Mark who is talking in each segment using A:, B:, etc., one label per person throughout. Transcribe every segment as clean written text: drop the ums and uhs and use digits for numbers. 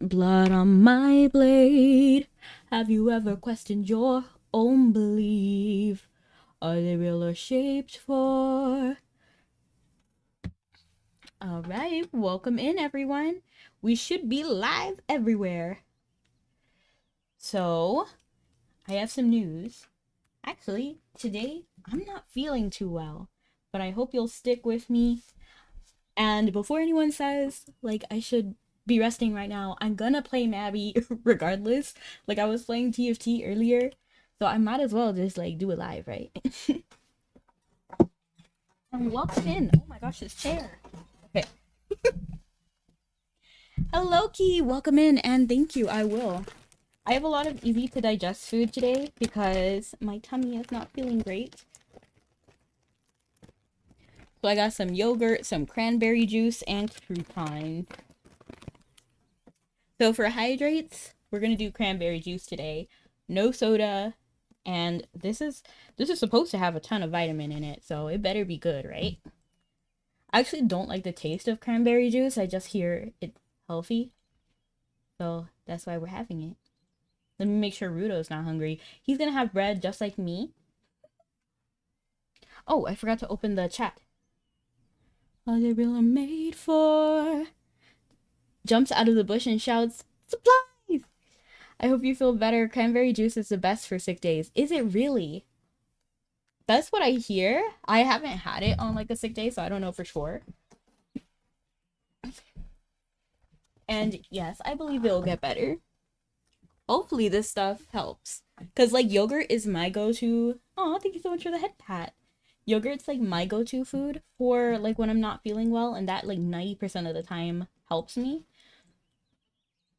A: Blood on my blade. Have you ever questioned your own belief? Are they real or shaped for? All right, welcome in, everyone. We should be live everywhere. So, I have some news. Actually, today I'm not feeling too well, but I hope you'll stick with me. And before anyone says, like, I should be resting right now, I'm gonna play Mabi regardless. Like, I was playing TFT earlier, so I might as well just, like, do it live, right? And welcome in. Oh my gosh, this chair. Okay. Hello, Key. Welcome in, and thank you. I will. I have a lot of easy to digest food today because my tummy is not feeling great. So I got some yogurt, some cranberry juice, and croutons. So for hydrates, we're gonna do cranberry juice today. No soda, and this is supposed to have a ton of vitamin in it, so it better be good, right? I actually don't like the taste of cranberry juice. I just hear it's healthy, so that's why we're having it. Let me make sure Rudo's not hungry. He's gonna have bread just like me. Oh, I forgot to open the chat. All they really made for. Jumps out of the bush and shouts, "Supplies!" I hope you feel better. Cranberry juice is the best for sick days. Is it really? That's what I hear. I haven't had it on like a sick day, so I don't know for sure. And yes, I believe it'll get better. Hopefully this stuff helps. Because like yogurt is my go-to. Oh, thank you so much for the head pat. Yogurt's like my go-to food for like when I'm not feeling well, and that like 90% of the time helps me.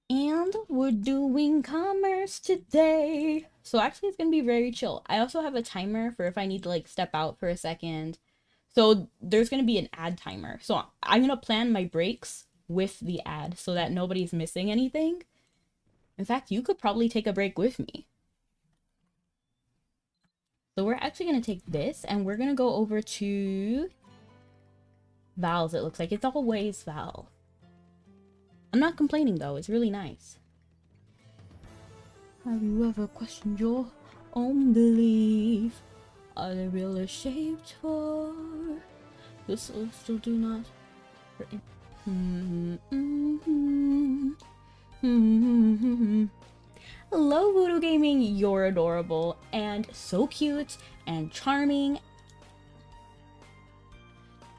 A: And we're doing commerce today. So actually it's gonna be very chill. I also have a timer for if I need to like step out for a second. So there's gonna be an ad timer. So I'm gonna plan my breaks with the ad so that nobody's missing anything. In fact, you could probably take a break with me. So we're actually gonna take this and we're gonna go over to Val's. It looks like it's always Val. I'm not complaining though, it's really nice. Have you ever questioned your own belief? Are they real or shaped for? The souls still do not. Hello, Voodoo Gaming. You're adorable and so cute and charming.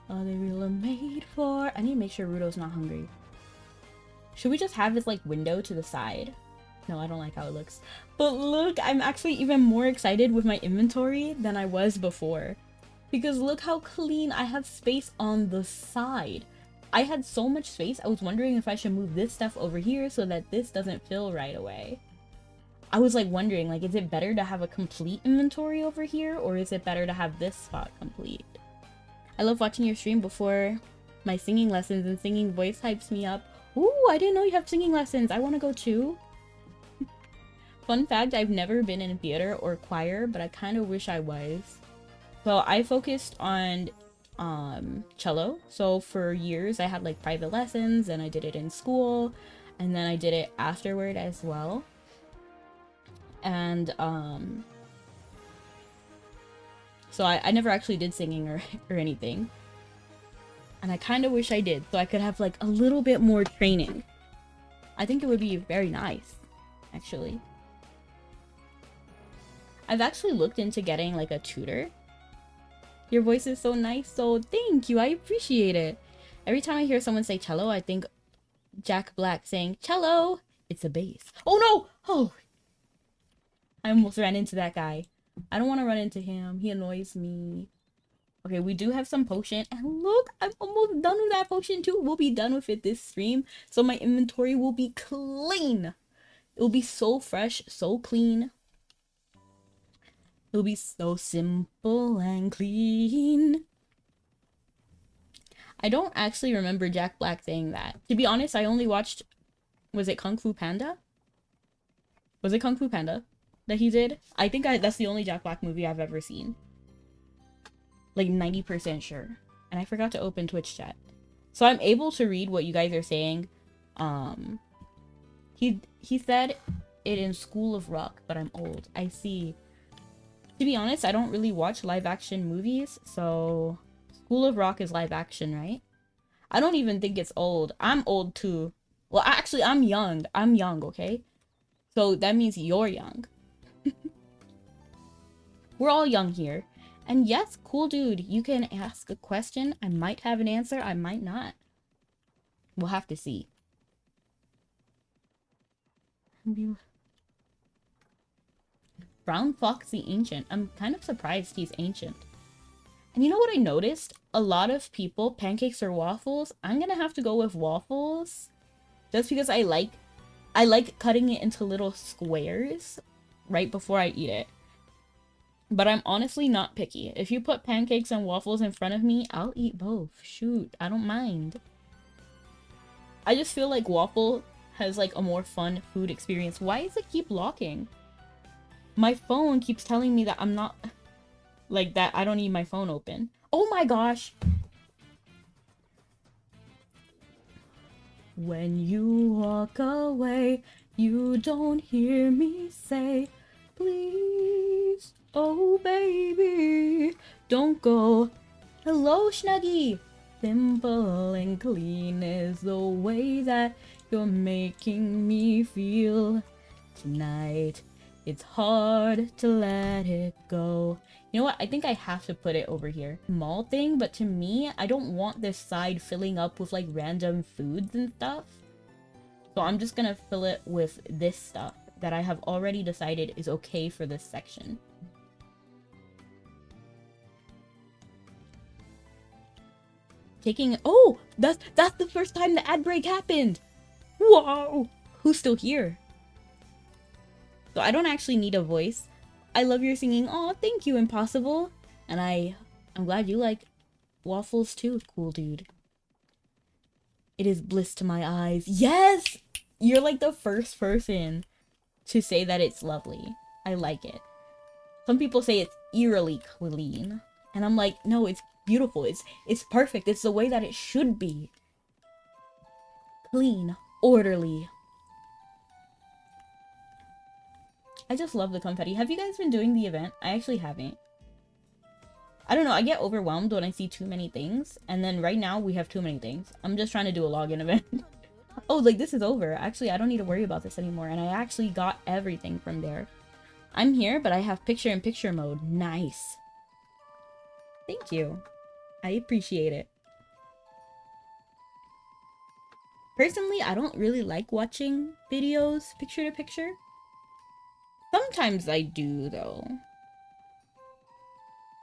A: Are they real or made for? I need to make sure Rudo's not hungry. Should we just have his like window to the side? No, I don't like how it looks. But look, I'm actually even more excited with my inventory than I was before. Because look how clean I have space on the side. I had so much space, I was wondering if I should move this stuff over here so that this doesn't fill right away. I was like wondering, like, is it better to have a complete inventory over here, or is it better to have this spot complete? I love watching your stream before my singing lessons, and singing voice hypes me up. Ooh, I didn't know you have singing lessons. I want to go too. Fun fact, I've never been in theater or choir, but I kind of wish I was. So I focused on cello. So for years I had like private lessons, and I did it in school, and then I did it afterward as well. And so I never actually did singing or anything. And I kind of wish I did, so I could have like a little bit more training. I think it would be very nice, actually. I've actually looked into getting like a tutor. Your voice is so nice, so thank you, I appreciate it. Every time I hear someone say cello, I think Jack Black saying cello. It's a bass. Oh no! Oh! I almost ran into that guy. I don't want to run into him. He annoys me. Okay, we do have some potion, and look, I'm almost done with that potion too. We'll be done with it this stream, so my inventory will be clean. It will be so fresh, so clean. It'll be so simple and clean. I don't actually remember Jack Black saying that. To be honest, I only watched, was it Kung Fu Panda? Was it Kung Fu Panda that he did? I think that's the only Jack Black movie I've ever seen. Like 90% sure. And I forgot to open Twitch chat. So I'm able to read what you guys are saying. He said it in School of Rock, but I'm old. I see. To be honest, I don't really watch live action movies, so School of Rock is live action, right? I don't even think it's old. I'm old too. Well, actually, I'm young. I'm young, okay? So that means you're young. We're all young here. And yes, cool dude, you can ask a question. I might have an answer, I might not. We'll have to see. Brown Fox the Ancient. I'm kind of surprised he's ancient. And you know what I noticed? A lot of people, pancakes or waffles. I'm gonna have to go with waffles. Just because I like cutting it into little squares right before I eat it. But I'm honestly not picky. If you put pancakes and waffles in front of me, I'll eat both. Shoot, I don't mind. I just feel like waffle has like a more fun food experience. Why does it keep locking? My phone keeps telling me that I'm not... like that I don't need my phone open. Oh my gosh! When you walk away, you don't hear me say, please, oh baby, don't go. Hello, Snuggie! Simple and clean is the way that you're making me feel tonight. It's hard to let it go. You know what? I think I have to put it over here. Small thing, but to me, I don't want this side filling up with like random foods and stuff. So I'm just gonna fill it with this stuff that I have already decided is okay for this section. Oh, that's the first time the ad break happened. Whoa, who's still here? So I don't actually need a voice. I love your singing. Oh, thank you, Impossible. And I'm glad you like waffles too, cool dude. It is bliss to my eyes. Yes! You're like the first person to say that it's lovely. I like it. Some people say it's eerily clean. And I'm like, no, it's beautiful. It's perfect. It's the way that it should be. Clean, orderly. I just love the confetti. Have you guys been doing the event? I actually haven't. I don't know. I get overwhelmed when I see too many things. And then right now we have too many things. I'm just trying to do a login event. Oh, like this is over. Actually, I don't need to worry about this anymore. And I actually got everything from there. I'm here, but I have picture-in-picture mode. Nice. Thank you. I appreciate it. Personally, I don't really like watching videos picture-to-picture. Sometimes I do, though.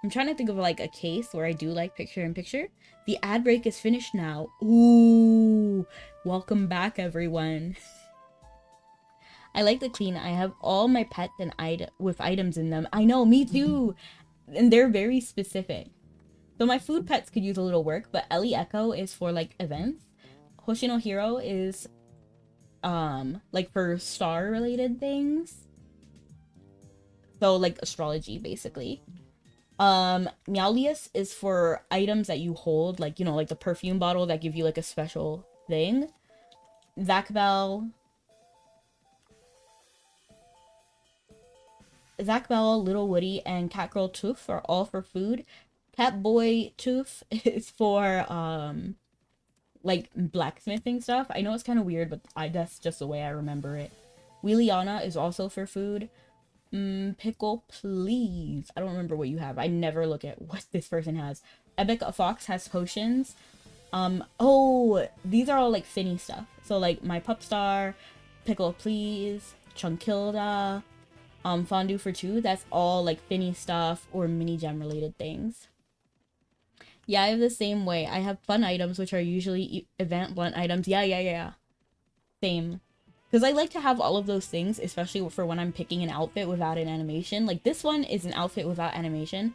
A: I'm trying to think of like a case where I do like picture-in-picture. The ad break is finished now. Ooh, welcome back, everyone. I like the clean. I have all my pets and with items in them. I know, me too. And they're very specific. So my food pets could use a little work, but Ellie Echo is for like events. Hoshino Hiro is like for star related things. So like astrology basically. Meowlius is for items that you hold, like, you know, like the perfume bottle that give you like a special thing. Zach Bell, Little Woody, and Catgirl Tooth are all for food. Catboy Tooth is for like blacksmithing stuff. I know it's kind of weird, but that's just the way I remember it. Wheeliana is also for food. Pickle, please. I don't remember what you have. I never look at what this person has. Epic Fox has potions. Oh, these are all like Finny stuff. So like my Pupstar, Pickle, please, Chunkilda, Fondue for two. That's all like Finny stuff or mini gem related things. Yeah, I have the same way. I have fun items, which are usually event blunt items. Yeah. Same. Because I like to have all of those things, especially for when I'm picking an outfit without an animation. Like, this one is an outfit without animation.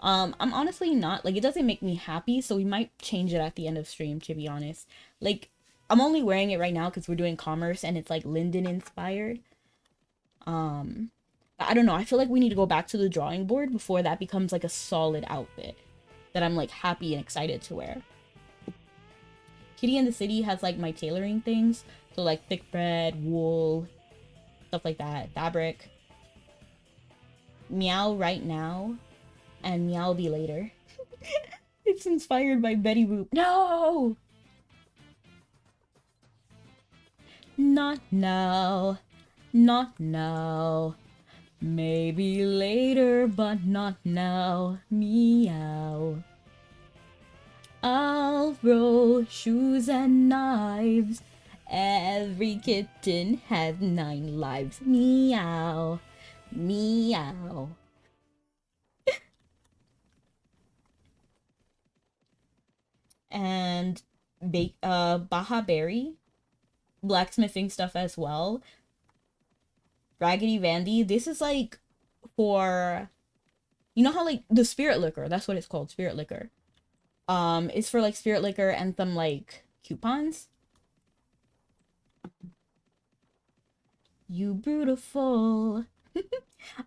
A: I'm honestly not, like, it doesn't make me happy, so we might change it at the end of stream, to be honest. Like, I'm only wearing it right now because we're doing commerce, and it's, like, Linden inspired. I don't know, I feel like we need to go back to the drawing board before that becomes, like, a solid outfit that I'm, like, happy and excited to wear. Kitty in the City has, like, my tailoring things. So So like thick bread, wool, stuff like that, fabric. Meow right now, and meow be later. It's inspired by Betty Boop. No! Not now. Not now. Maybe later, but not now. Meow. I'll throw shoes and knives. Every kitten has 9 lives. Meow. Meow. And Baja Berry, blacksmithing stuff as well. Raggedy Vandy, this is like for, you know how like the spirit liquor, that's what it's called, spirit liquor. It's for like spirit liquor and some like coupons. You beautiful.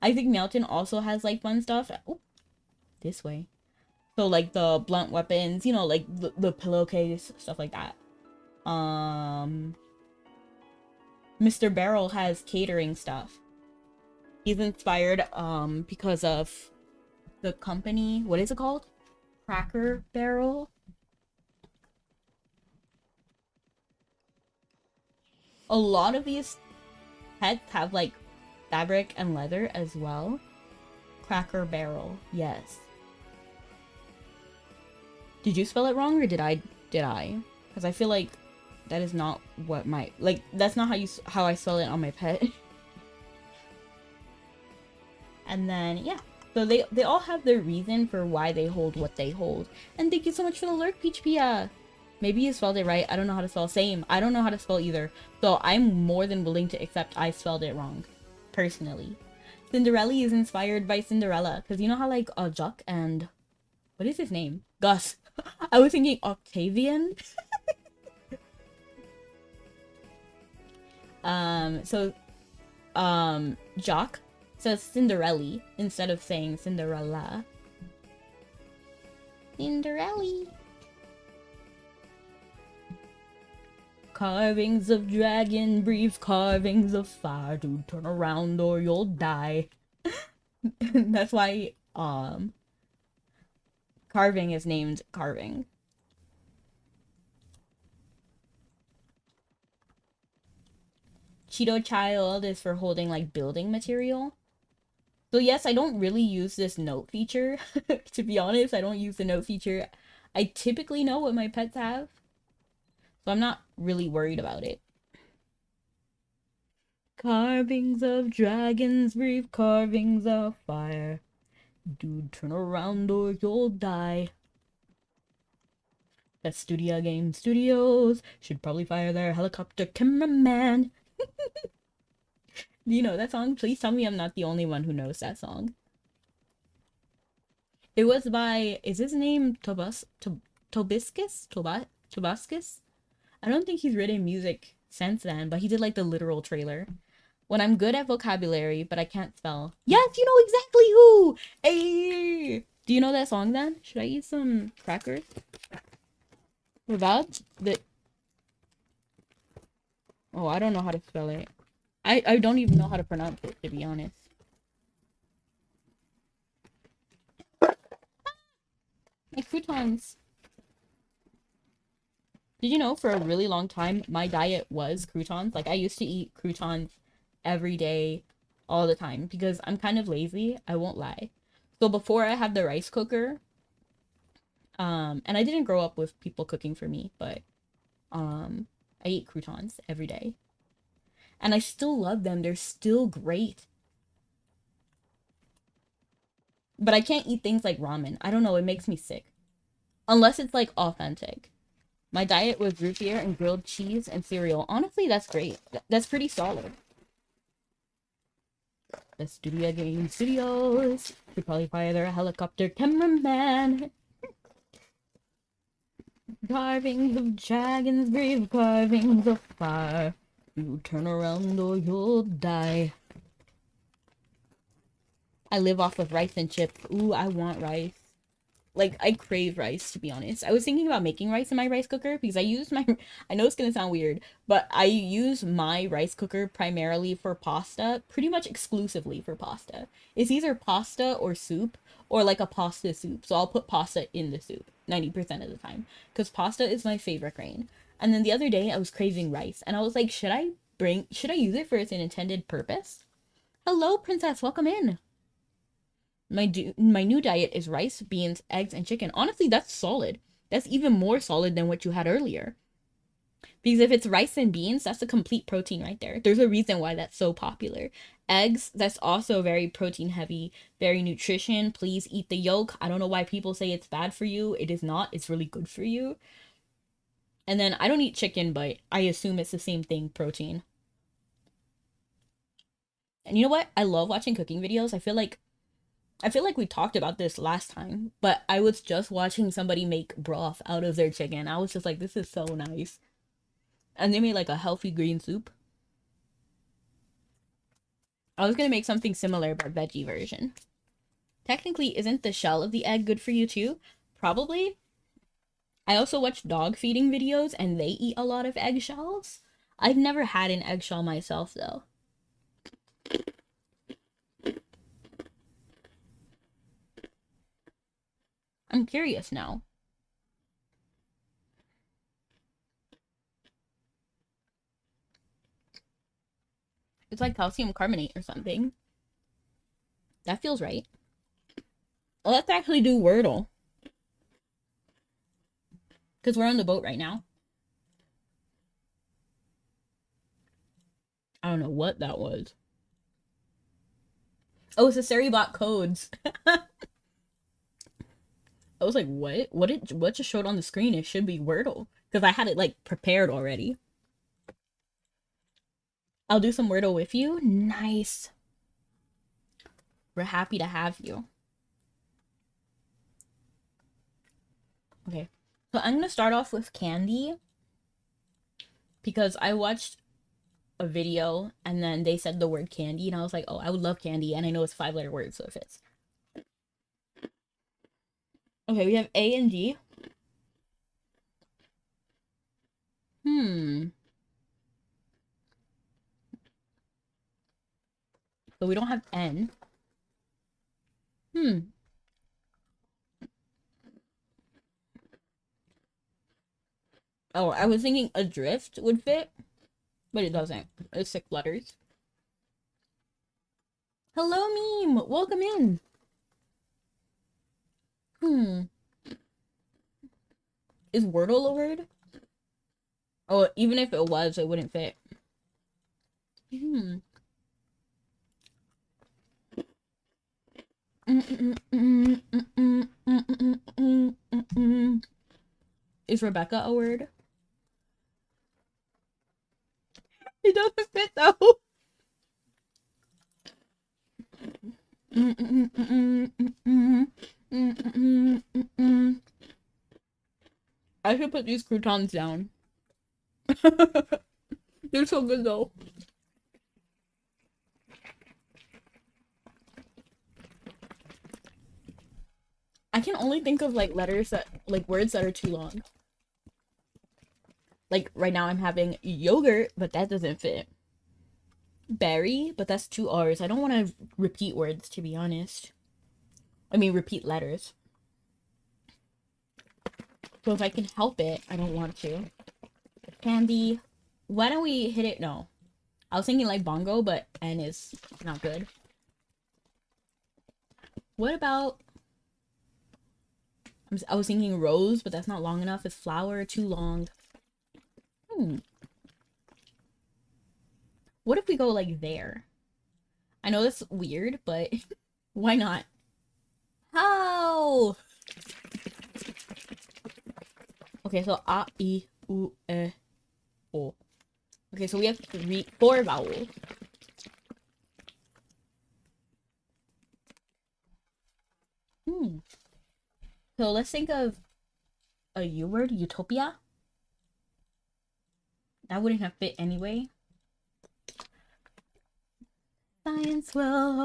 A: I think Mountain also has like fun stuff. Oh, this way. So like the blunt weapons, you know, like the pillowcase, stuff like that. Mr. Barrel has catering stuff. He's inspired because of the company, what is it called? Cracker Barrel. A lot of these pets have like fabric and leather as well. Cracker Barrel, yes. Did you spell it wrong or did I? Because I feel like that is not what my, like, that's not how I spell it on my pet. And then, yeah. So they all have their reason for why they hold what they hold. And thank you so much for the lurk, Peach Pia. Maybe you spelled it right. I don't know how to spell. Same. I don't know how to spell either. So I'm more than willing to accept I spelled it wrong. Personally. Cinderella is inspired by Cinderella. Because you know how like Jock and... what is his name? Gus. I was thinking Octavian. Jock says Cinderella instead of saying Cinderella. Cinderella. Carvings of dragon breathe carvings of fire to turn around or you'll die. That's why carving is named carving. Cheeto Child is for holding like building material. So yes, I don't really use this note feature. To be honest, I don't use the note feature. I typically know what my pets have. So I'm not really worried about it. Carvings of dragons breathe carvings of fire. Dude, turn around or you'll die. That Studio Game Studios should probably fire their helicopter cameraman. Do you know that song? Please tell me I'm not the only one who knows that song. It was by, is his name Tobiscus? I don't think he's written music since then, but he did like the literal trailer. When I'm good at vocabulary, but I can't spell. Yes, you know exactly who! Hey! Do you know that song then? Should I eat some crackers? Without the... oh, I don't know how to spell it. I don't even know how to pronounce it, to be honest. My croutons. Did you know for a really long time, my diet was croutons? Like, I used to eat croutons every day, all the time, because I'm kind of lazy, I won't lie. So before I had the rice cooker, and I didn't grow up with people cooking for me, but, I eat croutons every day. And I still love them, they're still great. But I can't eat things like ramen. I don't know, it makes me sick. Unless it's like authentic. My diet was root beer and grilled cheese and cereal. Honestly, that's great. That's pretty solid. The Studio Game Studios should probably fire their helicopter cameraman. Carvings of dragons breathe carvings of fire. You turn around or you'll die. I live off of rice and chips. Ooh, I want rice. Like, I crave rice, to be honest. I was thinking about making rice in my rice cooker because I use my, I know it's gonna sound weird, but I use my rice cooker primarily for pasta, pretty much exclusively for pasta. It's either pasta or soup, or like a pasta soup. So I'll put pasta in the soup 90% of the time because pasta is my favorite grain. And then the other day I was craving rice and I was like, should I use it for its intended purpose? Hello, princess, welcome in. My new diet is rice, beans, eggs, and chicken. Honestly, that's solid. That's even more solid than what you had earlier. Because if it's rice and beans, that's a complete protein right there. There's a reason why that's so popular. Eggs, that's also very protein heavy, very nutrition. Please eat the yolk. I don't know why people say it's bad for you. It is not. It's really good for you. And then I don't eat chicken, but I assume it's the same thing, protein. And you know what? I love watching cooking videos. I feel like we talked about this last time, but I was just watching somebody make broth out of their chicken. I was just like, this is so nice. And they made like a healthy green soup. I was gonna make something similar but veggie version. Technically, isn't the shell of the egg good for you too? Probably. I also watch dog feeding videos and they eat a lot of eggshells. I've never had an eggshell myself though. I'm curious now. It's like calcium carbonate or something. That feels right. Well, let's actually do Wordle. Because we're on the boat right now. I don't know what that was. Oh, it's a Seribot codes. I was like, what? What just showed on the screen? It should be Wordle. Because I had it like prepared already. I'll do some Wordle with you. Nice. We're happy to have you. Okay. So I'm gonna start off with candy. Because I watched a video and then they said the word candy and I was like, oh, I would love candy and I know it's a 5-letter word, so it fits. Okay, we have A and D. So we don't have N. Oh, I was thinking adrift would fit, but it doesn't. It's 6 letters. Hello, meme. Welcome in. Is Wordle a word? Oh, even if it was, it wouldn't fit. Is Rebecca a word? It doesn't fit though. I should put these croutons down. They're so good though. I can only think of like letters that like words that are too long. Like right now I'm having yogurt, but that doesn't fit. Berry, but that's 2 R's. I don't want to repeat words, to be honest. I mean, repeat letters. So if I can help it, I don't want to. Candy. Why don't we hit it? No. I was thinking like bongo, but N is not good. What about... I was thinking rose, but that's not long enough. It's flower, too long. What if we go like there? I know that's weird, but why not? How? Okay, so A, I, U, E, O. Okay, so we have 4 vowels. So let's think of a U word, utopia. That wouldn't have fit anyway. Science will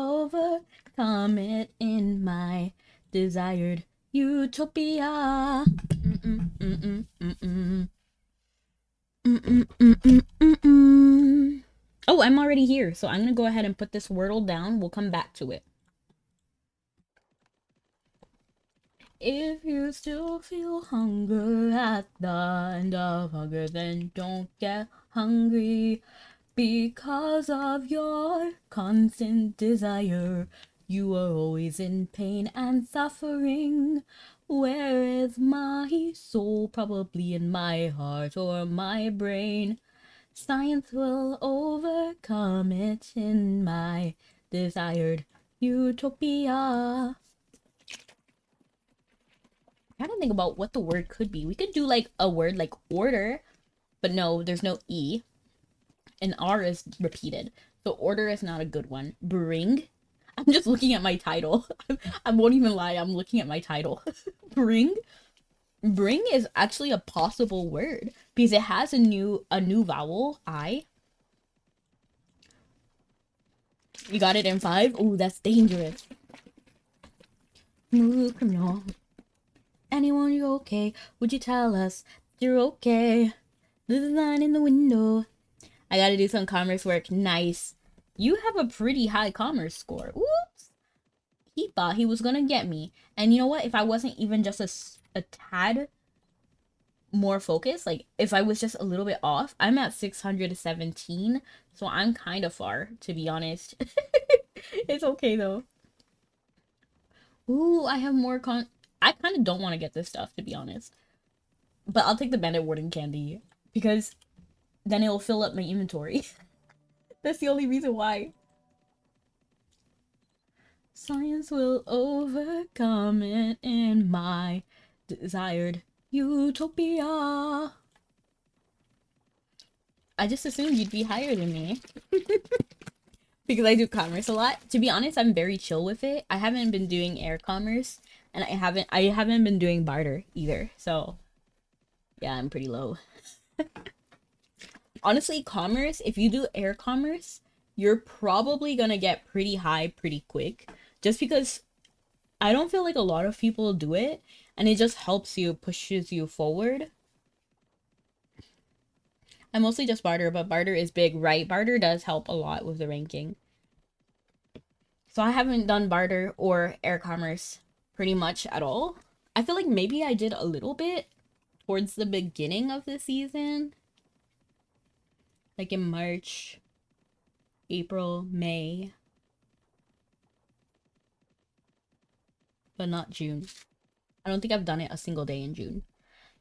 A: overcome it in my desired Utopia. Mm-mm, mm-mm, mm-mm. Mm-mm, mm-mm, mm-mm. Oh, I'm already here, so I'm gonna go ahead and put this wordle down. We'll come back to it. If you still feel hunger at the end of hunger, then don't get hungry. Because of your constant desire, you are always in pain and suffering. Where is my soul? Probably in my heart or my brain. Science will overcome it in my desired utopia. I gotta think about what the word could be. We could do like a word like order, but no, there's no E. And R is repeated. So order is not a good one. Bring. I'm just looking at my title. I won't even lie, I'm looking at my title. Bring. Bring is actually a possible word because it has a new vowel, I. You got it in 5? Oh, that's dangerous. Smooth criminal. Anyone, you okay? Would you tell us you're okay? There's a line in the window. I gotta do some commerce work. Nice. You have a pretty high commerce score. Oops. He thought he was gonna get me. And you know what? If I wasn't even just a tad more focused, like if I was just a little bit off, I'm at 617. So I'm kind of far, to be honest. It's okay though. Ooh, I have more I kind of don't want to get this stuff, to be honest. But I'll take the Bandit Warden candy because then it will fill up my inventory. That's the only reason why. Science will overcome it in my desired utopia. I just assumed you'd be higher than me. Because I do commerce a lot. To be honest, I'm very chill with it. I haven't been doing air commerce and I haven't been doing barter either. So yeah, I'm pretty low. Honestly, commerce, if you do air commerce, you're probably gonna get pretty high pretty quick. Just because I don't feel like a lot of people do it and it just helps you, pushes you forward. I mostly just barter, but barter is big, right? Barter does help a lot with the ranking. So I haven't done barter or air commerce pretty much at all. I feel like maybe I did a little bit towards the beginning of the season. Like in March, April, May. But not June. I don't think I've done it a single day in June.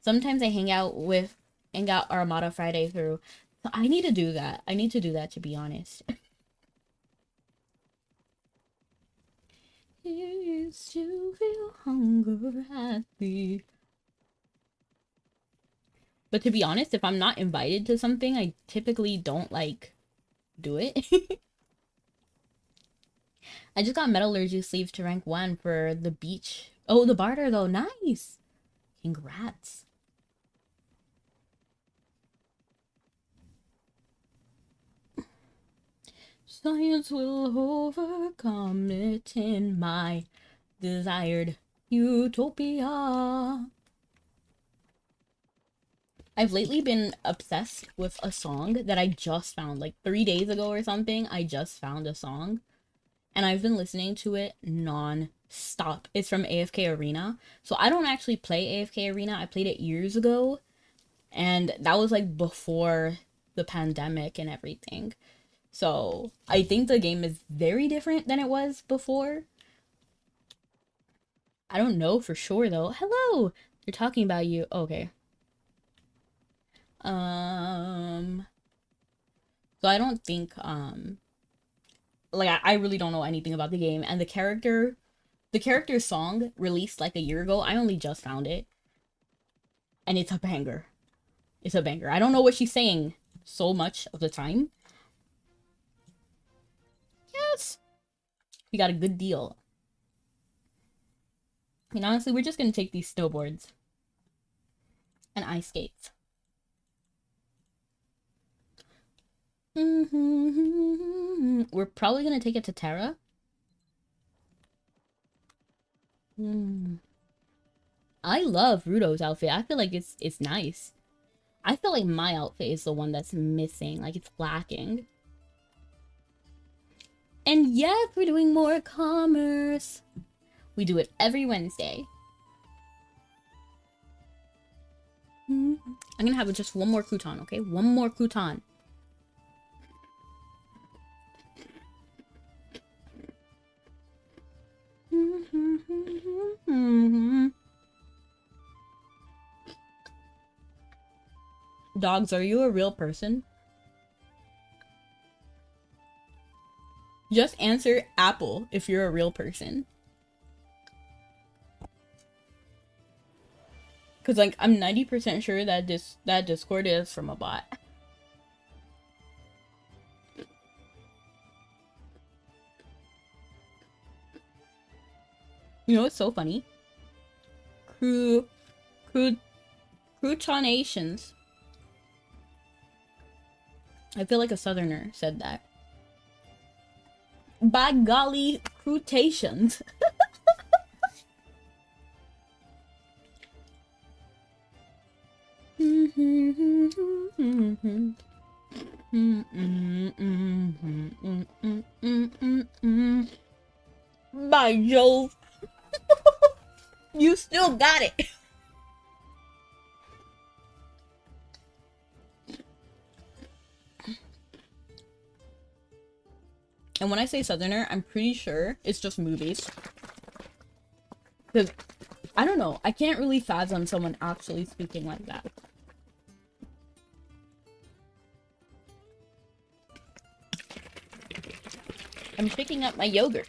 A: Sometimes I hang out Armada Friday through. So I need to do that. I need to do that, to be honest. Used to feel hunger at the. But to be honest, if I'm not invited to something, I typically don't like do it. I just got metallurgy sleeves to rank 1 for the beach. Oh, the barter though, nice. Congrats. Science will overcome it in my desired utopia. I've lately been obsessed with a song that I just found like 3 days ago or something. I just found a song and I've been listening to it non-stop. It's from AFK Arena. So I don't actually play AFK Arena. I played it years ago and that was like before the pandemic and everything. So I think the game is very different than it was before. I don't know for sure though. Hello! They're talking about you. Okay. So I don't think, like, I really don't know anything about the game. And the character song released like a year ago. I only just found it. And it's a banger. It's a banger. I don't know what she's saying so much of the time. Yes! We got a good deal. And honestly, we're just gonna take these snowboards. And ice skates. We're probably gonna take it to Terra. I love Rudo's outfit. I feel like it's nice. I feel like my outfit is the one that's missing, like it's lacking. And yes, we're doing more commerce. We do it every Wednesday. I'm gonna have just one more crouton, okay? One more crouton. Dogs, are you a real person? Just answer Apple if you're a real person. Cause like I'm 90% sure that that Discord is from a bot. You know what's so funny? Croutonations. I feel like a southerner said that. By golly, crustaceans. By Jove. You still got it. And when I say southerner, I'm pretty sure it's just movies. Because, I don't know, I can't really fathom someone actually speaking like that. I'm picking up my yogurt.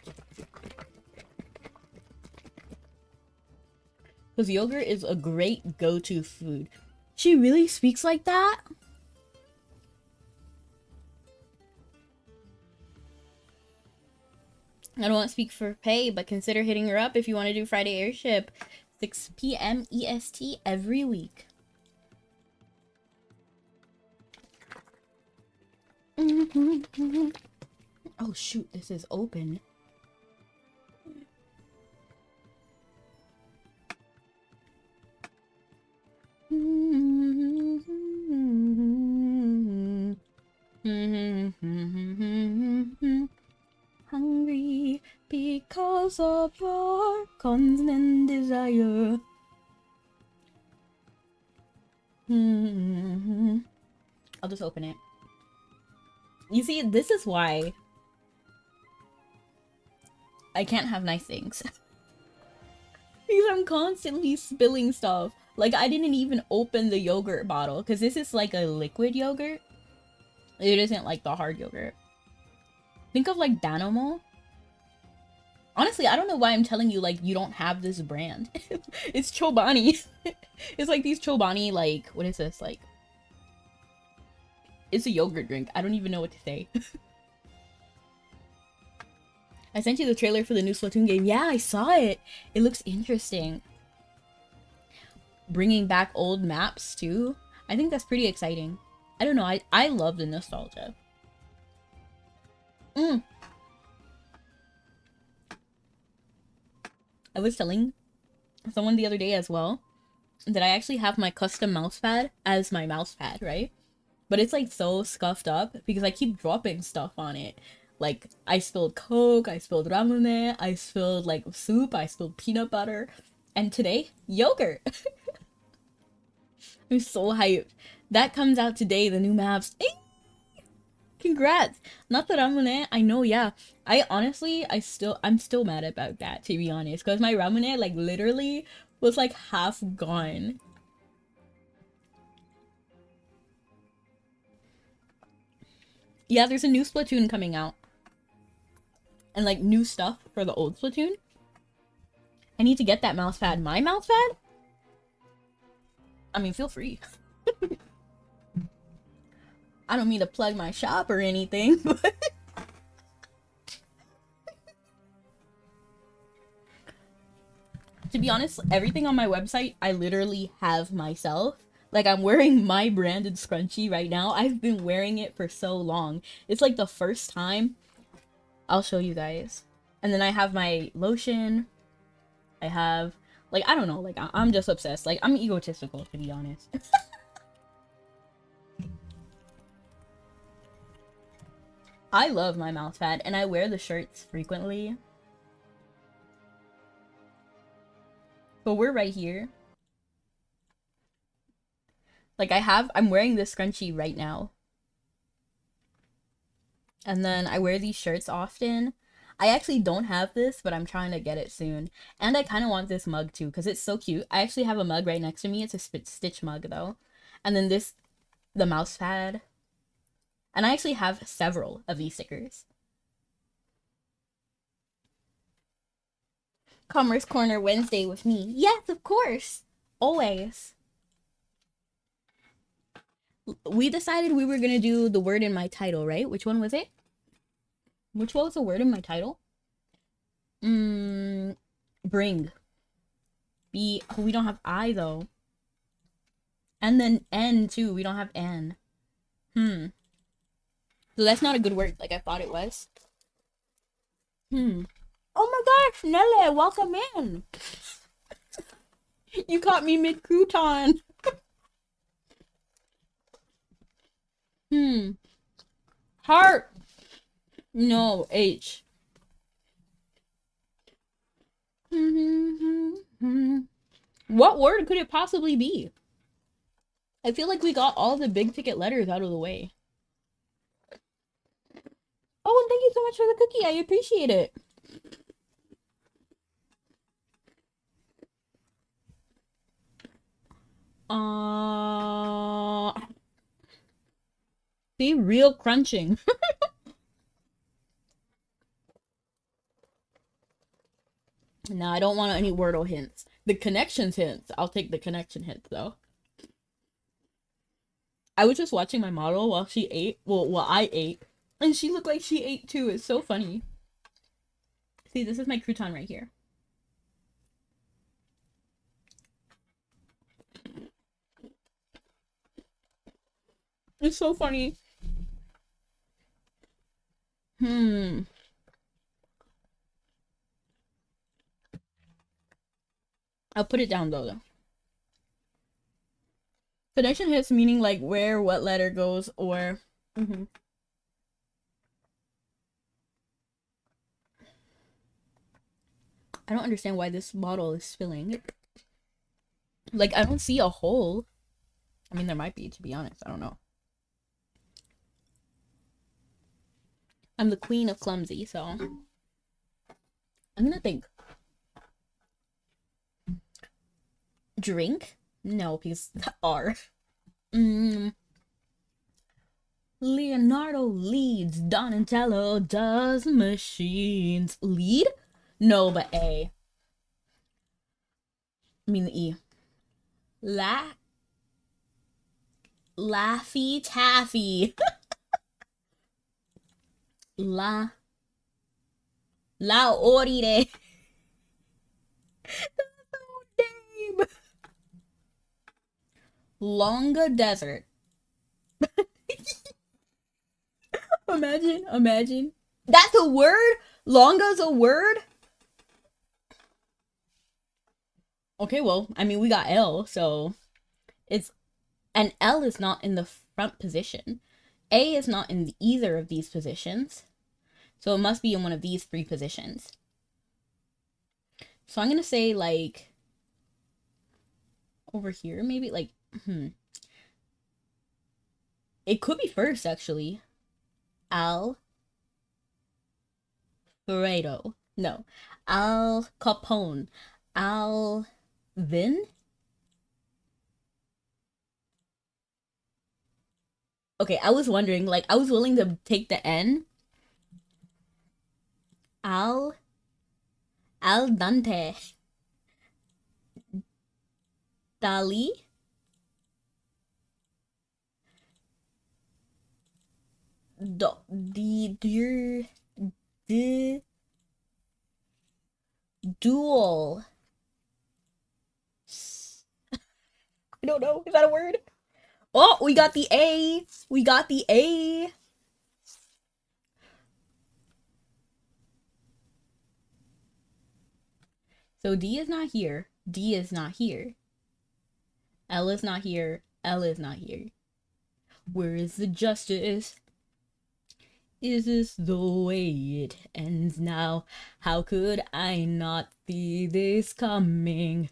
A: Because yogurt is a great go-to food. She really speaks like that? I don't want to speak for pay, but consider hitting her up if you want to do Friday airship. 6 p.m. EST every week. Oh shoot, this is open. Hungry because of your constant desire. I'll just open it. You see, this is why I can't have nice things. Because I'm constantly spilling stuff. Like, I didn't even open the yogurt bottle. Because this is like a liquid yogurt. It isn't like the hard yogurt. Think of like Danamo. Honestly, I don't know why I'm telling you like you don't have this brand. It's Chobani. It's like these Chobani, like, what is this? Like, it's a yogurt drink. I don't even know what to say. I sent you the trailer for the new Splatoon game. Yeah, I saw it. It looks interesting. Bringing back old maps too. I think that's pretty exciting. I don't know. I love the nostalgia. I was telling someone the other day as well that I actually have my custom mousepad as my mousepad, right? But it's like so scuffed up because I keep dropping stuff on it. Like, I spilled Coke, I spilled ramen, I spilled like soup, I spilled peanut butter, and today, yogurt. I'm so hyped. That comes out today, the new maps. Congrats! Not the ramen, I know, yeah. I'm still mad about that, to be honest. Because my ramen, like, literally was, like, half gone. Yeah, there's a new Splatoon coming out. And, like, new stuff for the old Splatoon. I need to get that mousepad. My mousepad? I mean, feel free. I don't mean to plug my shop or anything, but... To be honest, everything on my website, I literally have myself. Like, I'm wearing my branded scrunchie right now. I've been wearing it for so long. It's like the first time. I'll show you guys. And then I have my lotion. I have Like, I don't know. Like, I'm just obsessed. Like, I'm egotistical, to be honest. I love my mouse pad, and I wear the shirts frequently. But we're right here. Like, I'm wearing this scrunchie right now. And then I wear these shirts often. I actually don't have this, but I'm trying to get it soon. And I kind of want this mug too, because it's so cute. I actually have a mug right next to me. It's a Stitch mug though. And then the mouse pad. And I actually have several of these stickers. Commerce Corner Wednesday with me. Yes, of course. Always. We decided we were going to do the word in my title, right? Which one was it? Which one was the word in my title? Bring. Oh, we don't have I though. And then N too. We don't have N. So that's not a good word like I thought it was. Oh my gosh, Nelle, welcome in. You caught me mid-crouton. Heart. No, H. What word could it possibly be? I feel like we got all the big ticket letters out of the way. Oh, and thank you so much for the cookie. I appreciate it. See, real crunching. No, I don't want any Wordle hints. The connections hints. I'll take the connection hints though. I was just watching my model while she ate. Well, while I ate. And she looked like she ate too. It's so funny. See, this is my crouton right here. It's so funny. I'll put it down though. Connection hits meaning like where what letter goes or I don't understand why this bottle is spilling. Like, I don't see a hole. I mean, there might be, to be honest. I don't know. I'm the queen of clumsy, so I'm gonna think. Drink? No, because R. Leonardo leads. Donatello does machines. Lead? No, but A. I mean the E. Laffy Taffy. La Orire. That's the name. Longa Desert. Imagine. That's a word? Longa's a word? Okay, well, I mean, we got L, so it's... And L is not in the front position. A is not in either of these positions. So it must be in one of these three positions. So I'm gonna say, like... over here, maybe? Like, It could be first, actually. Alfredo. No. Al Capone. Alvin? Okay, I was wondering, like, I was willing to take the N. Al Dante. Dali? Duel. I don't know. Is that a word? Oh, we got the A. We got the A. So D is not here. D is not here. L is not here. L is not here. Where is the justice? Is this the way it ends now? How could I not see this coming?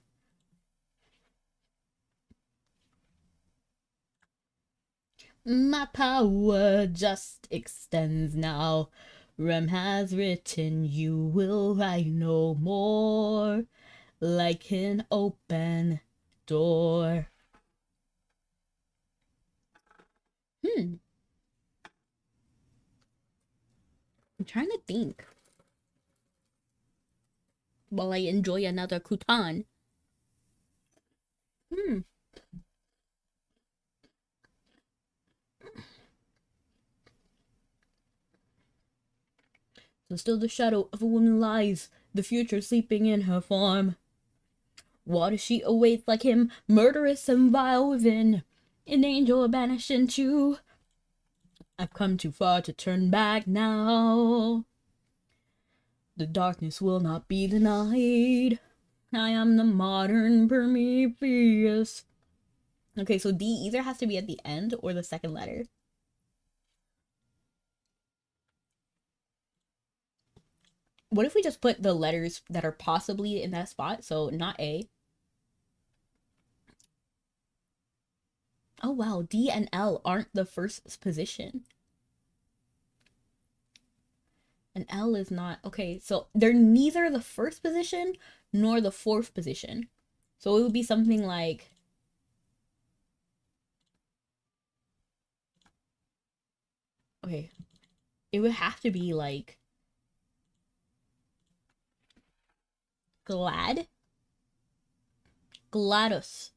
A: My power just extends now. Rem has written you will write no more, like an open door. I'm trying to think while I enjoy another crouton. So still the shadow of a woman lies, the future sleeping in her form. What if she awaits like him, murderous and vile within, an angel banished into? I've come too far to turn back now. The darkness will not be denied. I am the modern Prometheus. Okay, so D either has to be at the end or the second letter. What if we just put the letters that are possibly in that spot? So not A. Oh wow, D and L aren't the first position. And L is not. Okay, so they're neither the first position nor the fourth position. So it would be something like... Okay. It would have to be like... Glad? GLaDOS.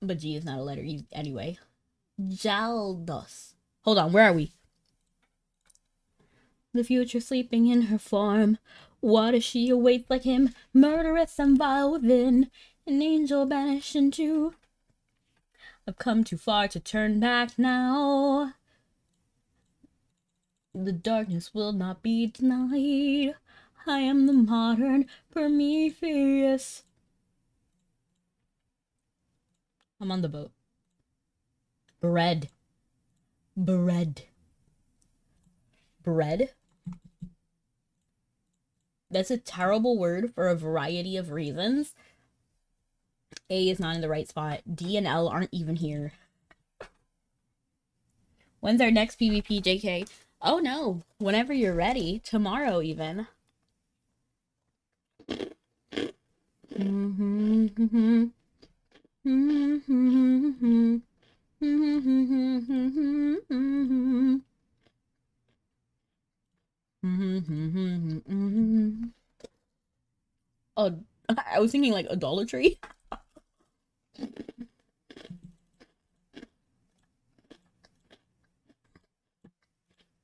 A: But G is not a letter anyway. JALDOS. Hold on, where are we? The future sleeping in her form. What if she awaits like him, murderous and vile within, an angel banished into? I've come too far to turn back now. The darkness will not be denied. I am the modern Prometheus. I'm on the boat. Bread. Bread. Bread? That's a terrible word for a variety of reasons. A is not in the right spot. D and L aren't even here. When's our next PvP, JK? Oh no, whenever you're ready. Tomorrow even. Oh, I was thinking like idolatry.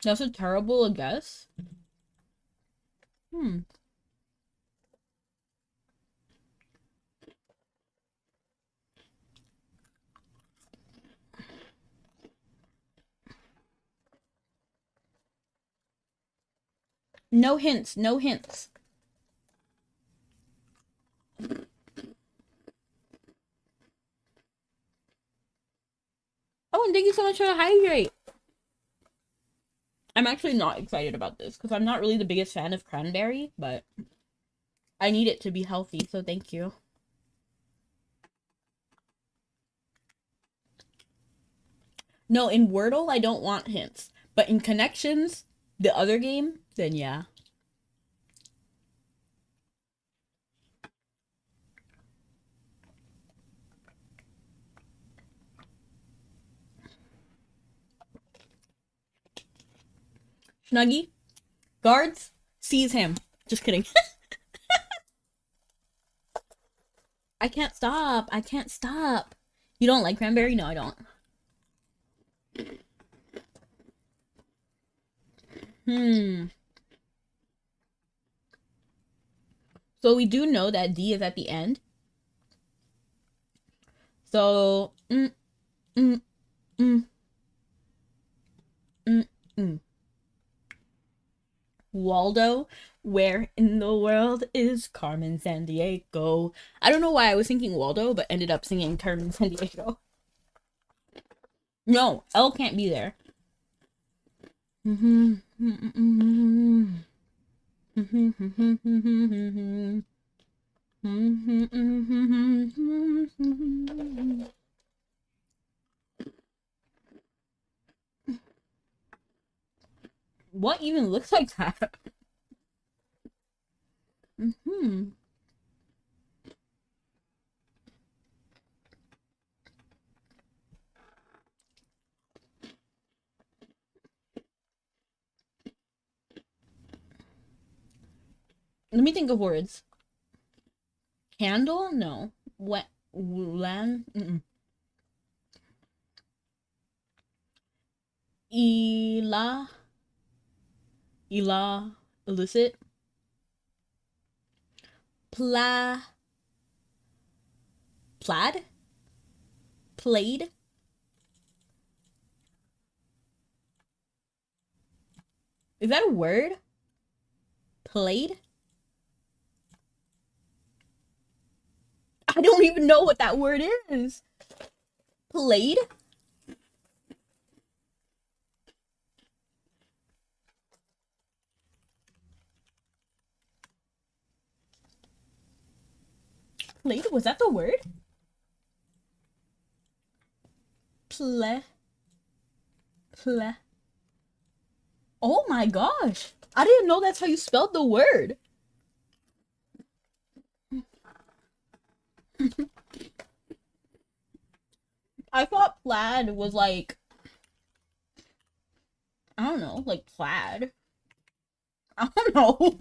A: That's a terrible guess. No hints, no hints. Oh, and thank you so much for the hydrate. I'm actually not excited about this because I'm not really the biggest fan of cranberry, but I need it to be healthy, so thank you. No, in Wordle, I don't want hints. But in Connections, the other game, then yeah. Snuggy, guards, seize him. Just kidding. I can't stop. I can't stop. You don't like cranberry? No, I don't. So we do know that D is at the end. So, Waldo, where in the world is Carmen Sandiego? I don't know why I was thinking Waldo, but ended up singing Carmen Sandiego. No, L can't be there. What even looks like that? Let me think of words. Candle? No. What? Lan? Ela? Illicit? Plaid? Played? Is that a word? Played? I don't even know what that word is. Played? Played? Was that the word? Ple. Oh my gosh. I didn't know that's how you spelled the word. I thought plaid was like, I don't know, like plaid. I don't know.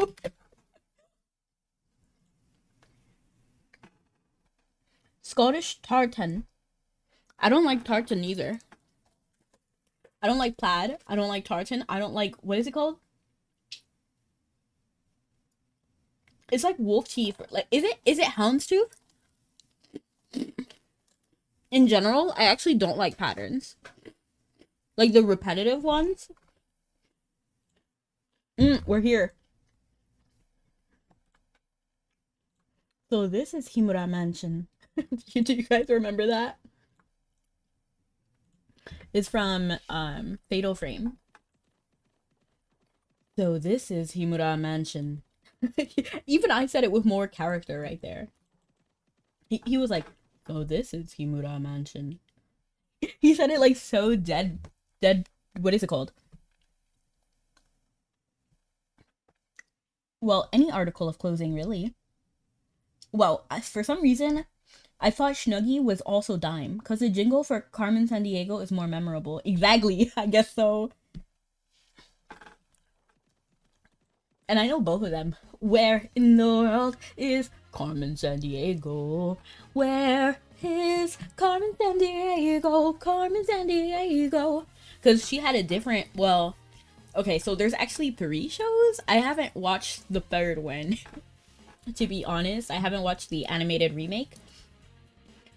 A: Scottish tartan. I don't like tartan either. I don't like plaid. I don't like tartan. I don't like, what is it called? It's like wolf teeth. Like, is it houndstooth? In general, I actually don't like patterns. Like the repetitive ones. We're here. So this is Himura Mansion. Do you guys remember that? It's from Fatal Frame. So this is Himura Mansion. Even I said it with more character right there. He was like, "Oh, this is Himura Mansion." He said it like so dead. What is it called? Well, any article of clothing, really. Well, for some reason, I thought Snuggie was also Dime, because the jingle for Carmen Sandiego is more memorable. Exactly, I guess so. And I know both of them. Where in the world is Carmen Sandiego? Where is Carmen Sandiego? Carmen Sandiego? Because she had a different, well, okay, so there's actually 3 shows. I haven't watched the 3rd one. To be honest, I haven't watched the animated remake.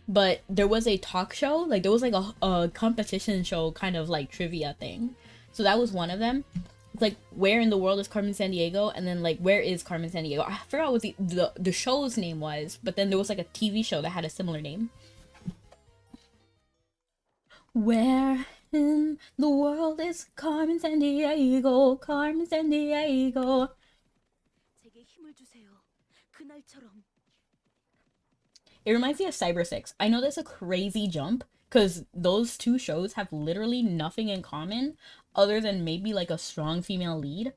A: But there was a talk show, like there was like a competition show kind of like trivia thing. So that was one of them. It's like, where in the world is Carmen Sandiego? And then like, where is Carmen Sandiego? I forgot what the show's name was, but then there was like a TV show that had a similar name. Where in the world is Carmen Sandiego? Carmen Sandiego. It reminds me of Cyber 6. I know that's a crazy jump, because those 2 shows have literally nothing in common other than maybe like a strong female lead.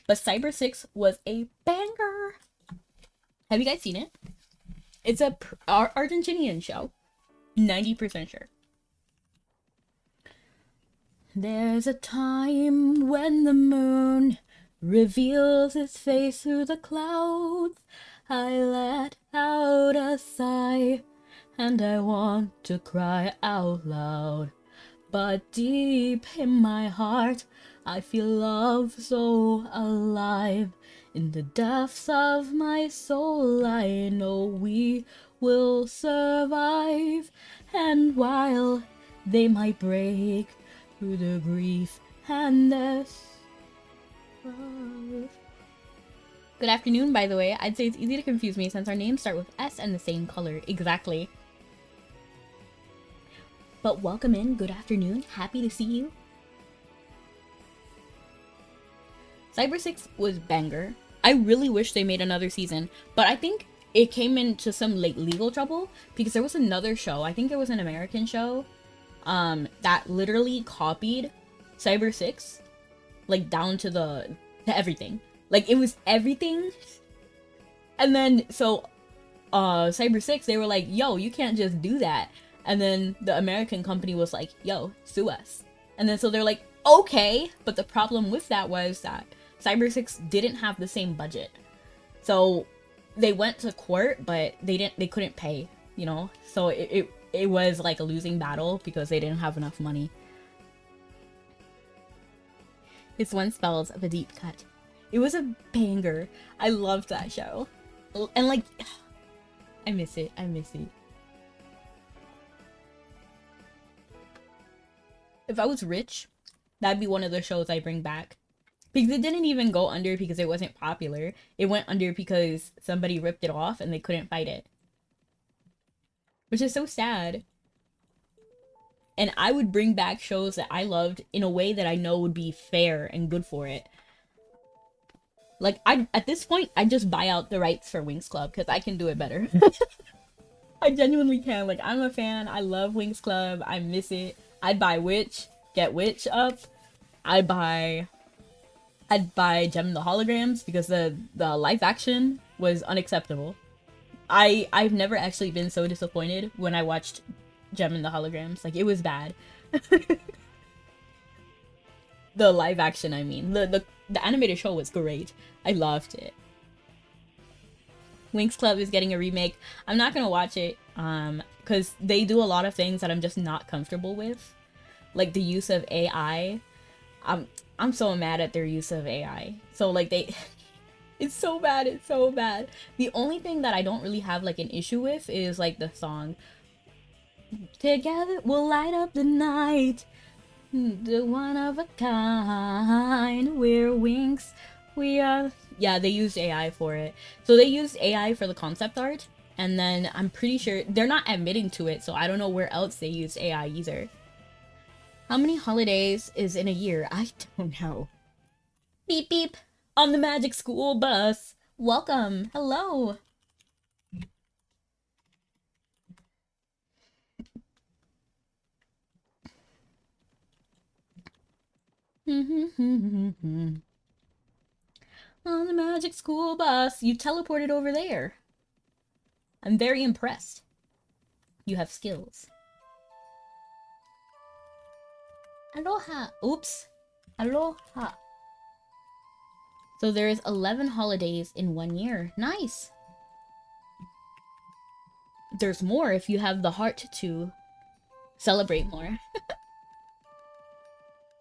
A: But Cyber 6 was a banger. Have you guys seen it? It's a Argentinian show. 90% sure. There's a time when the moon reveals its face through the clouds. I let out a sigh, and I want to cry out loud. But deep in my heart, I feel love so alive. In the depths of my soul, I know we will survive. And while they might break through the grief and death, Good afternoon, by the way. I'd say it's easy to confuse me since our names start with S and the same color. Exactly. But welcome in. Good afternoon. Happy to see you. Cyber 6 was banger. I really wish they made another season, but I think it came into some like legal trouble because there was another show. I think it was an American show that literally copied Cyber 6 like down to everything. Like, it was everything. And then, so, Cyber 6, they were like, yo, you can't just do that. And then the American company was like, yo, sue us. And then, so they're like, okay. But the problem with that was that Cyber 6 didn't have the same budget. So, they went to court, but they couldn't pay, you know? So, it was like a losing battle because they didn't have enough money. This one spells of a deep cut. It was a banger. I loved that show. And like, I miss it. I miss it. If I was rich, that'd be one of the shows I bring back. Because it didn't even go under because it wasn't popular. It went under because somebody ripped it off and they couldn't fight it. Which is so sad. And I would bring back shows that I loved in a way that I know would be fair and good for it. Like, at this point, I just buy out the rights for Winx Club because I can do it better. I genuinely can. Like, I'm a fan. I love Winx Club. I miss it. I'd buy Witch, get Witch up. I'd buy Gem and the Holograms because the live action was unacceptable. I've never actually been so disappointed when I watched Gem and the Holograms. Like, it was bad. The live action, I mean. The animated show was great. I loved it. Winx Club is getting a remake. I'm not gonna watch it, because they do a lot of things that I'm just not comfortable with. Like the use of AI. I'm so mad at their use of AI. So like it's so bad, it's so bad. The only thing that I don't really have like an issue with is like the song. Together we'll light up the night. The one of a kind. We're Winx. We are. Yeah, they used AI for it. So they used AI for the concept art. And then I'm pretty sure they're not admitting to it. So I don't know where else they used AI either. How many holidays is in a year? I don't know. Beep beep. On the magic school bus. Welcome. Hello. On the magic school bus. You teleported over there. I'm very impressed. You have skills. Aloha. Oops. Aloha. So there's 11 holidays in 1 year. Nice. There's more if you have the heart to celebrate more.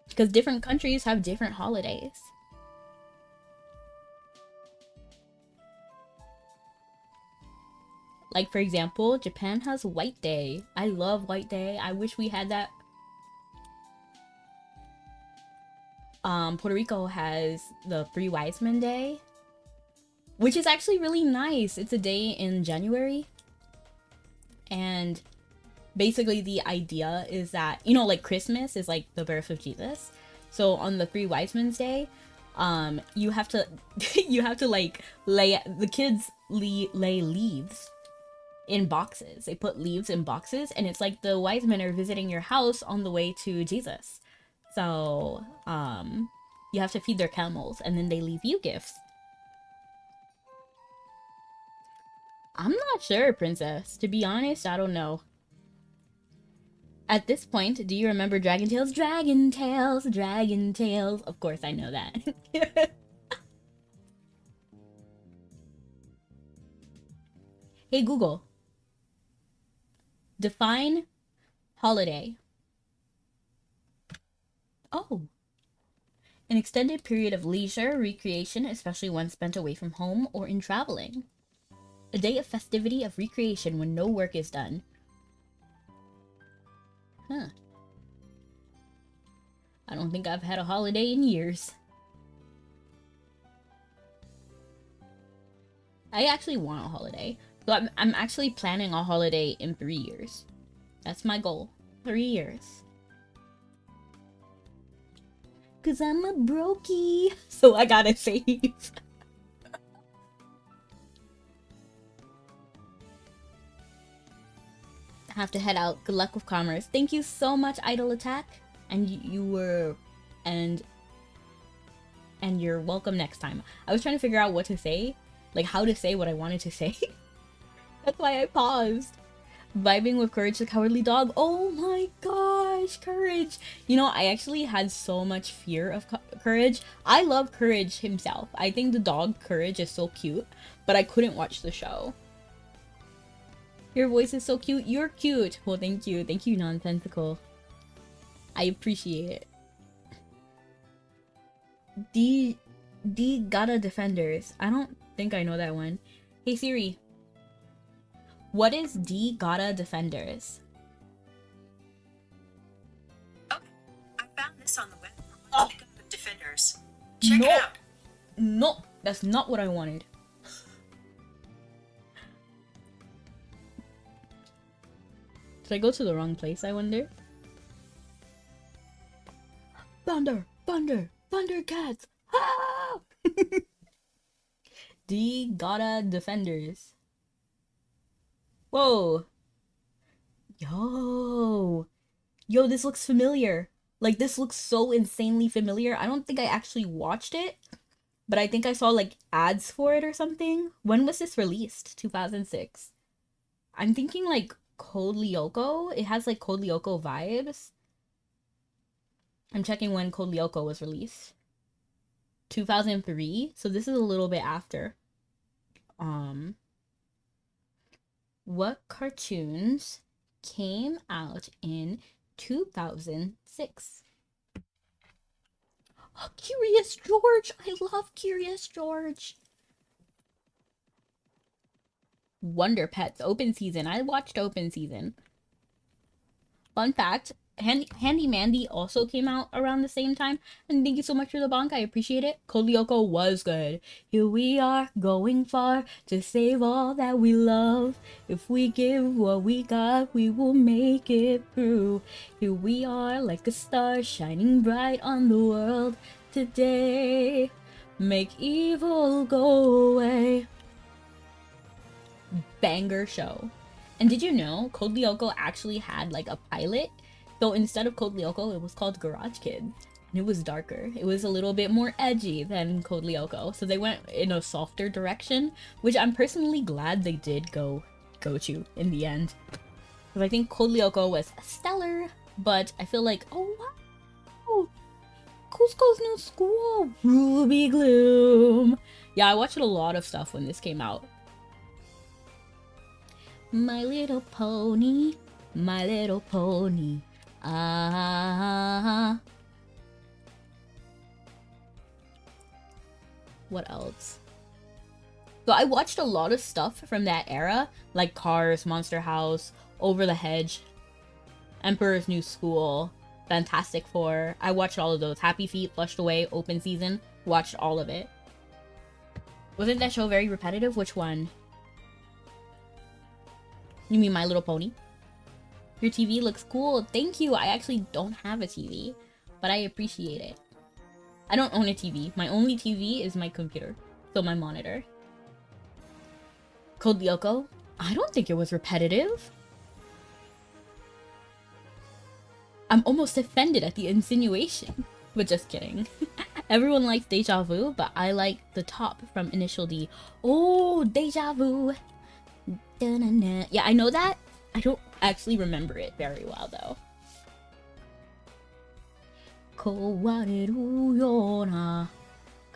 A: Because different countries have different holidays. Like, for example, Japan has White Day. I love White Day. I wish we had that. Puerto Rico has the Three Wise Men Day, which is actually really nice. It's a day in January. And basically the idea is that, you know, like Christmas is like the birth of Jesus. So on the Three Wise Men's Day, you have to like the kids lay leaves in boxes. They put leaves in boxes, and it's like the wise men are visiting your house on the way to Jesus. So, you have to feed their camels, and then they leave you gifts. I'm not sure, princess. To be honest, I don't know. At this point, do you remember Dragon Tales? Dragon Tales, Dragon Tales. Of course I know that. Hey Google. Define holiday. Oh. An extended period of leisure, recreation, especially one spent away from home or in traveling. A day of festivity of recreation when no work is done. Huh. I don't think I've had a holiday in years. I actually want a holiday. So I'm actually planning a holiday in 3 years. That's my goal. 3 years. Cause I'm a brokey. So I gotta save. Have to head out. Good luck with commerce. Thank you so much, Idle Attack. And you were... And you're welcome next time. I was trying to figure out what to say. Like, how to say what I wanted to say. That's why I paused. Vibing with Courage the Cowardly Dog. Oh my gosh, Courage. You know, I actually had so much fear of Courage. I love Courage himself. I think the dog Courage is so cute, but I couldn't watch the show. Your voice is so cute. You're cute. Well, thank you. Thank you, Nonsensical. I appreciate it. D Gata Defenders. I don't think I know that one. Hey Siri. What is D Gata Defenders?
B: Okay, I found this on the web. Oh. Defenders. Check it out.
A: No, that's not what I wanted. Did I go to the wrong place, I wonder? Thunder! Thunder! Thundercats! Ah! D Gata Defenders. Whoa! Yo! Yo, this looks familiar. Like, this looks so insanely familiar. I don't think I actually watched it, but I think I saw, like, ads for it or something. When was this released? 2006. I'm thinking, like, Code Lyoko. It has, like, Code Lyoko vibes. I'm checking when Code Lyoko was released. 2003. So this is a little bit after. What cartoons came out in 2006? Oh, Curious George! I love Curious George! Wonder Pets, open season. I watched open season. Fun fact, Handy Mandy also came out around the same time. And thank you so much for the bonk. I appreciate it. Code Lyoko was good. Here we are, going far to save all that we love. If we give what we got, we will make it through. Here we are, like a star shining bright on the world today. Make evil go away. Banger show. And did you know Code Lyoko actually had like a pilot? So instead of Code Lyoko, it was called Garage Kid. And it was darker. It was a little bit more edgy than Code Lyoko. So they went in a softer direction, which I'm personally glad they did go to in the end. Because I think Code Lyoko was stellar, but I feel like, oh wow! Cusco's New School! Ruby Gloom! Yeah, I watched a lot of stuff when this came out. My Little Pony, My Little Pony, ah. What else? So I watched a lot of stuff from that era, like Cars, Monster House, Over the Hedge, Emperor's New School, Fantastic Four. I watched all of those. Happy Feet, Flushed Away, Open Season. Watched all of it. Wasn't that show very repetitive? Which one? You mean My Little Pony? Your TV looks cool. Thank you. I actually don't have a TV, but I appreciate it. I don't own a TV. My only TV is my computer. So my monitor. Code Lyoko? I don't think it was repetitive. I'm almost offended at the insinuation. But just kidding. Everyone likes Deja Vu, but I like the top from Initial D. Oh, Deja Vu. Da-na-na. Yeah, I know that. I don't actually remember it very well, though. Kowareru yona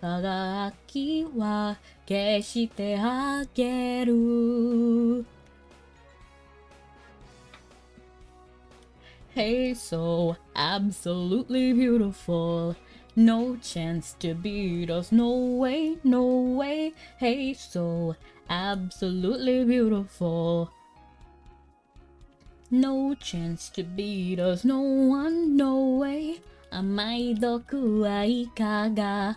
A: kagaki wa keshite ageru. Hey, so absolutely beautiful. No chance to beat us. No way, no way. Hey, so absolutely beautiful. No chance to beat us. No one, no way. Amai doku wa ikaga.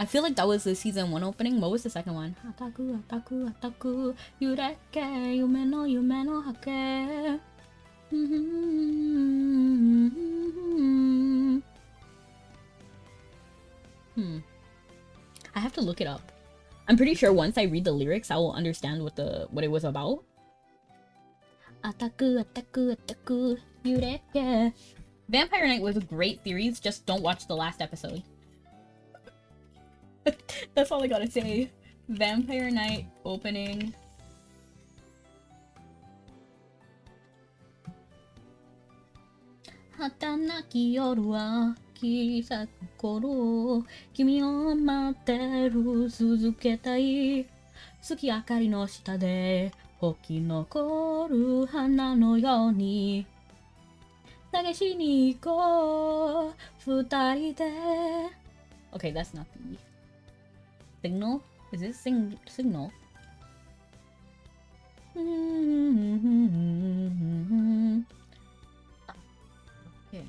A: I feel like that was the season 1 opening. What was the second one? Ataku, ataku, ataku, yureke, yume no hake. I have to look it up. I'm pretty sure once I read the lyrics, I will understand what it was about. Ataku, ataku, ataku, yureke. Vampire Knight was a great series, just don't watch the last episode. That's all I gotta say. Vampire Knight opening. Hatanaki yoru wa kisaku koro, kimi o matteru suzuketai. Tsuki akari no shita de hoki nokoru hana no you ni. Nagashi ni iko futari de. Okay, that's not the signal. Is this signal? Okay.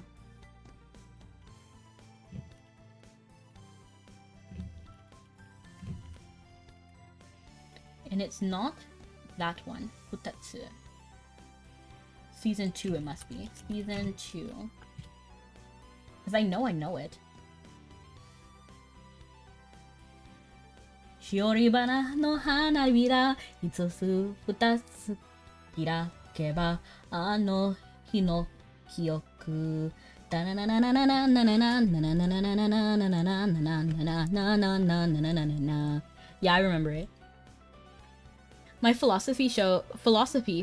A: And it's not that one. Futatsu. Season 2 it must be. Season 2. Because I know it. Shioribana no hanabira itsu futatsu hirakeba ano hi no kyoku. Yeah, I remember it. My philosophy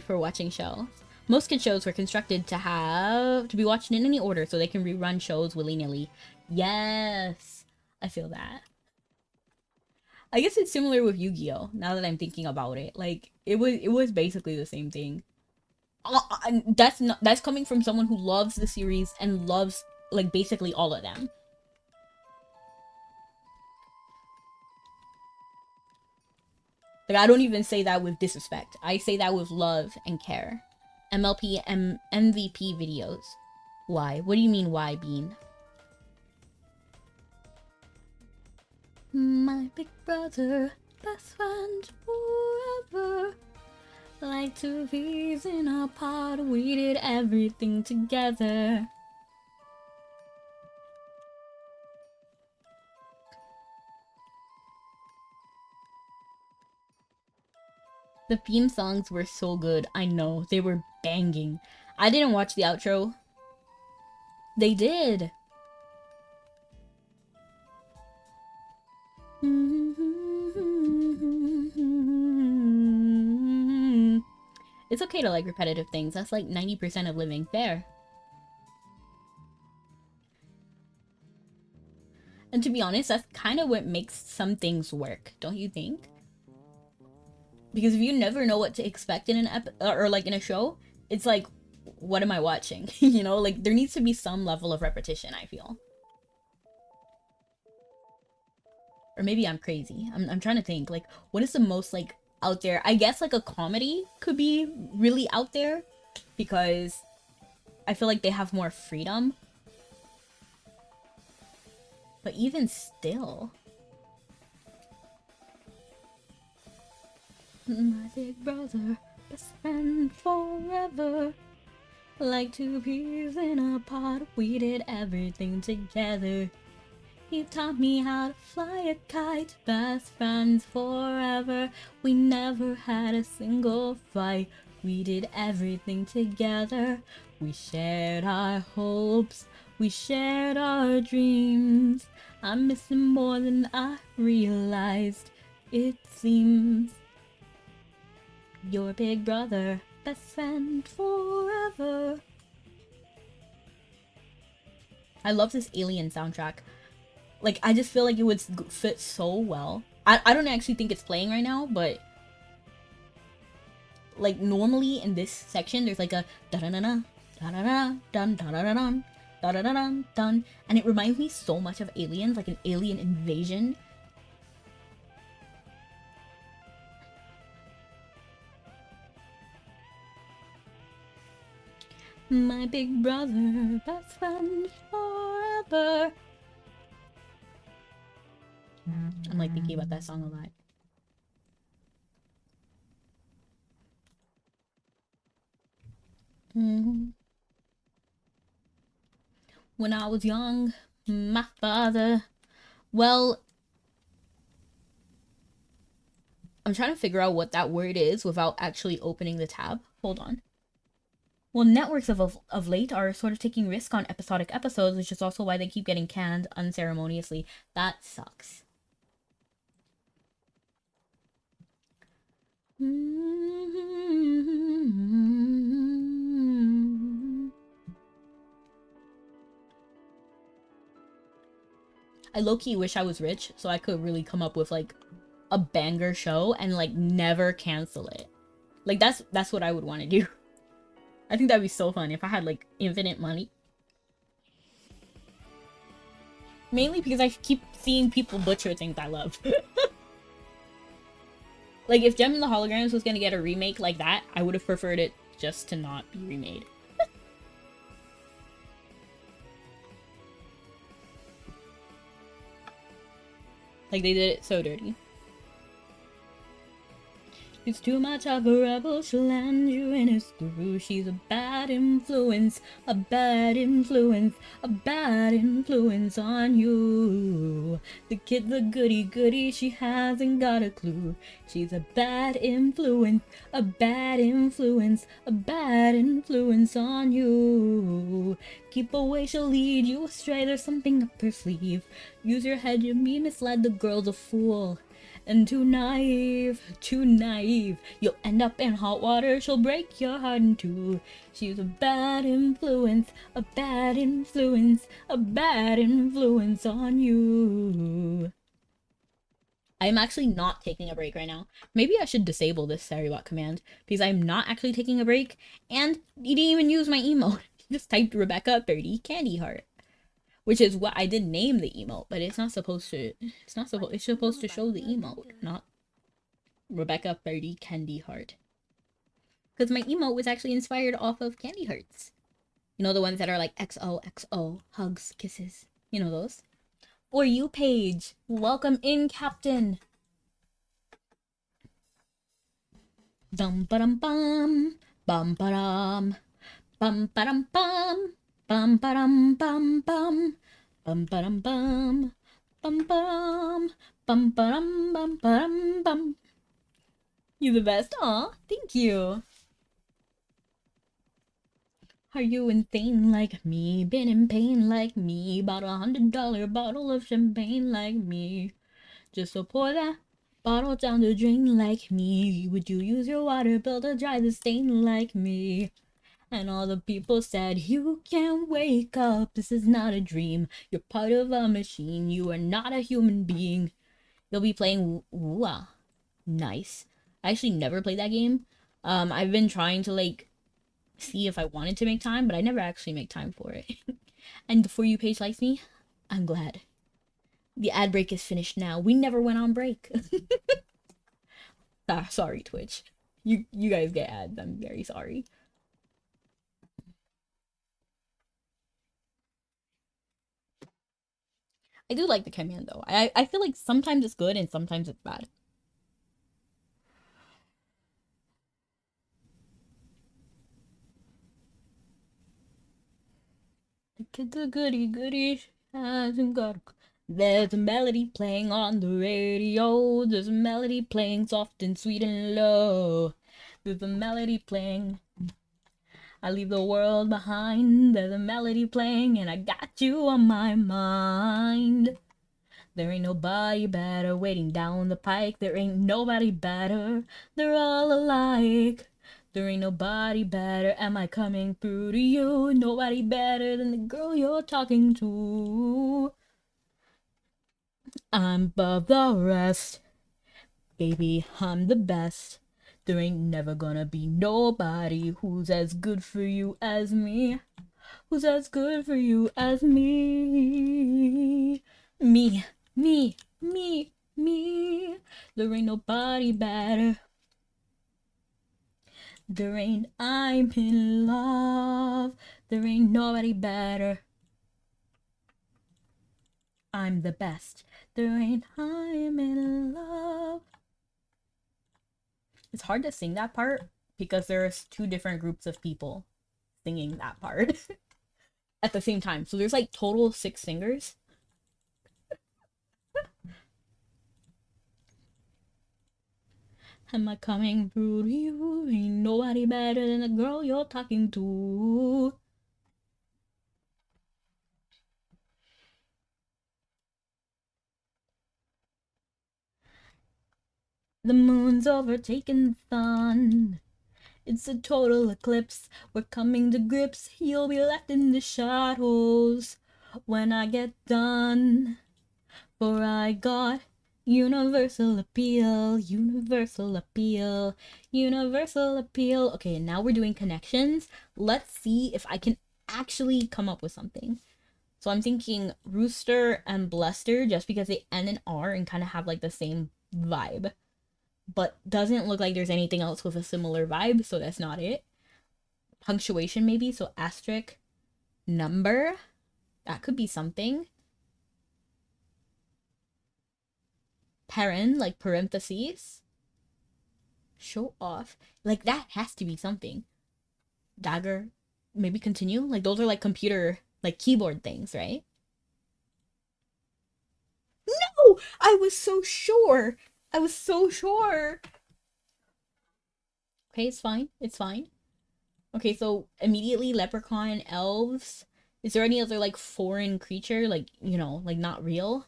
A: for watching shows. Most kid shows were constructed to be watched in any order so they can rerun shows willy-nilly. Yes, I feel that. I guess it's similar with Yu-Gi-Oh! Now that I'm thinking about it, like it was basically the same thing. That's coming from someone who loves the series and loves like basically all of them. Like I don't even say that with disrespect. I say that with love and care. MLP MVP videos. Why? What do you mean why, Bean? My big brother, best friend forever. Like two peas in a pod, we did everything together. The theme songs were so good. I know, they were banging. I didn't watch the outro. They did. It's okay to like repetitive things. That's like 90% of living. Fair. And to be honest, that's kind of what makes some things work, don't you think? Because if you never know what to expect in an or like in a show, it's like, what am I watching? You know, like there needs to be some level of repetition, I feel. Or maybe I'm crazy. I'm trying to think, like, what is the most like out there? I guess like a comedy could be really out there because I feel like they have more freedom. But even still, my big brother, best friend forever. Like two peas in a pod, we did everything together. He taught me how to fly a kite, best friends forever. We never had a single fight, we did everything together. We shared our hopes, we shared our dreams. I miss him more than I realized, it seems. Your big brother, best friend forever. I love this Alien soundtrack. Like, I just feel like it would fit so well. I don't actually think it's playing right now, but like normally in this section there's like a da-da-da-da, da-da-da-da, dun da-da-da-dun, da-da-da-dun, dun, and it reminds me so much of Aliens, like an alien invasion. My big brother, best friend forever. I'm like thinking about that song a lot. When I was young, my father, well, I'm trying to figure out what that word is without actually opening the tab. Hold on. Well, networks of late are sort of taking risk on episodic episodes, which is also why they keep getting canned unceremoniously. That sucks. I low-key wish I was rich so I could really come up with like a banger show and like never cancel it. Like that's what I would want to do. I think that'd be so fun if I had like infinite money. Mainly because I keep seeing people butcher things I love. Like if Gem and the Holograms was gonna get a remake like that, I would have preferred it just to not be remade. Like they did it so dirty. It's too much of a rebel, she'll land you in a screw. She's a bad influence, a bad influence, a bad influence on you. The kid's a goody goody, she hasn't got a clue. She's a bad influence, a bad influence, a bad influence on you. Keep away, she'll lead you astray, there's something up her sleeve. Use your head, you be misled, the girl's a fool. And too naive, you'll end up in hot water, she'll break your heart in two. She's a bad influence, a bad influence, a bad influence on you. I'm actually not taking a break right now. Maybe I should disable this Saribot command, because I'm not actually taking a break, and you didn't even use my emote. You just typed Rebecca 30 candy heart. Which is what I did name the emote, but it's not supposed to. It's supposed to show the emote, not Rebecca 30 Candy Heart. Because my emote was actually inspired off of candy hearts. You know, the ones that are like XOXO, hugs, kisses. You know those? For you, Paige. Welcome in, Captain. Dum ba dum bum, bum ba dum, bum ba dum bum. Bum ba dum bum bum bum ba dum bum bum bum ba dum bum bum. You're the best. Aw, thank you. Are you insane like me? Been in pain like me? Bought $100 bottle of champagne like me? Just to pour that bottle down the drain like me? Would you use your water bill to dry the stain like me? And all the people said, you can't wake up, this is not a dream. You're part of a machine, you are not a human being. You'll be playing Wua. Nice. I actually never played that game. I've been trying to like see if I wanted to make time, but I never actually make time for it. And the For You page likes me, I'm glad. The ad break is finished now. We never went on break. Sorry, Twitch. You guys get ads, I'm very sorry. I do like the command though. I feel like sometimes it's good and sometimes it's bad. The kid's a goody goody, hasn't got a... There's a melody playing on the radio. There's a melody playing soft and sweet and low. There's a melody playing. I leave the world behind. There's a melody playing and I got you on my mind. There ain't nobody better waiting down the pike. There ain't nobody better. They're all alike. There ain't nobody better. Am I coming through to you? Nobody better than the girl you're talking to. I'm above the rest. Baby, I'm the best. There ain't never gonna be nobody who's as good for you as me. Who's as good for you as me? Me. Me. There ain't nobody better. There ain't... I'm in love. There ain't nobody better. I'm the best. There ain't time in love. It's hard to sing that part because there's two different groups of people singing that part at the same time. So there's like total 6 singers. Am I coming through to you? Ain't nobody better than the girl you're talking to. The moon's overtaken the sun. It's a total eclipse. We're coming to grips. You'll be left in the shadows when I get done. For I got universal appeal, universal appeal, universal appeal. Okay, now we're doing connections. Let's see if I can actually come up with something. So I'm thinking rooster and bluster just because they end in R and kind of have like the same vibe. But doesn't look like there's anything else with a similar vibe, so that's not it. Punctuation maybe, so asterisk, number. That could be something. Paren, like parentheses. Show off. Like that has to be something. Dagger. Maybe continue. Like those are like computer, like keyboard things, right? No! I was so sure. I was so sure. Okay, it's fine. It's fine. Okay, so immediately leprechaun, elves. Is there any other like foreign creature? Like, you know, like not real?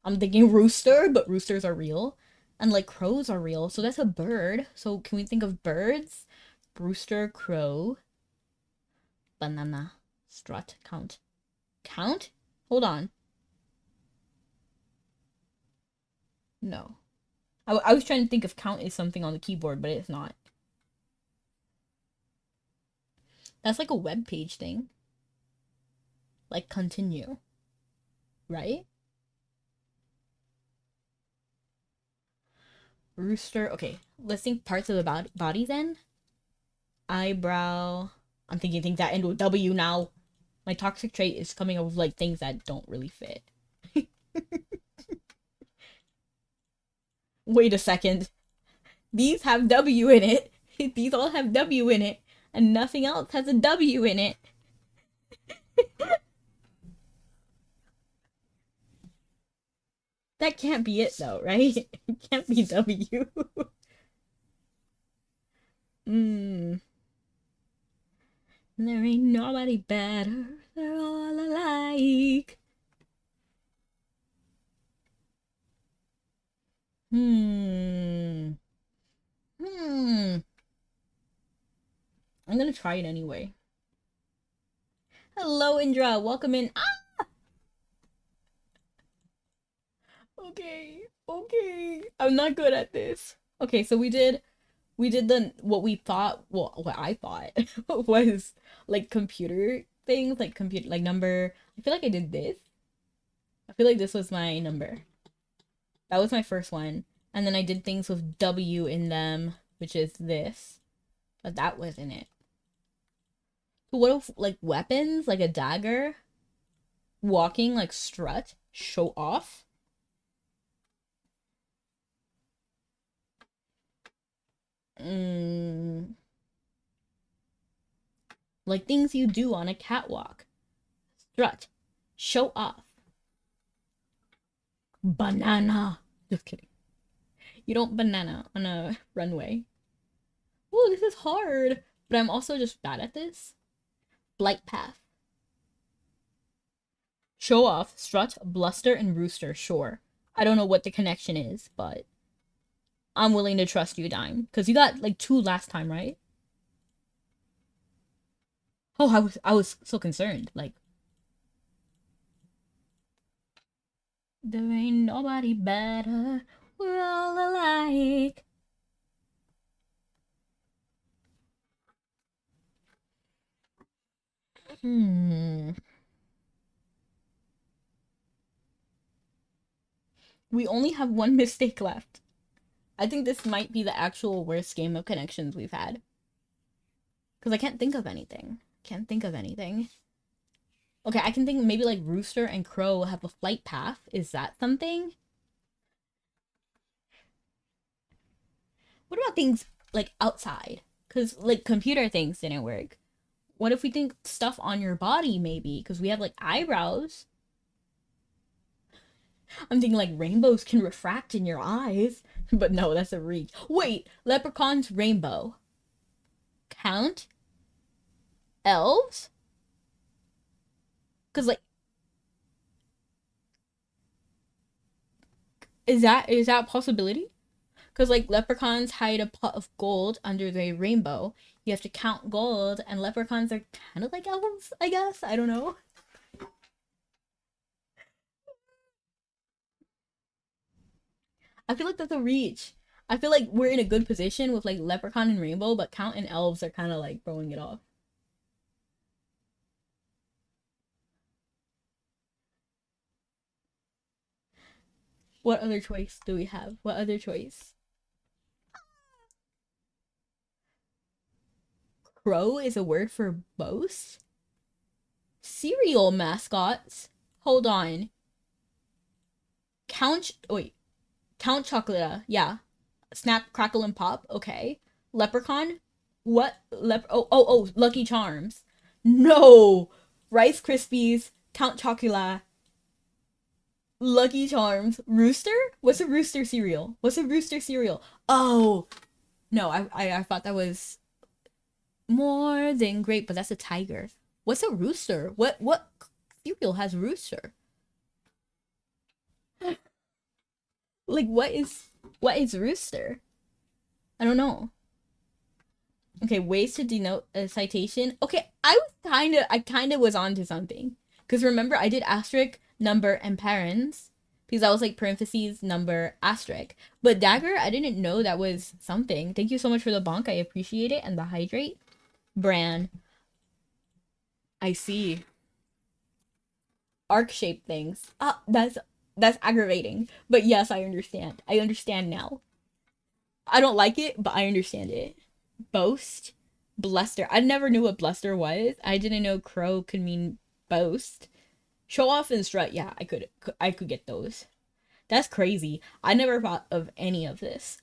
A: I'm thinking rooster, but roosters are real. And like crows are real. So that's a bird. So can we think of birds? Rooster, crow, banana, strut, count. Count? Hold on. No. I was trying to think if count is something on the keyboard, but it's not. That's like a web page thing. Like continue. Right? Rooster. Okay, let's think parts of the body then. Eyebrow. I'm thinking things that end with W now. My toxic trait is coming up with like things that don't really fit. Wait a second. These have W in it. These all have W in it. And nothing else has a W in it. That can't be it though, right? It can't be W. Hmm. There ain't nobody better. They're all alike. Hmm. I'm gonna try it anyway. Hello, Indra. Welcome in. Ah! Okay. Okay. I'm not good at this. Okay, so we did the what we thought, well, what I thought was like computer things, like computer, like number. I feel like I did this. I feel like this was my number. That was my first one. And then I did things with W in them, which is this. But that wasn't it. So what if, like, weapons, like a dagger? Walking, like, strut? Show off? Like things you do on a catwalk. Strut. Show off. Banana. Just kidding. You don't banana on a runway. Oh, this is hard. But I'm also just bad at this. Blight path. Show off, strut, bluster, and rooster. Sure. I don't know what the connection is, but I'm willing to trust you, Dime. Because you got like 2 last time, right? Oh, I was so concerned. Like, there ain't nobody better. We're all alike. We only have 1 mistake left. I think this might be the actual worst game of connections we've had. Because I can't think of anything. Can't think of anything. Okay, I can think maybe like rooster and crow have a flight path. Is that something? What about things like outside? Because like computer things didn't work. What if we think stuff on your body maybe? Because we have like eyebrows. I'm thinking like rainbows can refract in your eyes. But no, that's a reach. Wait, leprechaun's rainbow. Count? Elves? Because like, is that a possibility? Because like leprechauns hide a pot of gold under the rainbow. You have to count gold, and leprechauns are kind of like elves, I guess. I don't know. I feel like that's a reach. I feel like we're in a good position with like leprechaun and rainbow, but count and elves are kind of like throwing it off. What other choice do we have? What other choice? Crow is a word for boast? Cereal mascots? Hold on. Wait, Count Chocolate. Yeah. Snap, Crackle, and Pop. Okay. Leprechaun? What? Oh, Lucky Charms. No! Rice Krispies, Count Chocula, Lucky Charms, Rooster? What's a rooster cereal? What's a rooster cereal? Oh, no, I thought that was more than great, but that's a tiger. What's a rooster? What cereal has rooster? Like what is rooster? I don't know. Okay, ways to denote a citation. Okay, I kind of was onto something. Cuz remember I did asterisk, number and parents because I was like parentheses, number, asterisk. But dagger, I didn't know that was something. Thank you so much for the bonk. I appreciate it and the hydrate. Bran. I see. Arc-shaped things. Ah, that's aggravating. But yes, I understand. I understand now. I don't like it, but I understand it. Boast, bluster. I never knew what bluster was. I didn't know crow could mean boast. Show off and strut. Yeah, I could get those. That's crazy. I never thought of any of this.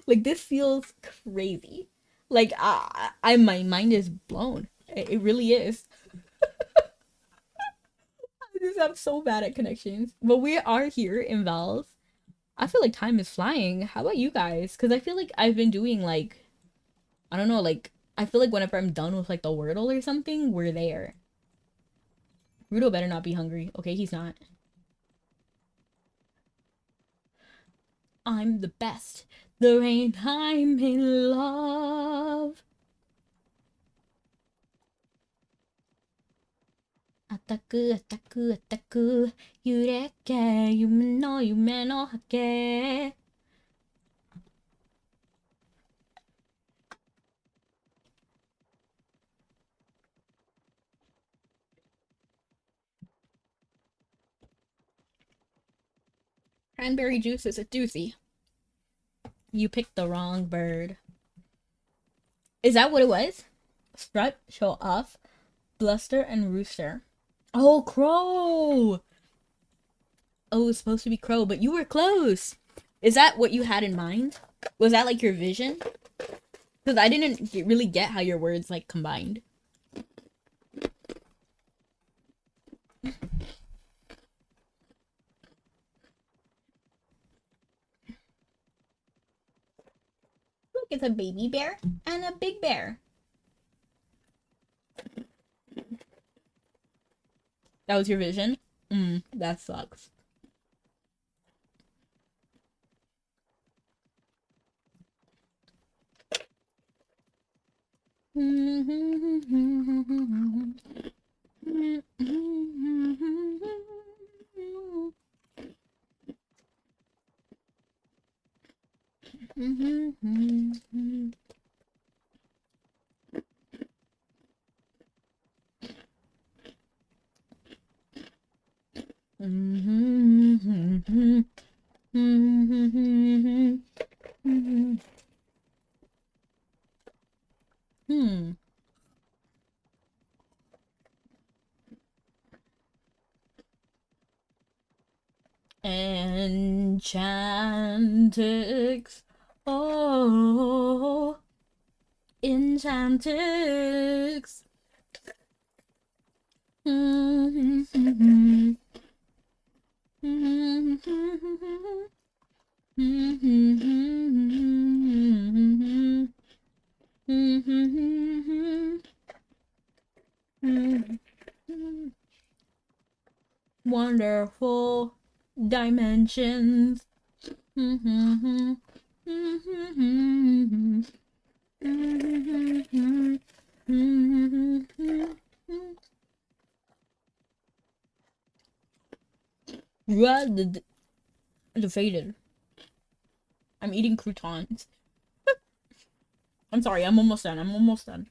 A: Like this feels crazy. Like my mind is blown. It really is. I'm so bad at connections. But we are here in Valve. I feel like time is flying. How about you guys? Because I feel like I've been doing like I don't know, like I feel like whenever I'm done with like the Wordle or something, we're there. Rudo better not be hungry. Okay, he's not. I'm the best. There ain't time in love. Attack, attack, attack. 揺れっけ夢の波形 Cranberry juice is a doozy. You picked the wrong bird. Is that what it was? Strut, show off, bluster, and rooster. Oh, crow! Oh, it was supposed to be crow, but you were close. Is that what you had in mind? Was that like your vision? Because I didn't really get how your words like combined. Look, it's a baby bear and a big bear. That was your vision? That sucks. Enchantix. Oh, Enchantix. Wonderful dimensions. Red defeated. I'm eating croutons. I'm sorry, I'm almost done. I'm almost done.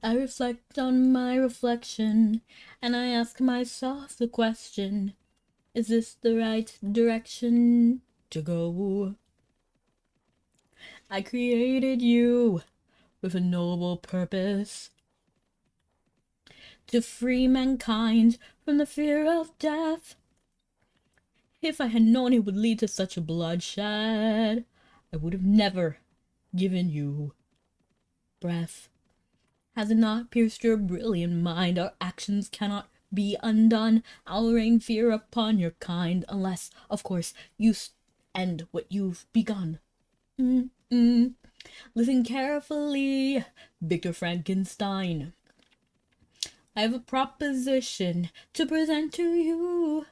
A: I reflect on my reflection, and I ask myself the question, is this the right direction to go? I created you with a noble purpose, to free mankind from the fear of death. If I had known it would lead to such a bloodshed, I would have never given you breath. Has it not pierced your brilliant mind? Our actions cannot be undone. I'll rain fear upon your kind, unless, of course, you end what you've begun. Listen carefully, Victor Frankenstein. I have a proposition to present to you.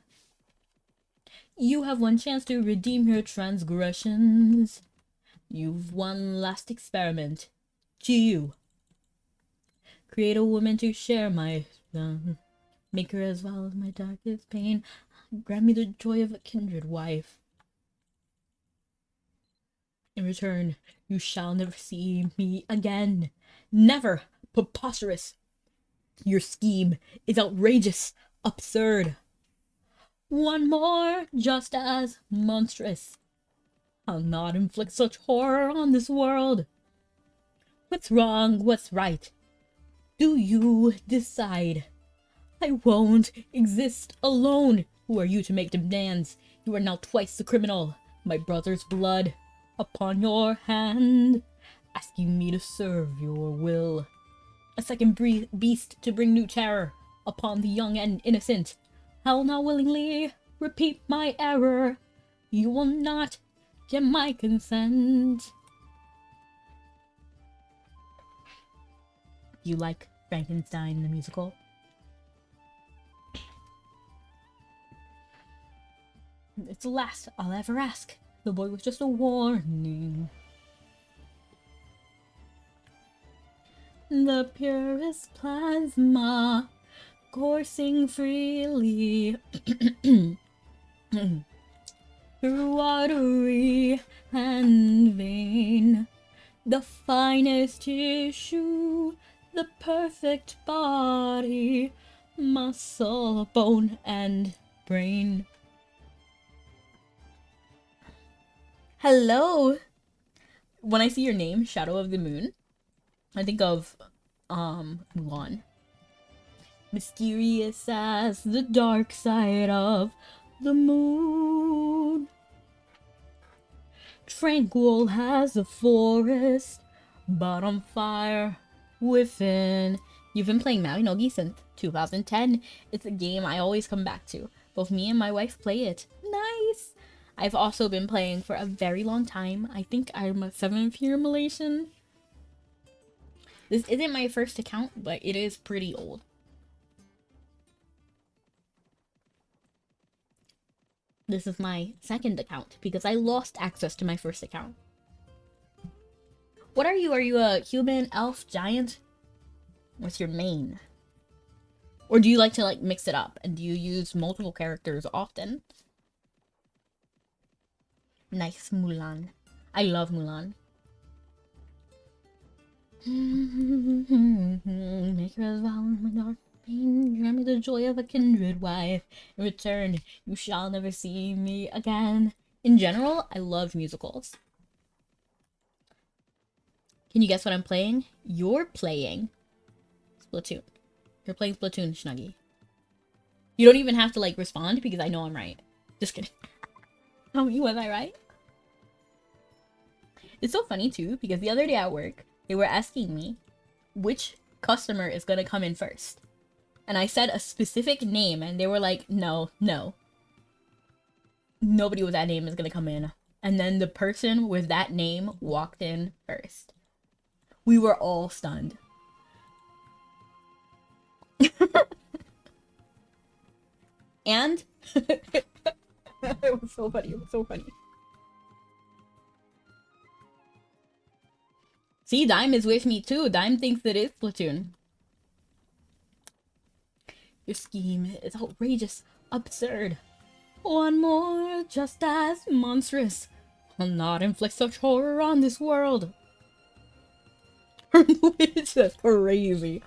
A: You have one chance to redeem your transgressions. You've one last experiment. To you. Create a woman to share my make her as well as my darkest pain. Grant me the joy of a kindred wife. In return, you shall never see me again. Never! Preposterous! Your scheme is outrageous, absurd. One more, just as monstrous. I'll not inflict such horror on this world. What's wrong? What's right? Do you decide? I won't exist alone. Who are you to make demands? You are now twice the criminal. My brother's blood upon your hand, asking me to serve your will. A second beast to bring new terror upon the young and innocent. I'll not willingly repeat my error. You will not get my consent. You like Frankenstein the musical? It's the last I'll ever ask. The boy was just a warning. The purest plasma coursing freely through artery and vein. The finest tissue, the perfect body, muscle, bone, and brain. Hello! When I see your name, Shadow of the Moon, I think of, Mulan. Mysterious as the dark side of the moon. Tranquil as the forest, but on fire within. You've been playing Mabinogi since 2010. It's a game I always come back to. Both me and my wife play it. Nice! I've also been playing for a very long time. I think I'm a 7th year Malaysian. This isn't my first account, but it is pretty old. This is my second account because I lost access to my first account. What are you? Are you a human, elf, giant? What's your main? Or do you like to like mix it up? And do you use multiple characters often? Nice, Mulan. I love Mulan. Make her vow my dark pain, grant me the joy of a kindred wife. In return, you shall never see me again. In general, I love musicals. Can you guess what I'm playing? You're playing Splatoon. You're playing Splatoon, Snuggy. You don't even have to like respond because I know I'm right. Just kidding. Tell me, was I right? It's so funny too because the other day at work, they were asking me which customer is gonna come in first. And I said a specific name and they were like, no. Nobody with that name is gonna come in. And then the person with that name walked in first. We were all stunned. And it was so funny. It was so funny. See, Dime is with me too. Dime thinks it is Splatoon. Your scheme is outrageous, absurd. One more, just as monstrous. I'll not inflict such horror on this world. It's just crazy.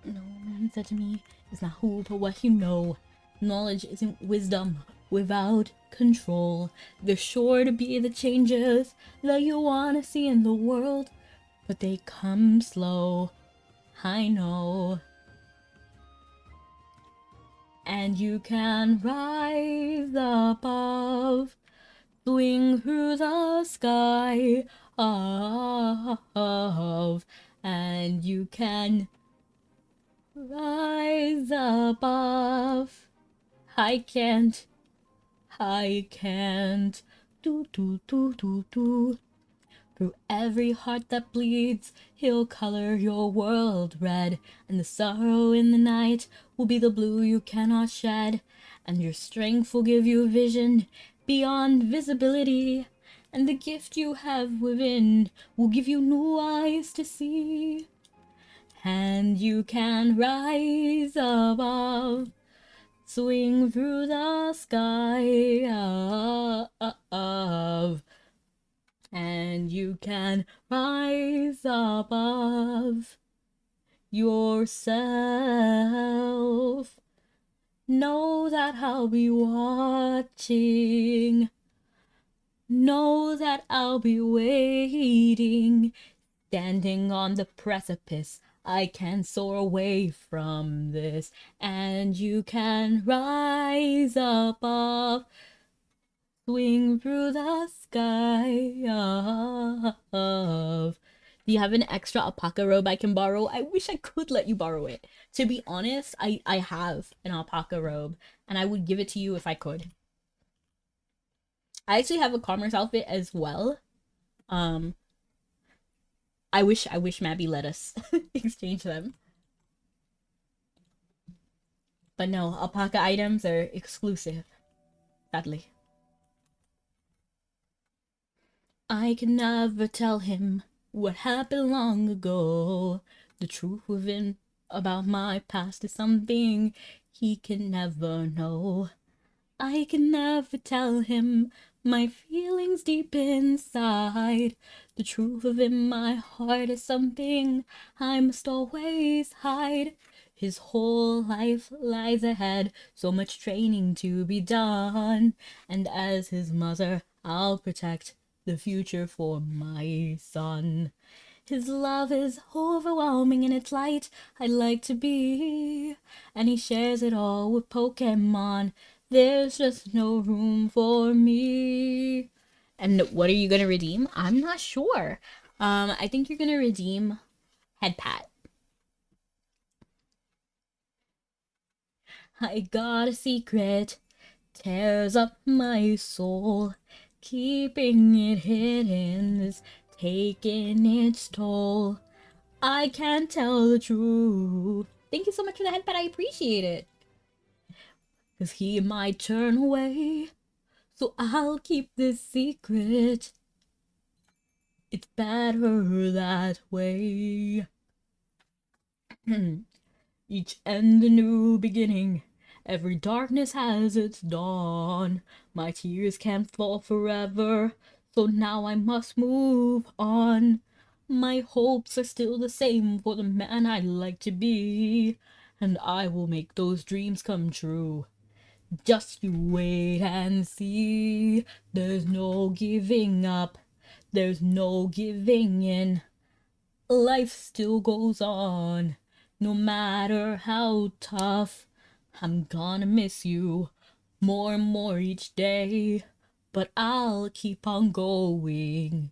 A: No man said to me, it's not who but what you know. Knowledge isn't wisdom without control. There's sure to be the changes that you wanna see in the world, but they come slow. I know. And you can rise above, swing through the sky of, and you can rise above. I can't. Do. Through every heart that bleeds, he'll color your world red, and the sorrow in the night will be the blue you cannot shed, and your strength will give you vision beyond visibility, and the gift you have within will give you new eyes to see. And you can rise above, swing through the sky of, and you can rise above yourself. Know that I'll be watching. Know that I'll be waiting. Standing on the precipice, I can soar away from this, and you can rise above, swing through the sky of. Do you have an extra alpaca robe I can borrow? I wish I could let you borrow it. To be honest, I have an alpaca robe, and I would give it to you if I could. I actually have a commerce outfit as well. I wish Mabi let us exchange them. But no, alpaca items are exclusive, sadly. I can never tell him what happened long ago. The truth within about my past is something he can never know. I can never tell him my feelings deep inside. The truth within my heart is something I must always hide. His whole life lies ahead, so much training to be done. And as his mother, I'll protect the future for my son. His love is overwhelming in its light, I'd like to be. And he shares it all with Pokemon. There's just no room for me. And what are you gonna redeem? I'm not sure. I think you're gonna redeem Head Pat. I got a secret, tears up my soul. Keeping it hidden is taking its toll. I can't tell the truth. Thank you so much for the headband. I appreciate it. 'Cause he might turn away, so I'll keep this secret. It's better that way. Each end a new beginning. Every darkness has its dawn. My tears can't fall forever, so now I must move on. My hopes are still the same for the man I'd like to be, and I will make those dreams come true. Just you wait and see. There's no giving up. There's no giving in. Life still goes on. No matter how tough. I'm gonna miss you more and more each day. But I'll keep on going.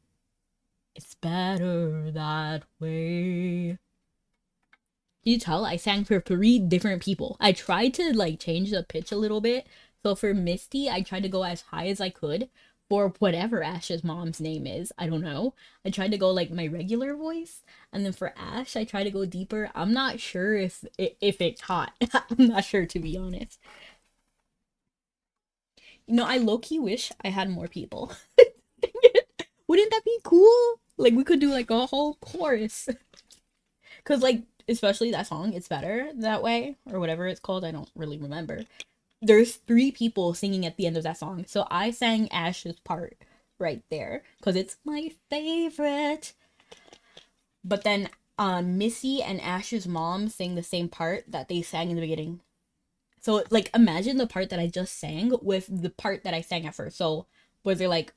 A: It's better that way. You tell I sang for 3 different people. I tried to like change the pitch a little bit. So for Misty, I tried to go as high as I could for whatever Ash's mom's name is. I don't know. I tried to go like my regular voice, and then for Ash, I tried to go deeper. I'm not sure if it's hot. I'm not sure, to be honest. You know, I low-key wish I had more people. Wouldn't that be cool? Like we could do like a whole chorus. Cause like especially that song, It's Better That Way, or whatever it's called, I don't really remember. There's 3 people singing at the end of that song. So I sang Ash's part right there because it's my favorite. But then Missy and Ash's mom sing the same part that they sang in the beginning. So like imagine the part that I just sang with the part that I sang at first. So was there like,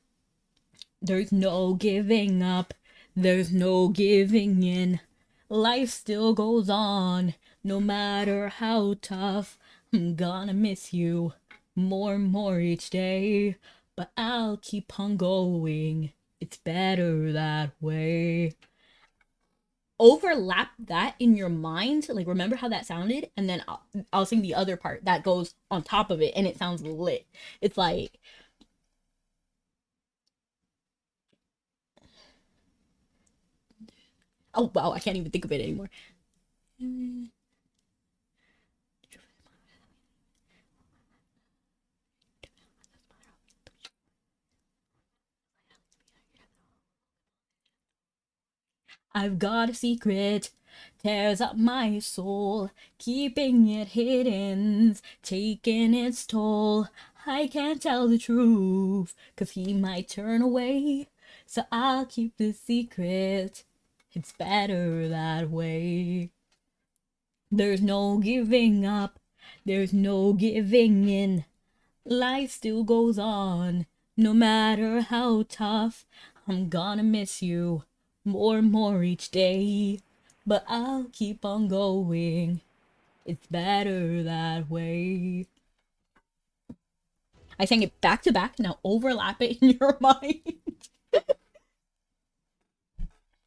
A: there's no giving up, there's no giving in. Life still goes on, no matter how tough. I'm gonna miss you more and more each day, but I'll keep on going. It's better that way. Overlap that in your mind, like remember how that sounded, and then I'll sing the other part that goes on top of it, and it sounds lit. It's like, oh wow, I can't even think of it anymore. I've got a secret, tears up my soul, keeping it hidden's taking its toll. I can't tell the truth, 'cause he might turn away, so I'll keep the secret. It's better that way. There's no giving up, there's no giving in. Life still goes on, no matter how tough. I'm gonna miss you more and more each day, but I'll keep on going. It's better that way. I sang it back to back, now overlap it in your mind.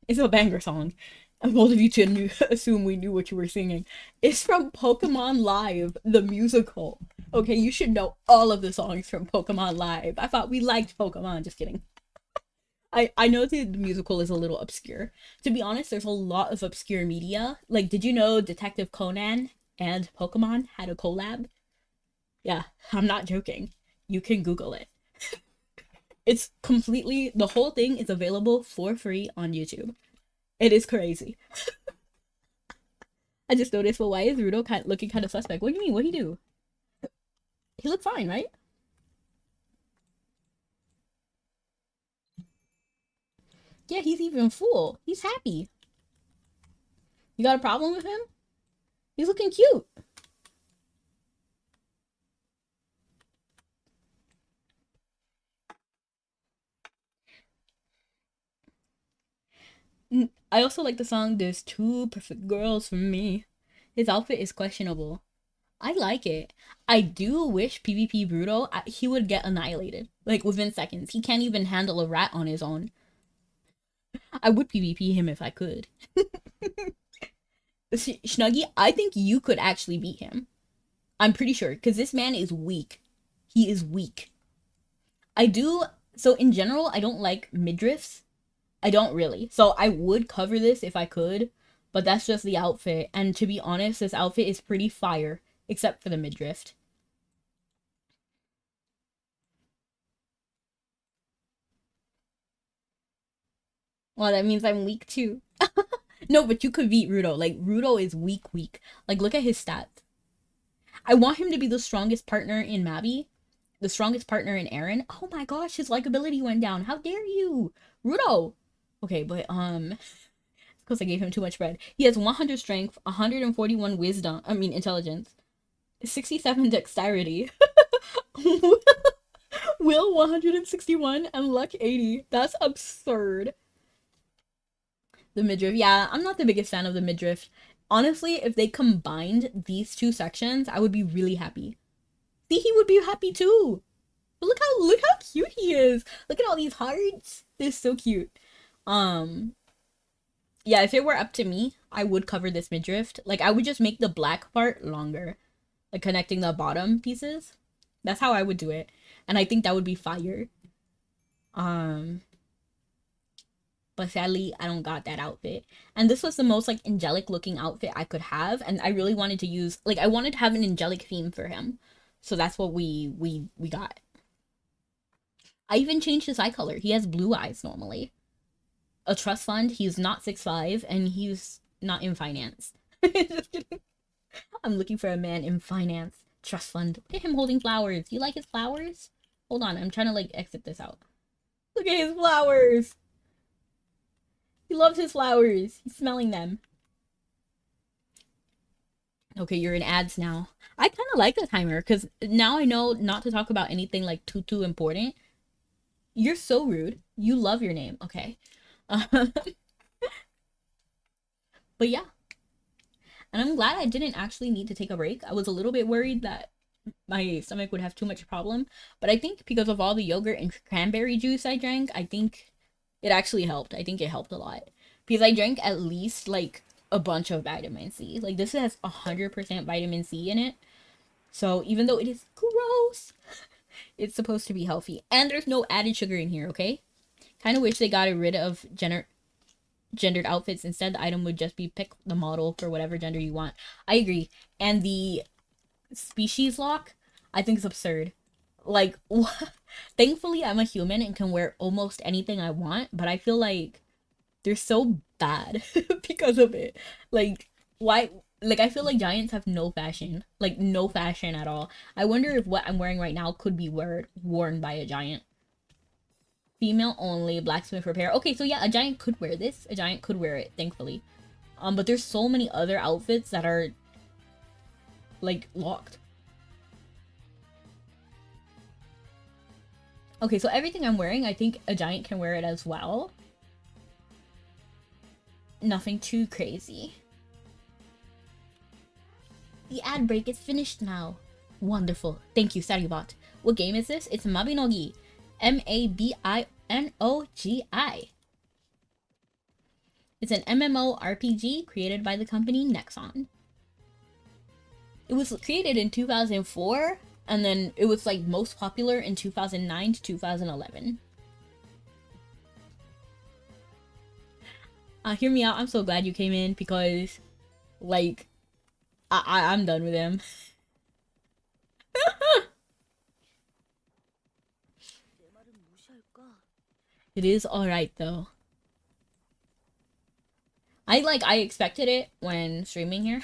A: It's a banger song. And both of you two assume we knew what you were singing. It's from Pokemon Live, the musical. Okay, you should know all of the songs from Pokemon Live. I thought we liked Pokemon, just kidding. I know the musical is a little obscure. To be honest, there's a lot of obscure media. Like, did you know Detective Conan and Pokemon had a collab? Yeah, I'm not joking. You can Google it. It's completely, the whole thing is available for free on YouTube. It is crazy. I just noticed, well, why is Rudo looking kind of suspect? What do you mean? What'd he do? He looked fine, right? Yeah, he's even full. He's happy. You got a problem with him? He's looking cute. I also like the song There's Two Perfect Girls for Me. His outfit is questionable. I like it. I do wish PvP Bruto, he would get annihilated. Like, within seconds. He can't even handle a rat on his own. I would PvP him if I could. Snuggy, I think you could actually beat him. I'm pretty sure, because this man is weak. He is weak. I do So in general, I don't like midriffs. I don't really. So I would cover this if I could, but that's just the outfit. And to be honest, this outfit is pretty fire, except for the midriff. Well, that means I'm weak too. No, but you could beat Rudo. Like, Rudo is weak. Like, look at his stats. I want him to be the strongest partner in Mabi, the strongest partner in Aaron. Oh my gosh, his likability went down. How dare you? Rudo! Okay, but, because I gave him too much bread. He has 100 strength, 141 wisdom, intelligence, 67 dexterity, will 161, and luck 80. That's absurd. The midriff. Yeah, I'm not the biggest fan of the midriff. Honestly, if they combined these two sections, I would be really happy. See, he would be happy too. But look how cute he is. Look at all these hearts. They're so cute. Yeah, if it were up to me, I would cover this midriff. Like, I would just make the black part longer, like connecting the bottom pieces. That's how I would do it, and I think that would be fire. But sadly, I don't got that outfit. And this was the most, like, angelic looking outfit I could have. And I really wanted to use, like, I wanted to have an angelic theme for him. So that's what we got. I even changed his eye color. He has blue eyes normally. A trust fund, he's not 6'5", and he's not in finance. Just kidding. I'm looking for a man in finance. Trust fund. Look at him holding flowers. You like his flowers? Hold on, I'm trying to, like, exit this out. Look at his flowers! He loves his flowers. He's smelling them. Okay, you're in ads now. I kind of like the timer because now I know not to talk about anything like too important. You're so rude. You love your name. Okay. But yeah. And I'm glad I didn't actually need to take a break. I was a little bit worried that my stomach would have too much problem. But I think because of all the yogurt and cranberry juice I drank, I think it actually helped. I think it helped a lot. Because I drank at least, like, a bunch of vitamin C. Like, this has 100% vitamin C in it. So, even though it is gross, it's supposed to be healthy. And there's no added sugar in here, okay? Kind of wish they got rid of gendered outfits. Instead, the item would just be pick the model for whatever gender you want. I agree. And the species lock, I think is absurd. Like, thankfully I'm a human and can wear almost anything I want, but I feel like they're so bad because of it. Like, why? Like, I feel like giants have no fashion. Like, no fashion at all. I wonder if what I'm wearing right now could be worn by a giant. Female only, blacksmith repair. Okay, so yeah, a giant could wear this. A giant could wear it, thankfully. But there's so many other outfits that are, like, locked. Okay, so everything I'm wearing, I think a giant can wear it as well. Nothing too crazy. The ad break is finished now. Wonderful. Thank you, Saribot. What game is this? It's Mabinogi. Mabinogi. It's an MMORPG created by the company Nexon. It was created in 2004, and then it was, like, most popular in 2009 to 2011. Hear me out. I'm so glad you came in because, like, I'm done with him. It is alright, though. I expected it when streaming here.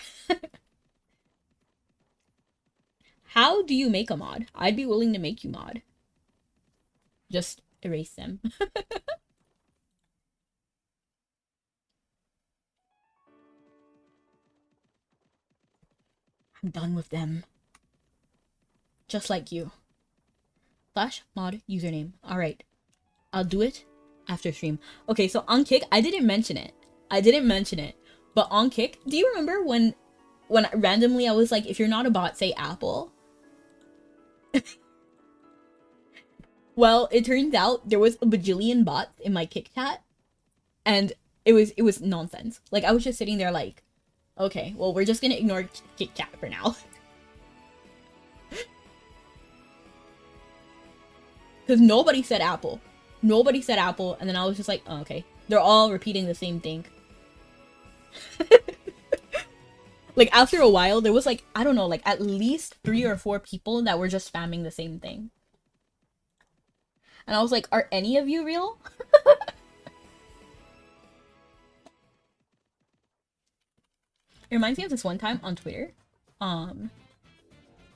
A: How do you make a mod? I'd be willing to make you mod. Just erase them. I'm done with them. Just like you. Flash mod username. Alright. I'll do it after stream. Okay, so on Kick, I didn't mention it. But on Kick, do you remember when randomly I was like, if you're not a bot, say Apple? Well, it turns out there was a bajillion bots in my Kick chat, and it was nonsense. Like, I was just sitting there like, okay, well, we're just gonna ignore Kick chat for now. Because nobody said apple. Nobody said apple, and then I was just like, oh, okay. They're all repeating the same thing. Like, after a while, there was like, I don't know, like at least 3 or 4 people that were just spamming the same thing. And I was like, are any of you real? It reminds me of this one time on Twitter.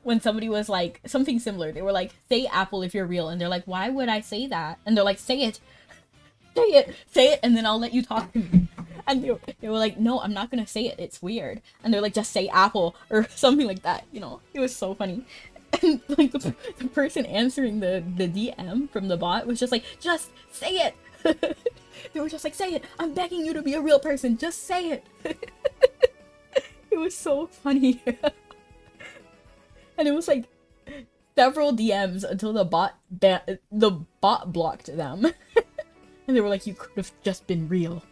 A: When somebody was like, something similar. They were like, say apple if you're real. And they're like, why would I say that? And they're like, say it. Say it. Say it, and then I'll let you talk to me. And they were like, no, I'm not gonna say it. It's weird. And they're like, just say apple. Or something like that, you know? It was so funny. And like the person answering the DM from the bot was just like, just say it. They were just like, say it. I'm begging you to be a real person. Just say it. It was so funny. And it was like several DMs until the bot blocked them. And they were like, you could have just been real.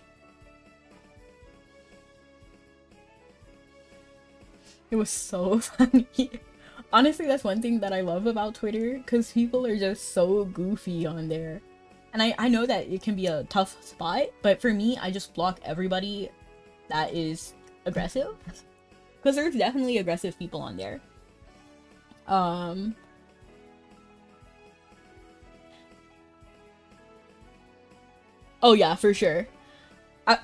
A: It was so funny. Honestly, that's one thing that I love about Twitter, because people are just so goofy on there. And I know that it can be a tough spot, but for me, I just block everybody that is aggressive. Because there's definitely aggressive people on there. Oh yeah, for sure.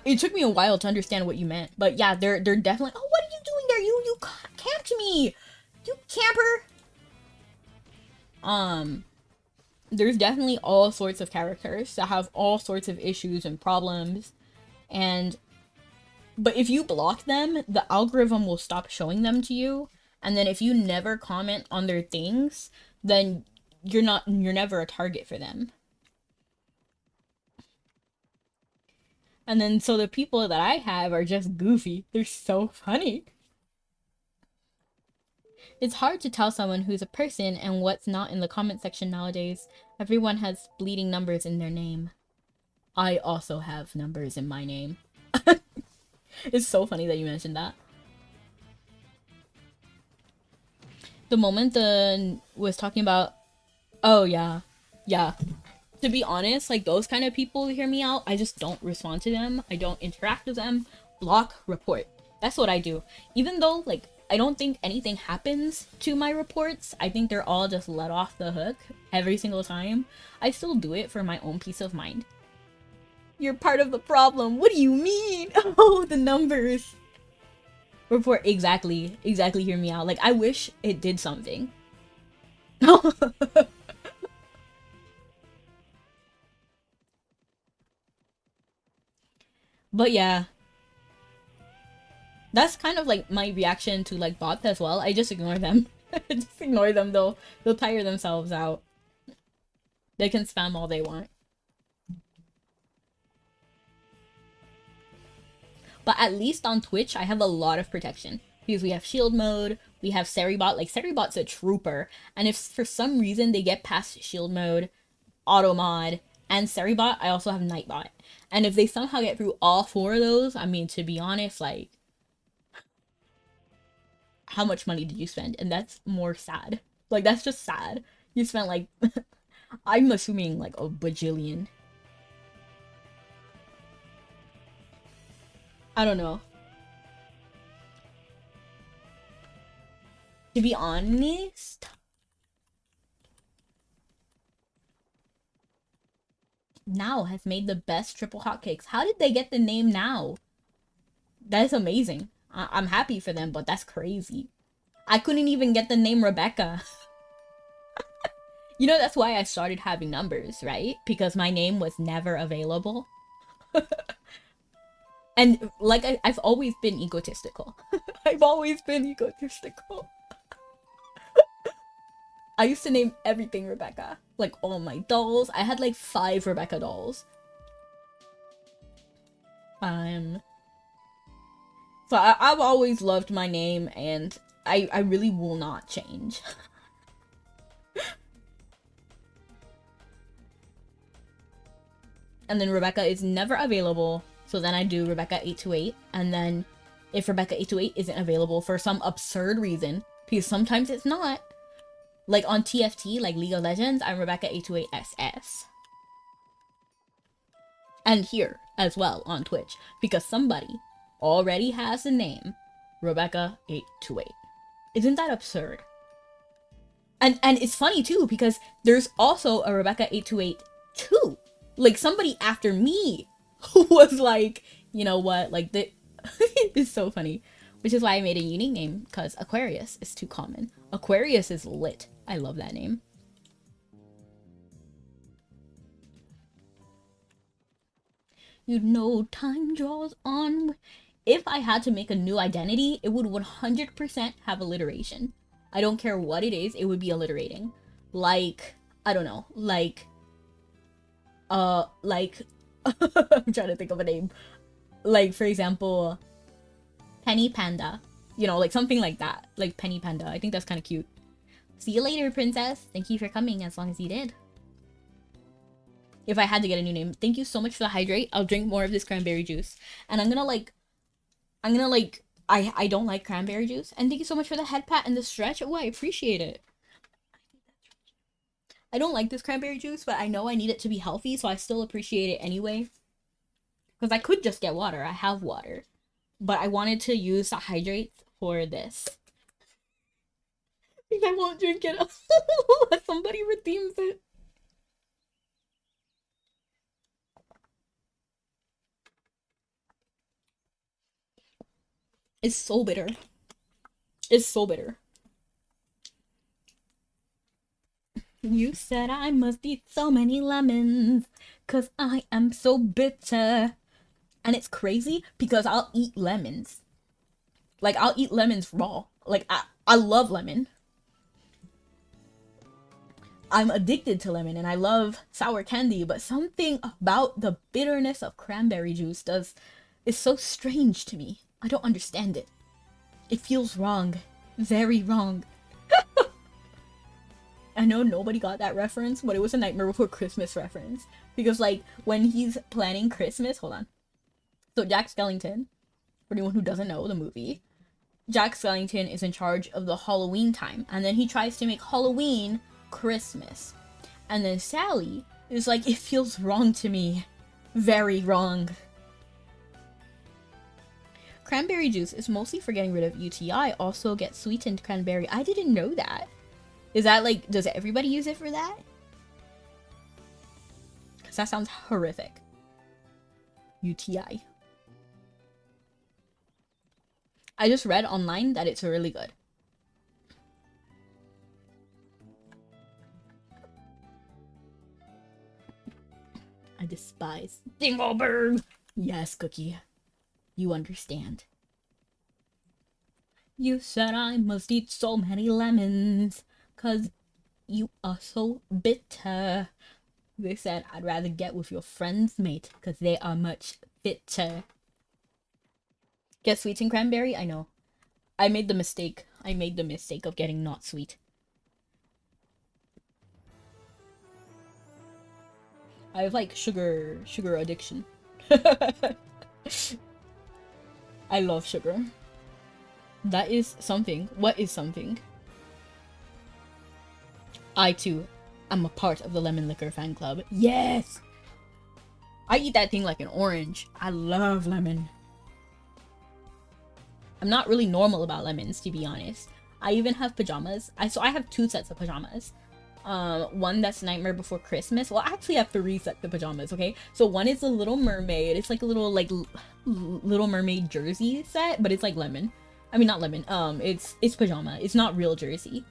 A: It took me a while to understand what you meant, but yeah, they're definitely. Oh, what are you doing there? You camped me, you camper. There's definitely all sorts of characters that have all sorts of issues and problems, but if you block them, the algorithm will stop showing them to you, and then if you never comment on their things, then you're never a target for them. And then so the people that I have are just goofy. They're so funny. It's hard to tell someone who's a person and what's not in the comment section nowadays. Everyone has bleeding numbers in their name. I also have numbers in my name. It's so funny that you mentioned that. The moment the was talking about, oh yeah, yeah. To be honest, like those kind of people hear me out. I just don't respond to them. I don't interact with them. Block, report. That's what I do. Even though like I don't think anything happens to my reports. I think they're all just let off the hook every single time. I still do it for my own peace of mind. You're part of the problem. What do you mean? Oh, the numbers. Report, exactly. Exactly, hear me out. Like, I wish it did something. But yeah. That's kind of like my reaction to like bots as well. I just ignore them. Just ignore them, they'll tire themselves out. They can spam all they want. But at least on Twitch, I have a lot of protection. Because we have shield mode, we have Seribot. Like, Seribot's a trooper. And if for some reason they get past shield mode, auto mod, and Seribot, I also have Nightbot. And if they somehow get through all 4 of those, I mean, to be honest, like, how much money did you spend? And that's more sad. Like, that's just sad. You spent, like, I'm assuming, like, a bajillion. I don't know. To be honest, Now has made the best triple hotcakes. How did they get the name Now? That is amazing. I'm happy for them, but that's crazy. I couldn't even get the name Rebecca. You know, that's why I started having numbers, right? Because my name was never available. And like, I've always been egotistical. I've always been egotistical. I used to name everything Rebecca. Like, all my dolls. I had like 5 Rebecca dolls. So I've always loved my name, and I really will not change. And then Rebecca is never available, so then I do Rebecca828, and then if Rebecca828 isn't available for some absurd reason, because sometimes it's not, Like on TFT, like League of Legends, I'm Rebecca828SS. And here as well on Twitch, because somebody already has the name Rebecca828. Isn't that absurd? And it's funny too, because there's also a Rebecca828 too. Like somebody after me who was like, you know what, like the it's so funny. Which is why I made a unique name, because Aquarius is too common. Aquarius is lit. I love that name. You know, time draws on. If I had to make a new identity, it would 100% have alliteration. I don't care what it is, it would be alliterating. Like, I don't know, like, I'm trying to think of a name. Like, for example, Penny Panda. You know, like something like that. Like Penny Panda. I think that's kind of cute. See you later, princess. Thank you for coming as long as you did. If I had to get a new name. Thank you so much for the hydrate. I'll drink more of this cranberry juice. And I don't like cranberry juice. And thank you so much for the head pat and the stretch. Oh, I appreciate it. I don't like this cranberry juice, but I know I need it to be healthy, so I still appreciate it anyway. Because I could just get water. I have water. But I wanted to use the hydrate for this. I won't drink it unless somebody redeems it. It's so bitter. It's so bitter. You said I must eat so many lemons, 'cause I am so bitter. And it's crazy because I'll eat lemons. Like, I'll eat lemons raw. Like, I love lemon. I'm addicted to lemon and I love sour candy, but something about the bitterness of cranberry juice is so strange to me. I don't understand it. It feels wrong. Very wrong. I know nobody got that reference, but it was a Nightmare Before Christmas reference. Because, like, when he's planning Christmas, hold on. So Jack Skellington, for anyone who doesn't know the movie, Jack Skellington is in charge of the Halloween time. And then he tries to make Halloween Christmas. And then Sally is like, it feels wrong to me. Very wrong. Cranberry juice is mostly for getting rid of UTI. Also get sweetened cranberry. I didn't know that. Is that like, does everybody use it for that? Because that sounds horrific. UTI. I just read online that it's really good. I despise Dingleberg. Yes, Cookie. You understand. You said I must eat so many lemons, 'cause you are so bitter. They said I'd rather get with your friends, mate, 'cause they are much fitter. Get sweet and cranberry? I know. I made the mistake. I made the mistake of getting not sweet. I have like sugar addiction. I love sugar. That is something. What is something? I too am a part of the lemon liquor fan club. Yes! I eat that thing like an orange. I love lemon. I'm not really normal about lemons, to be honest. I even have pajamas. So I have 2 sets of pajamas. One that's Nightmare Before Christmas. Well, I actually have 3 sets of pajamas, okay? So one is a Little Mermaid. It's like a little, like, Little Mermaid jersey set, but it's like lemon. I mean, not lemon. It's pajama. It's not real jersey.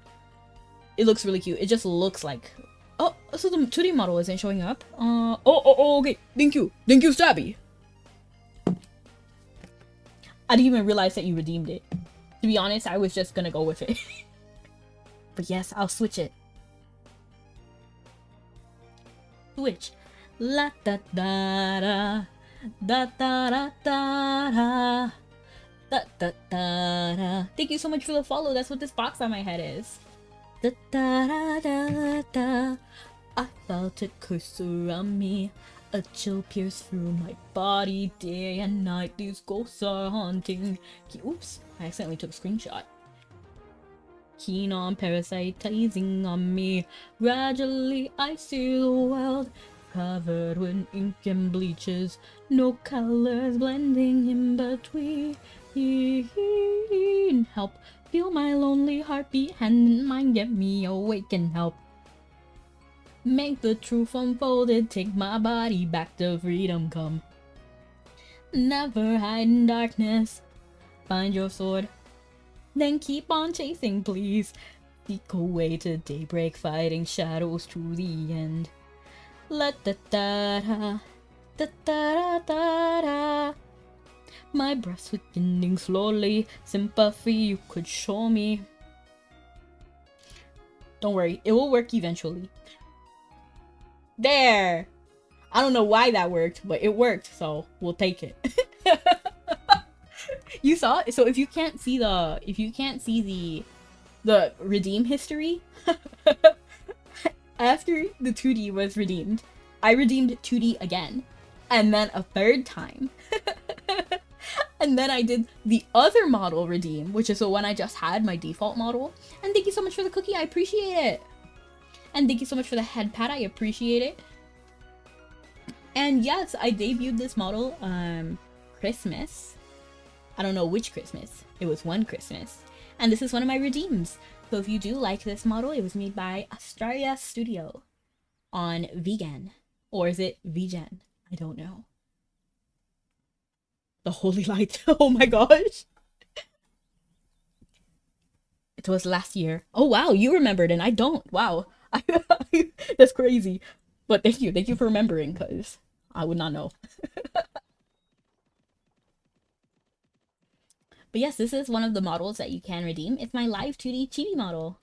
A: It looks really cute. It just looks like... Oh, so the 2D model isn't showing up? Okay. Thank you. Thank you, Stabby. I didn't even realize that you redeemed it. To be honest, I was just gonna go with it. But yes, I'll switch it. Switch. La da da da. Da da da da da. Da da da da. Thank you so much for the follow. That's what this box on my head is. Da da da da da. I felt a curse around me. A chill pierced through my body. Day and night these ghosts are haunting. Oops, I accidentally took a screenshot. keen on parasitizing on me. Gradually I see the world covered with ink and bleaches, no colors blending in between. Help, feel my lonely heartbeat, hand in mine, get me awake and help. Make the truth unfolded, take my body back to freedom come. Never hide in darkness, find your sword, then keep on chasing, please. Seek away to daybreak, fighting shadows to the end. La da da da, da da da da da. My breath's weakening slowly, sympathy you could show me. Don't worry, it will work eventually. There! I don't know why that worked, but it worked, so we'll take it. You saw it? So if you can't see the redeem history, after the 2D was redeemed, I redeemed 2D again, and then a third time. And then I did the other model redeem, which is the one I just had, my default model. And thank you so much for the cookie, I appreciate it. And thank you so much for the head pad, I appreciate it. And yes, I debuted this model Christmas. I don't know which Christmas. It was one Christmas. And this is one of my redeems. So if you do like this model, it was made by Astraria Studio on Vegan. Or is it Vegan? I don't know. The holy light. Oh my gosh. It was last year. Oh wow, you remembered and I don't. Wow. That's crazy. But thank you for remembering, because I would not know. But yes, this is one of the models that you can redeem. It's my live 2D chibi model.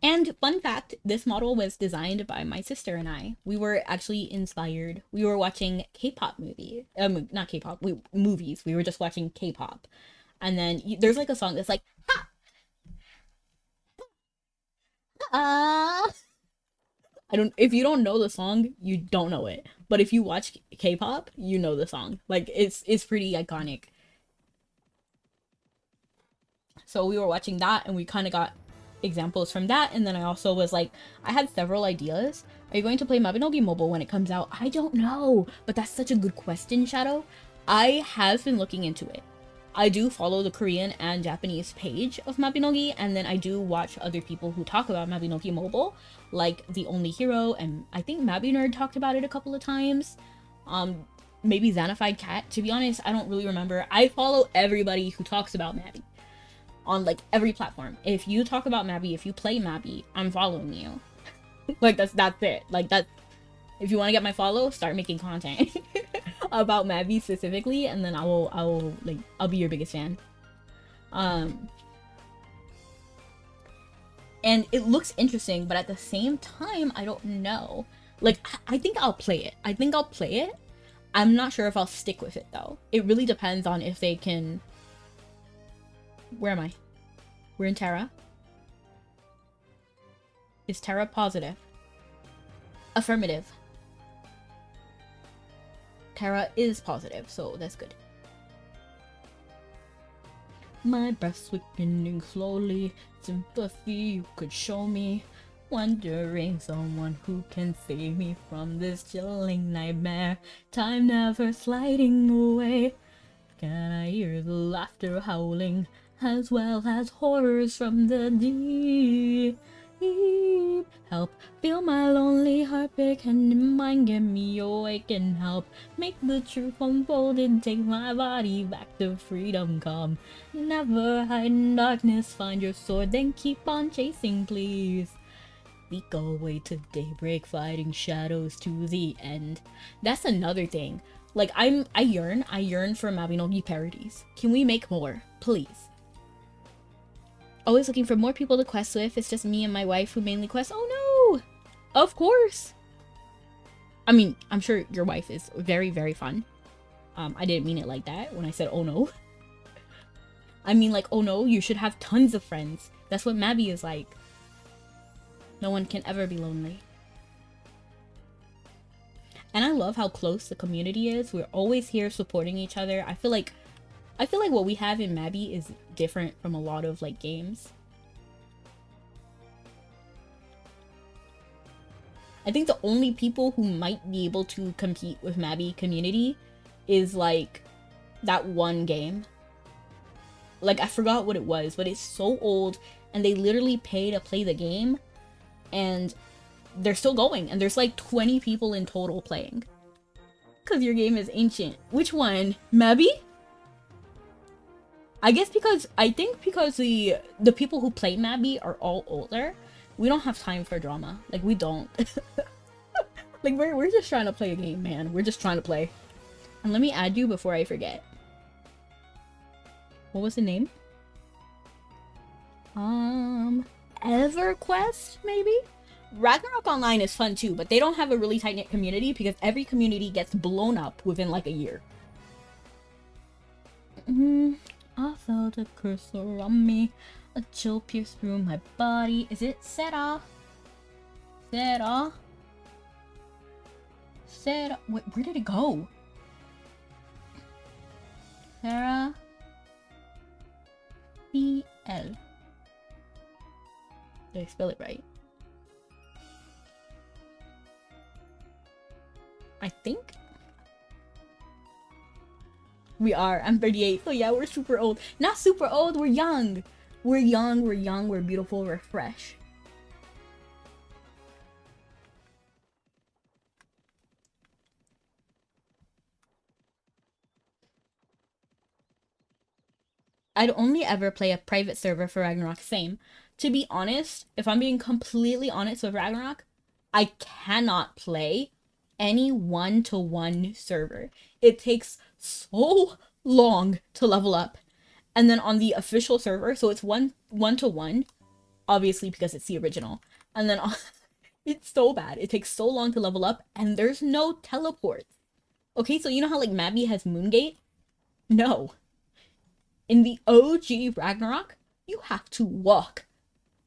A: And fun fact, this model was designed by my sister and I. We were actually inspired. We were watching K-pop movies. Not K-pop, movies. We were just watching K-pop. And then there's like a song that's like, ha! If you don't know the song, you don't know it. But if you watch K-pop, you know the song. Like, it's pretty iconic. So we were watching that and we kind of got examples from that. And then I also was like, I had several ideas. Are you going to play Mabinogi Mobile when it comes out? I don't know, but that's such a good question, Shadow. I have been looking into it. I do follow the Korean and Japanese page of Mabinogi, and then I do watch other people who talk about Mabinogi Mobile, like The Only Hero, and I think Mabinerd talked about it a couple of times. Maybe Xanified Cat. To be honest, I don't really remember. I follow everybody who talks about Mabi on like every platform. If you talk about Mabi, if you play Mabi, I'm following you. Like that's it. Like that. If you want to get my follow, start making content about Mabi specifically, and then I'll be your biggest fan. And it looks interesting, but at the same time, I don't know. Like, I think I'll play it. I'm not sure if I'll stick with it though. It really depends on if they can. Where am I? We're in Terra. Is Terra positive? Affirmative. Terra is positive, so that's good. My breath's weakening slowly, sympathy you could show me, wondering someone who can save me from this chilling nightmare. Time never sliding away. Can I hear the laughter howling, as well as horrors from the deep? Help, feel my lonely heartbeat, and mine get me awake and help. Make the truth unfold and take my body back to freedom come. Never hide in darkness, find your sword, then keep on chasing, please. Seek away to daybreak, fighting shadows to the end. That's another thing. Like, I yearn for Mabinogi parodies. Can we make more, please? Always looking for more people to quest with. It's just me and my wife who mainly quest. Oh no! Of course! I mean, I'm sure your wife is very, very fun. I didn't mean it like that when I said oh no. I mean like, oh no, you should have tons of friends. That's what Mabi is like. No one can ever be lonely. And I love how close the community is. We're always here supporting each other. I feel like I feel like what we have in Mabi is different from a lot of like games. I think the only people who might be able to compete with Mabi community is like that one game. Like I forgot what it was, but it's so old and they literally pay to play the game and they're still going and there's like 20 people in total playing. Cause your game is ancient. Which one? Mabi? I guess because the people who play Mabi are all older. We don't have time for drama. Like we don't. Like we're just trying to play a game, man. We're just trying to play. And let me add you before I forget. What was the name? EverQuest, maybe? Ragnarok Online is fun too, but they don't have a really tight-knit community because every community gets blown up within like a year. I felt a cursor on me. A chill pierced through my body. Is it Sarah? Sarah? Sarah? Wait, where did it go? Sarah? B-L. Did I spell it right? I think? We are. I'm 38. So yeah, we're super old. Not super old, we're young. We're young, we're beautiful, we're fresh. I'd only ever play a private server for Ragnarok, same. To be honest, if I'm being completely honest with Ragnarok, I cannot play any one-to-one server. It takes so long to level up. And then on the official server, so it's one-to-one, obviously because it's the original. And then it's so bad. It takes so long to level up and there's no teleports. Okay, so you know how like Mabi has Moongate? No. In the OG Ragnarok, you have to walk.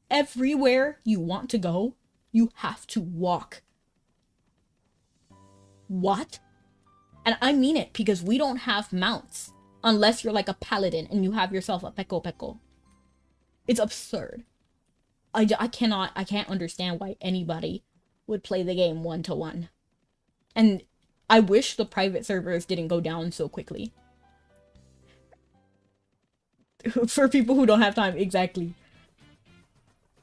A: Everywhere you want to go, you have to walk. What? And I mean it because we don't have mounts. Unless you're like a paladin and you have yourself a Peko Peko. It's absurd. I can't understand why anybody would play the game one-to-one. And I wish the private servers didn't go down so quickly. For people who don't have time, exactly.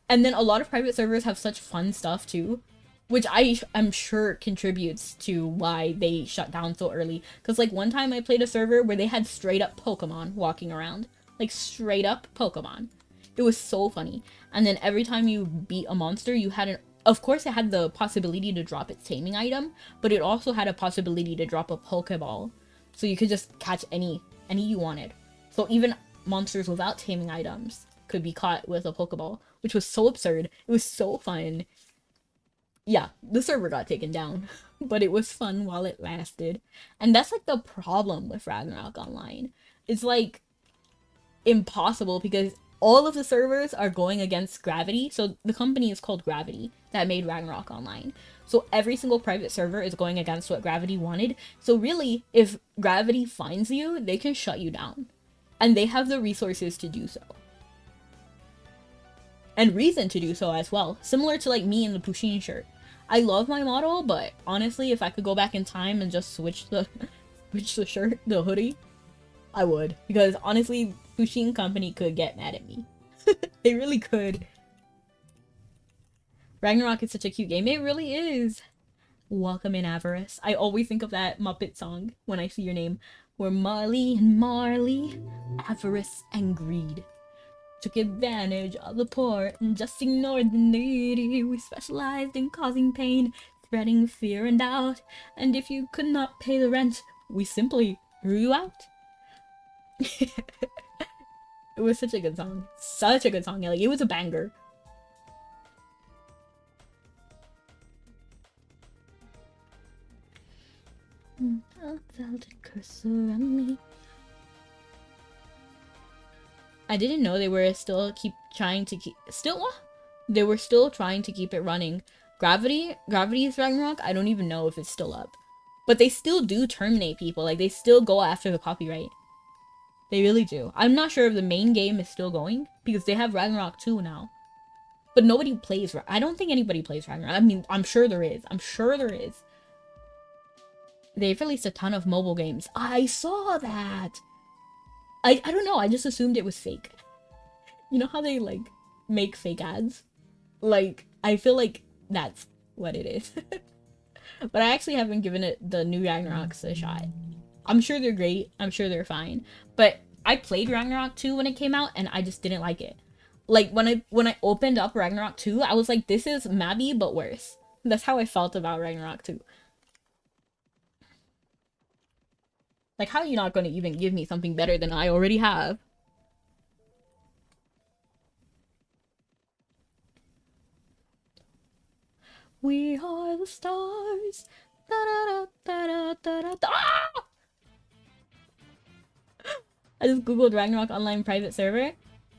A: And then a lot of private servers have such fun stuff too, which I'm sure contributes to why they shut down so early. Because like one time I played a server where they had straight up Pokemon walking around. Like straight up Pokemon. It was so funny. And then every time you beat a monster, you had of course it had the possibility to drop its taming item, but it also had a possibility to drop a Pokeball. So you could just catch any you wanted. So even monsters without taming items could be caught with a Pokeball, which was so absurd. It was so fun. Yeah, the server got taken down, but it was fun while it lasted. And that's like the problem with Ragnarok Online. It's like impossible because all of the servers are going against Gravity. So the company is called Gravity that made Ragnarok Online. So every single private server is going against what Gravity wanted. So really, if Gravity finds you, they can shut you down. And they have the resources to do so. And reason to do so as well. Similar to like me in the Pusheen shirt. I love my model, but honestly, if I could go back in time and just switch the shirt, the hoodie, I would. Because honestly, Pusheen Company could get mad at me. They really could. Ragnarok is such a cute game. It really is. Welcome in, Avarice. I always think of that Muppet song when I see your name. Where Marley and Marley, avarice and greed, took advantage of the poor and just ignored the needy. We specialized in causing pain, spreading fear and doubt. And if you could not pay the rent, we simply threw you out. It was such a good song. Such a good song. Like, it was a banger. I felt a cursor on me. I didn't know they were still trying to keep it running. Gravity's Ragnarok, I don't even know if it's still up. But they still do terminate people. Like, they still go after the copyright. They really do. I'm not sure if the main game is still going because they have Ragnarok 2 now. But nobody plays. I don't think anybody plays Ragnarok. I mean, I'm sure there is. I'm sure there is. They've released a ton of mobile games. I saw that. I don't know. I just assumed it was fake. You know how they like make fake ads? Like, I feel like that's what it is. But I actually haven't given it the new Ragnaroks a shot. I'm sure they're great. I'm sure they're fine. But I played Ragnarok 2 when it came out and I just didn't like it. Like when I opened up Ragnarok 2, I was like, this is Mabi but worse. That's how I felt about Ragnarok 2. Like, how are you not going to even give me something better than I already have? We are the stars. Da da da da da da da. Ah! I just googled Ragnarok online private server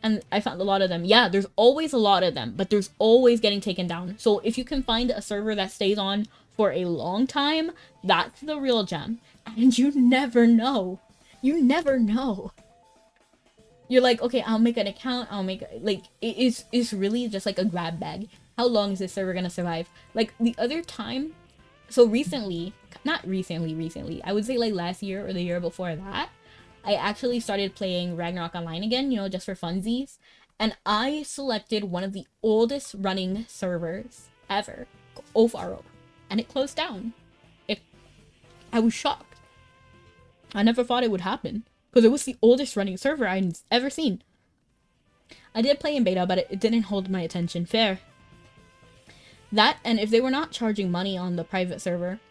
A: and I found a lot of them. Yeah, there's always a lot of them, but there's always getting taken down. So if you can find a server that stays on for a long time, that's the real gem. And you never know. You never know. You're like, okay, I'll make an account. I'll make like it's really just like a grab bag. How long is this server gonna survive? Like the other time, so recently, not recently, I would say like last year or the year before that, I actually started playing Ragnarok Online again, you know, just for funsies. And I selected one of the oldest running servers ever, Ofaro, and it closed down. I was shocked. I never thought it would happen because it was the oldest running server I'd ever seen. I did play in beta, but it didn't hold my attention. Fair. That, and if they were not charging money on the private server,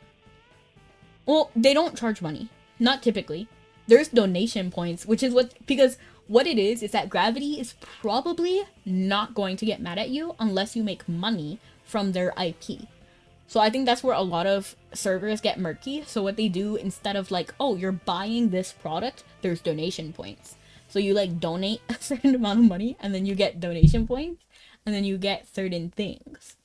A: well, they don't charge money. Not typically. There's donation points, which is because what it is that Gravity is probably not going to get mad at you unless you make money from their IP. So I think that's where a lot of servers get murky. So what they do, instead of like, oh, you're buying this product, there's donation points. So you like donate a certain amount of money and then you get donation points and then you get certain things.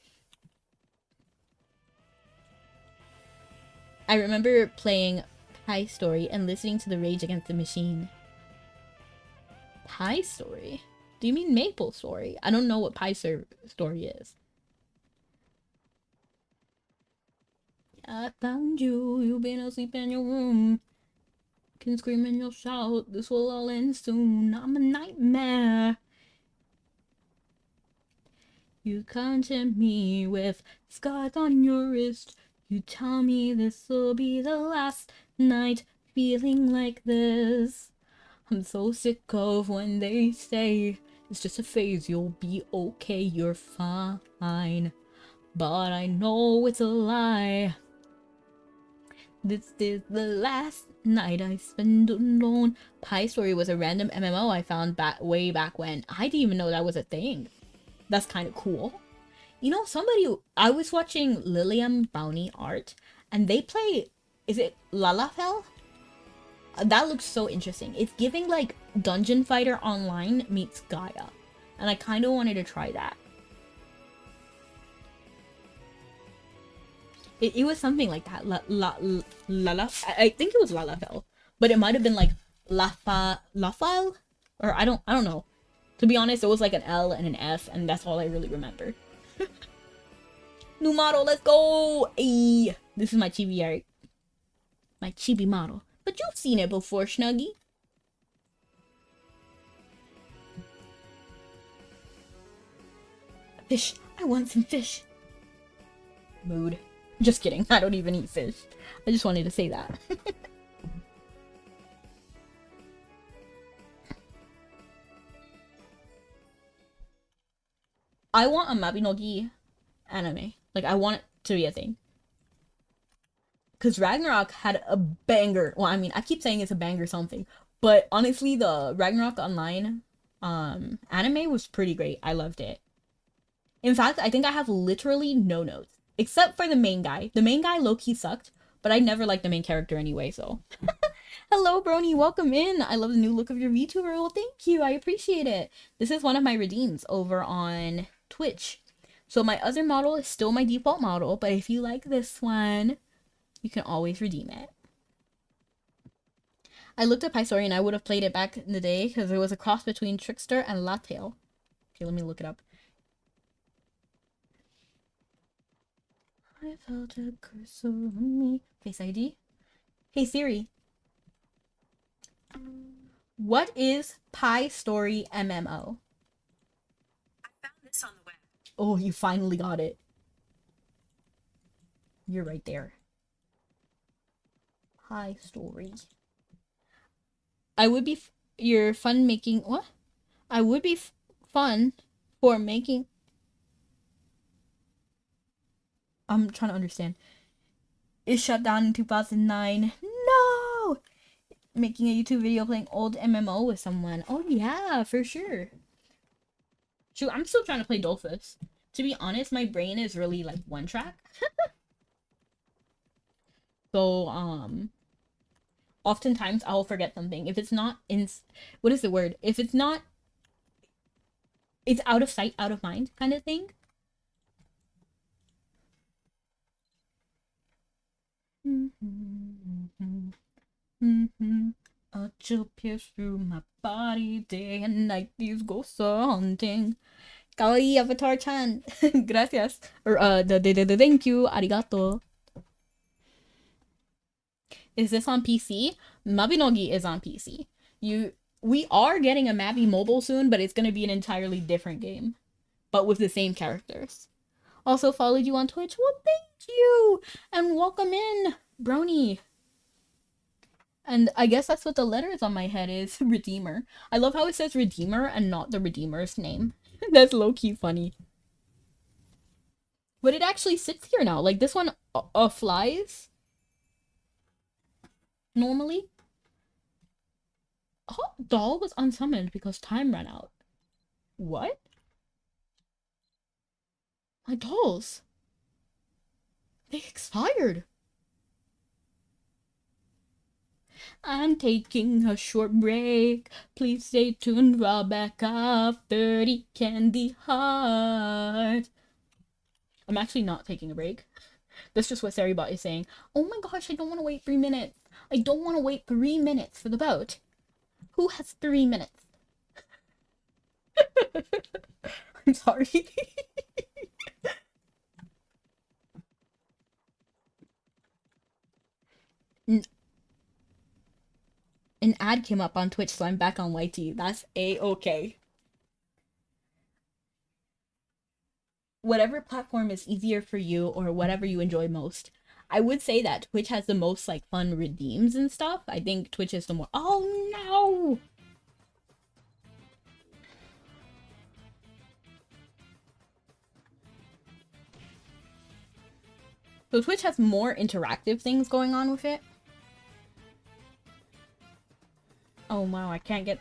A: I remember playing Pie Story and listening to the Rage Against the Machine. Pie Story? Do you mean Maple Story? I don't know what Pie Story is. I found you, you've been asleep in your room. Can scream and you'll shout, this will all end soon. I'm a nightmare. You come to me with scars on your wrist. You tell me this'll be the last night feeling like this. I'm so sick of when they say it's just a phase, you'll be okay, you're fine. But I know it's a lie. This is the last night I spend alone. Pie Story was a random MMO I found way back when. I didn't even know that was a thing. That's kind of cool. You know, I was watching Lilium Bounty Art, and they play, is it Lalafell? That looks so interesting. It's giving like Dungeon Fighter Online meets Gaia, and I kind of wanted to try that. It was something like that. I think it was Lalafell, but it might have been like Lafal, or I don't know. To be honest, it was like an L and an F, and that's all I really remember. New model, let's go! Ay, this is my chibi art. My chibi model. But you've seen it before, Snuggy. Fish. I want some fish. Mood. Just kidding. I don't even eat fish. I just wanted to say that. I want a Mabinogi anime. Like, I want it to be a thing. Because Ragnarok had a banger. Well, I mean, I keep saying it's a banger something. But honestly, the Ragnarok Online anime was pretty great. I loved it. In fact, I think I have literally no notes. Except for the main guy. The main guy low-key sucked. But I never liked the main character anyway, so. Hello, Brony. Welcome in. I love the new look of your VTuber. Well, thank you. I appreciate it. This is one of my redeems over on Twitch. So my other model is still my default model, but if you like this one, you can always redeem it. I looked up High Story and I would have played it back in the day because it was a cross between Trickster and Lattail. Okay, let me look it up. I felt a curse on me. Face ID. Hey Siri. What is Pie Story MMO?
B: I found this on the web.
A: Oh, you finally got it. You're right there. Pie Story. I would be your fun making what? I would be fun for making. I'm trying to understand. It shut down in 2009. No! Making a YouTube video playing old MMO with someone. Oh yeah, for sure. Shoot, I'm still trying to play Dolphus. To be honest, my brain is really like one track. So, oftentimes I'll forget something. If it's not in, what is the word? If it's not, it's out of sight, out of mind kind of thing. A chill pierce through my body day and night. These ghosts are haunting. Kawaii Avatar-chan. Gracias. Or, thank you. Arigato. Is this on PC? Mabinogi is on PC. We are getting a Mabi mobile soon, but it's going to be an entirely different game. But with the same characters. Also followed you on Twitch. Well, thank you! And welcome in, Brony. And I guess that's what the letters on my head is. Redeemer. I love how it says Redeemer and not the Redeemer's name. That's low-key funny. But it actually sits here now. Like, this one flies. Normally. Oh, doll was unsummoned because time ran out. What? My dolls. They expired. I'm taking a short break. Please stay tuned. I'll back up 30 candy heart. I'm actually not taking a break. That's just what Saribot is saying. Oh my gosh, I don't want to wait 3 minutes. I don't want to wait 3 minutes for the boat. Who has 3 minutes? I'm sorry. An ad came up on Twitch, so I'm back on YT. That's A-okay. Whatever platform is easier for you or whatever you enjoy most. I would say that Twitch has the most like fun redeems and stuff. I think Twitch is the more— oh no! So Twitch has more interactive things going on with it. Oh wow, I can't get—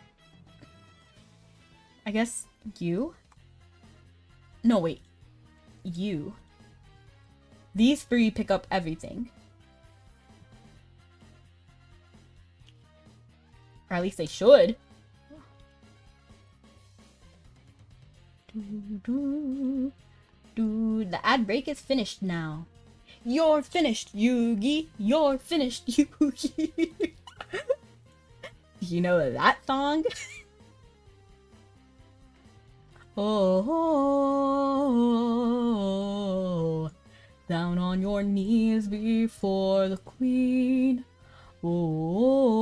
A: I guess you? No, wait. You. These three pick up everything. Or at least they should. The ad break is finished now. You're finished, Yugi. You're finished, Yugi. You know that song? Oh, down on your knees before the queen. Oh,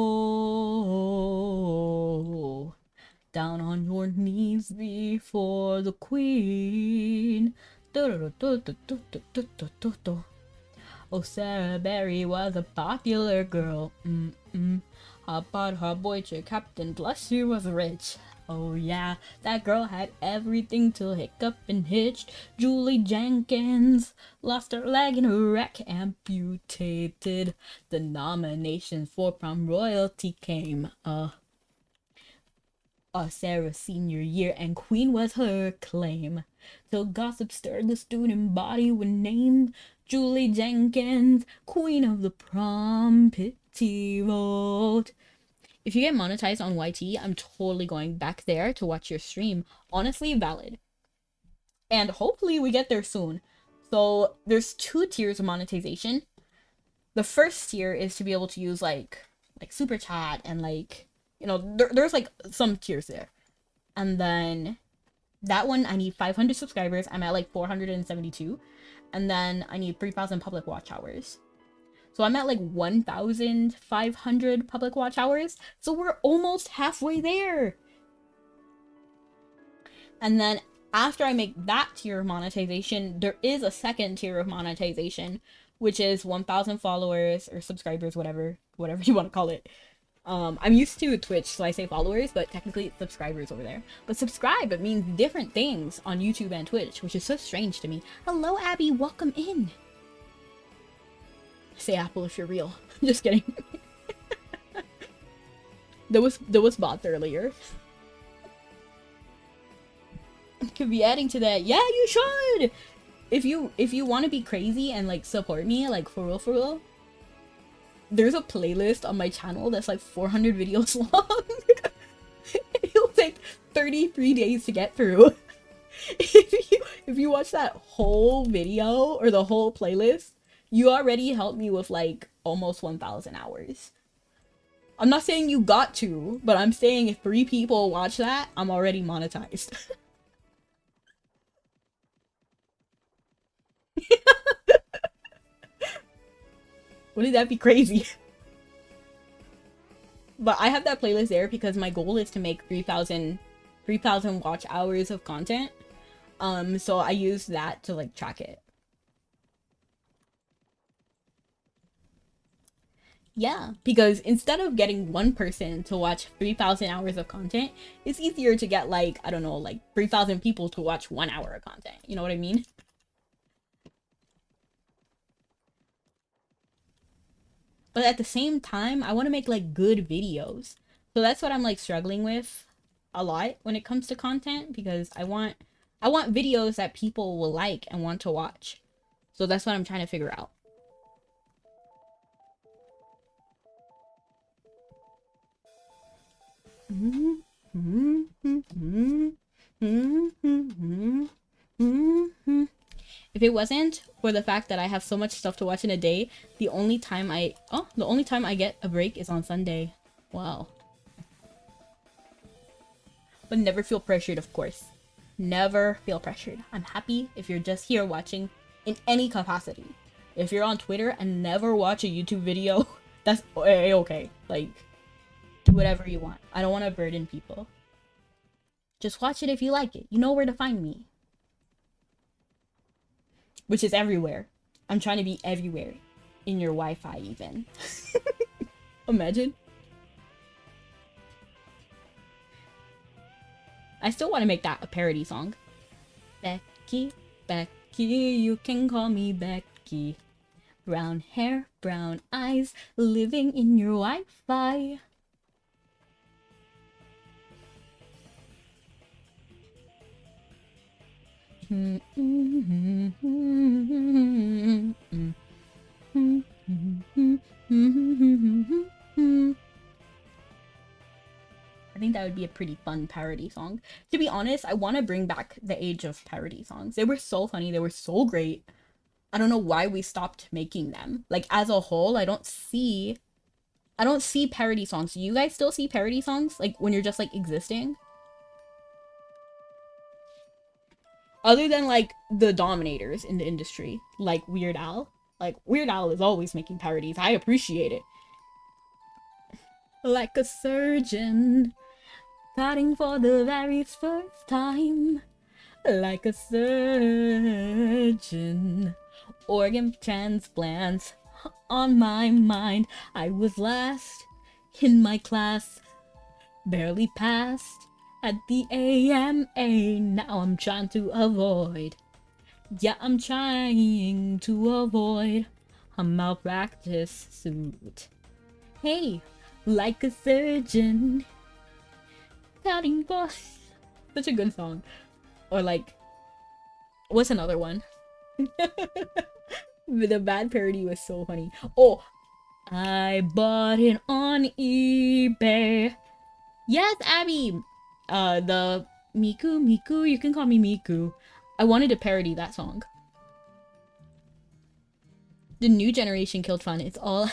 A: down on your knees before the queen. Oh, Sarah Berry was a popular girl. But her boy chick captain, plus she was rich. Oh yeah, that girl had everything till hiccup and hitched. Julie Jenkins lost her leg in a wreck, amputated. The nominations for prom royalty came. Sarah's senior year, and Queen was her claim. Till gossip stirred the student body with name Julie Jenkins, Queen of the Prom Pity Vote. If you get monetized on YT, I'm totally going back there to watch your stream. Honestly, valid. And hopefully we get there soon. So there's 2 tiers of monetization. The first tier is to be able to use like like super chat and like, you know, there's like some tiers there. And then that one I need 500 subscribers. I'm at like 472. And then I need 3,000 public watch hours. So I'm at like 1,500 public watch hours. So we're almost halfway there. And then after I make that tier of monetization, there is a second tier of monetization, which is 1,000 followers or subscribers, whatever you want to call it. I'm used to Twitch, so I say followers, but technically it's subscribers over there. But subscribe, it means different things on YouTube and Twitch, which is so strange to me. Hello, Abby, welcome in. Say Apple if you're real. Just kidding. there was bots earlier. Could be adding to that. Yeah, you should. If you want to be crazy and like support me, like for real, there's a playlist on my channel that's like 400 videos long. It'll take 33 days to get through. If you watch that whole video or the whole playlist, you already helped me with like almost 1,000 hours. I'm not saying you got to, but I'm saying if 3 people watch that, I'm already monetized. Wouldn't that be crazy? But I have that playlist there because my goal is to make 3,000 watch hours of content. So I use that to like track it. Yeah, because instead of getting one person to watch 3,000 hours of content, it's easier to get like, I don't know, like 3,000 people to watch 1 hour of content. You know what I mean? But at the same time, I want to make like good videos. So that's what I'm like struggling with a lot when it comes to content, because I want videos that people will like and want to watch. So that's what I'm trying to figure out. If it wasn't for the fact that I have so much stuff to watch in a day, the only time I get a break is on Sunday. Wow. But never feel pressured, of course. Never feel pressured. I'm happy if you're just here watching in any capacity. If you're on Twitter and never watch a YouTube video, that's okay. Like, do whatever you want. I don't want to burden people. Just watch it if you like it. You know where to find me. Which is everywhere. I'm trying to be everywhere. In your Wi-Fi even. Imagine. I still want to make that a parody song. Becky, Becky, you can call me Becky. Brown hair, brown eyes, living in your Wi-Fi. I think that would be a pretty fun parody song. To be honest, I want to bring back the age of parody songs. They were so funny. They were so great. I don't know why we stopped making them. Like, as a whole, I don't see parody songs. Do you guys still see parody songs? Like, when you're just, like, existing? Other than, like, the dominators in the industry. Like, Weird Al. Like, Weird Al is always making parodies. I appreciate it. Like a surgeon, cutting for the very first time. Like a surgeon, organ transplants on my mind. I was last in my class, barely passed at the AMA. Now I'm trying to avoid. Yeah, I'm trying to avoid a malpractice suit. Hey, like a surgeon, cutting for... Such a good song. Or like, what's another one? The bad parody was so funny. Oh, I bought it on eBay. Yes, Abby. The Miku, you can call me Miku. I wanted to parody that song. The new generation killed fun. It's all...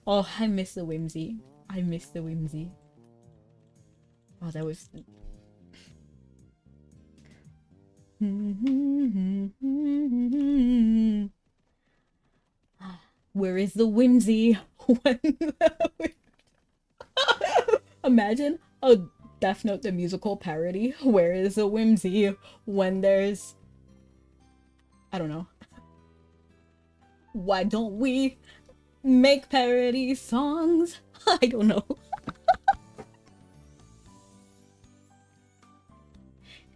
A: Oh, I miss the whimsy. I miss the whimsy. Oh, that was... Where is the whimsy? When imagine a Death Note the musical parody. Where is the whimsy when there's... I don't know. Why don't we make parody songs? I don't know.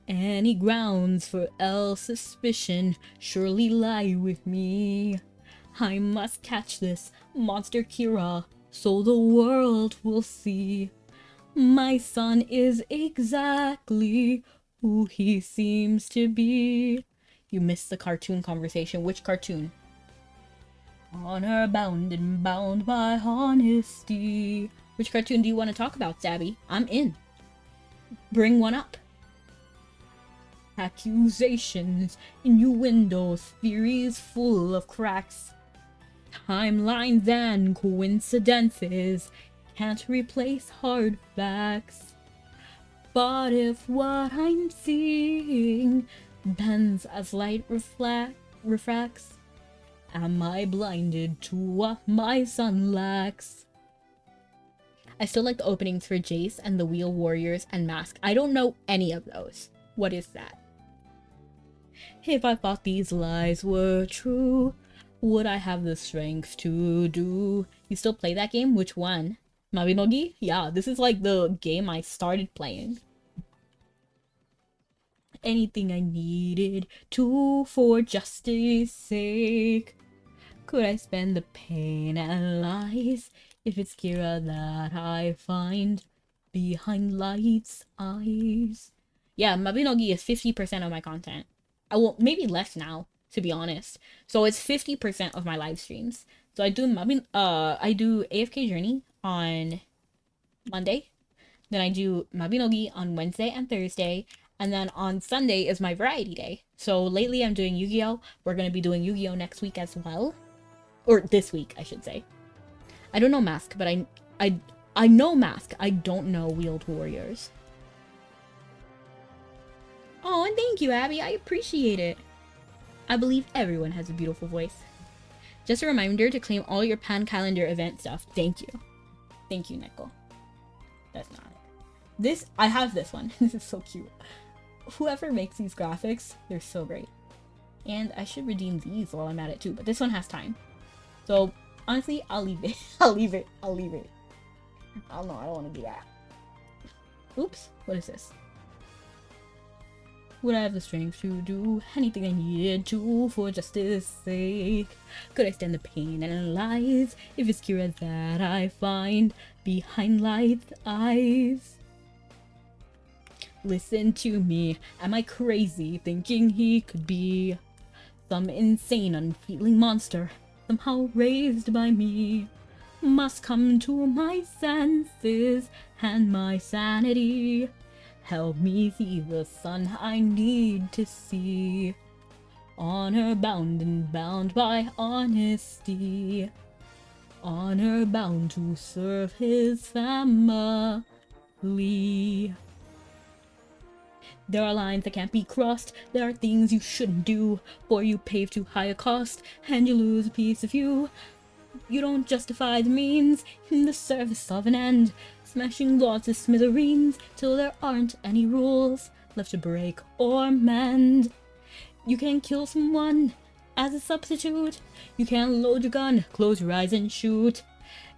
A: Any grounds for else suspicion surely lie with me. I must catch this monster Kira so the world will see. My son is exactly who he seems to be. You missed the cartoon conversation. Which cartoon? Honor bound and bound by honesty. Which cartoon do you want to talk about, Zabby? I'm in. Bring one up. Accusations, innuendos, theories full of cracks. Timelines and coincidences can't replace hard facts. But if what I'm seeing bends as light refracts, am I blinded to what my son lacks? I still like the openings for Jace and the Wheel Warriors and Mask. I don't know any of those. What is that? If I thought these lies were true, would I have the strength to do? You still play that game? Which one? Mabinogi? Yeah, this is like the game I started playing. Anything I needed to for justice sake. Could I spend the pain and lies if it's Kira that I find behind light's eyes? Yeah, Mabinogi is 50% of my content. I will maybe less now, to be honest. So it's 50% of my live streams. So I do AFK Journey on Monday. Then I do Mabinogi on Wednesday and Thursday. And then on Sunday is my variety day. So lately I'm doing Yu-Gi-Oh! We're going to be doing Yu-Gi-Oh! Next week as well. Or this week, I should say. I don't know Mask, but I know Mask. I don't know Wheeled Warriors. Oh, and thank you, Abby. I appreciate it. I believe everyone has a beautiful voice. Just a reminder to claim all your Pan Calendar event stuff. Thank you. Thank you, Nickel. That's not it. I have this one. This is so cute. Whoever makes these graphics, they're so great. And I should redeem these while I'm at it too, but this one has time. So, honestly, I'll leave it. I'll leave it. I don't know. I don't want to do that. Oops. What is this? Would I have the strength to do anything I needed to for justice sake? Could I stand the pain and lies if it's Kira that I find behind light's eyes? Listen to me. Am I crazy thinking he could be some insane, unfeeling monster somehow raised by me? Must come to my senses and my sanity. Help me see the sun I need to see. Honor bound and bound by honesty. Honor bound to serve his family. There are lines that can't be crossed. There are things you shouldn't do, for you pave too high a cost, and you lose a piece of you. You don't justify the means in the service of an end, smashing laws to smithereens till there aren't any rules left to break or mend. You can kill someone as a substitute. You can load your gun, close your eyes and shoot.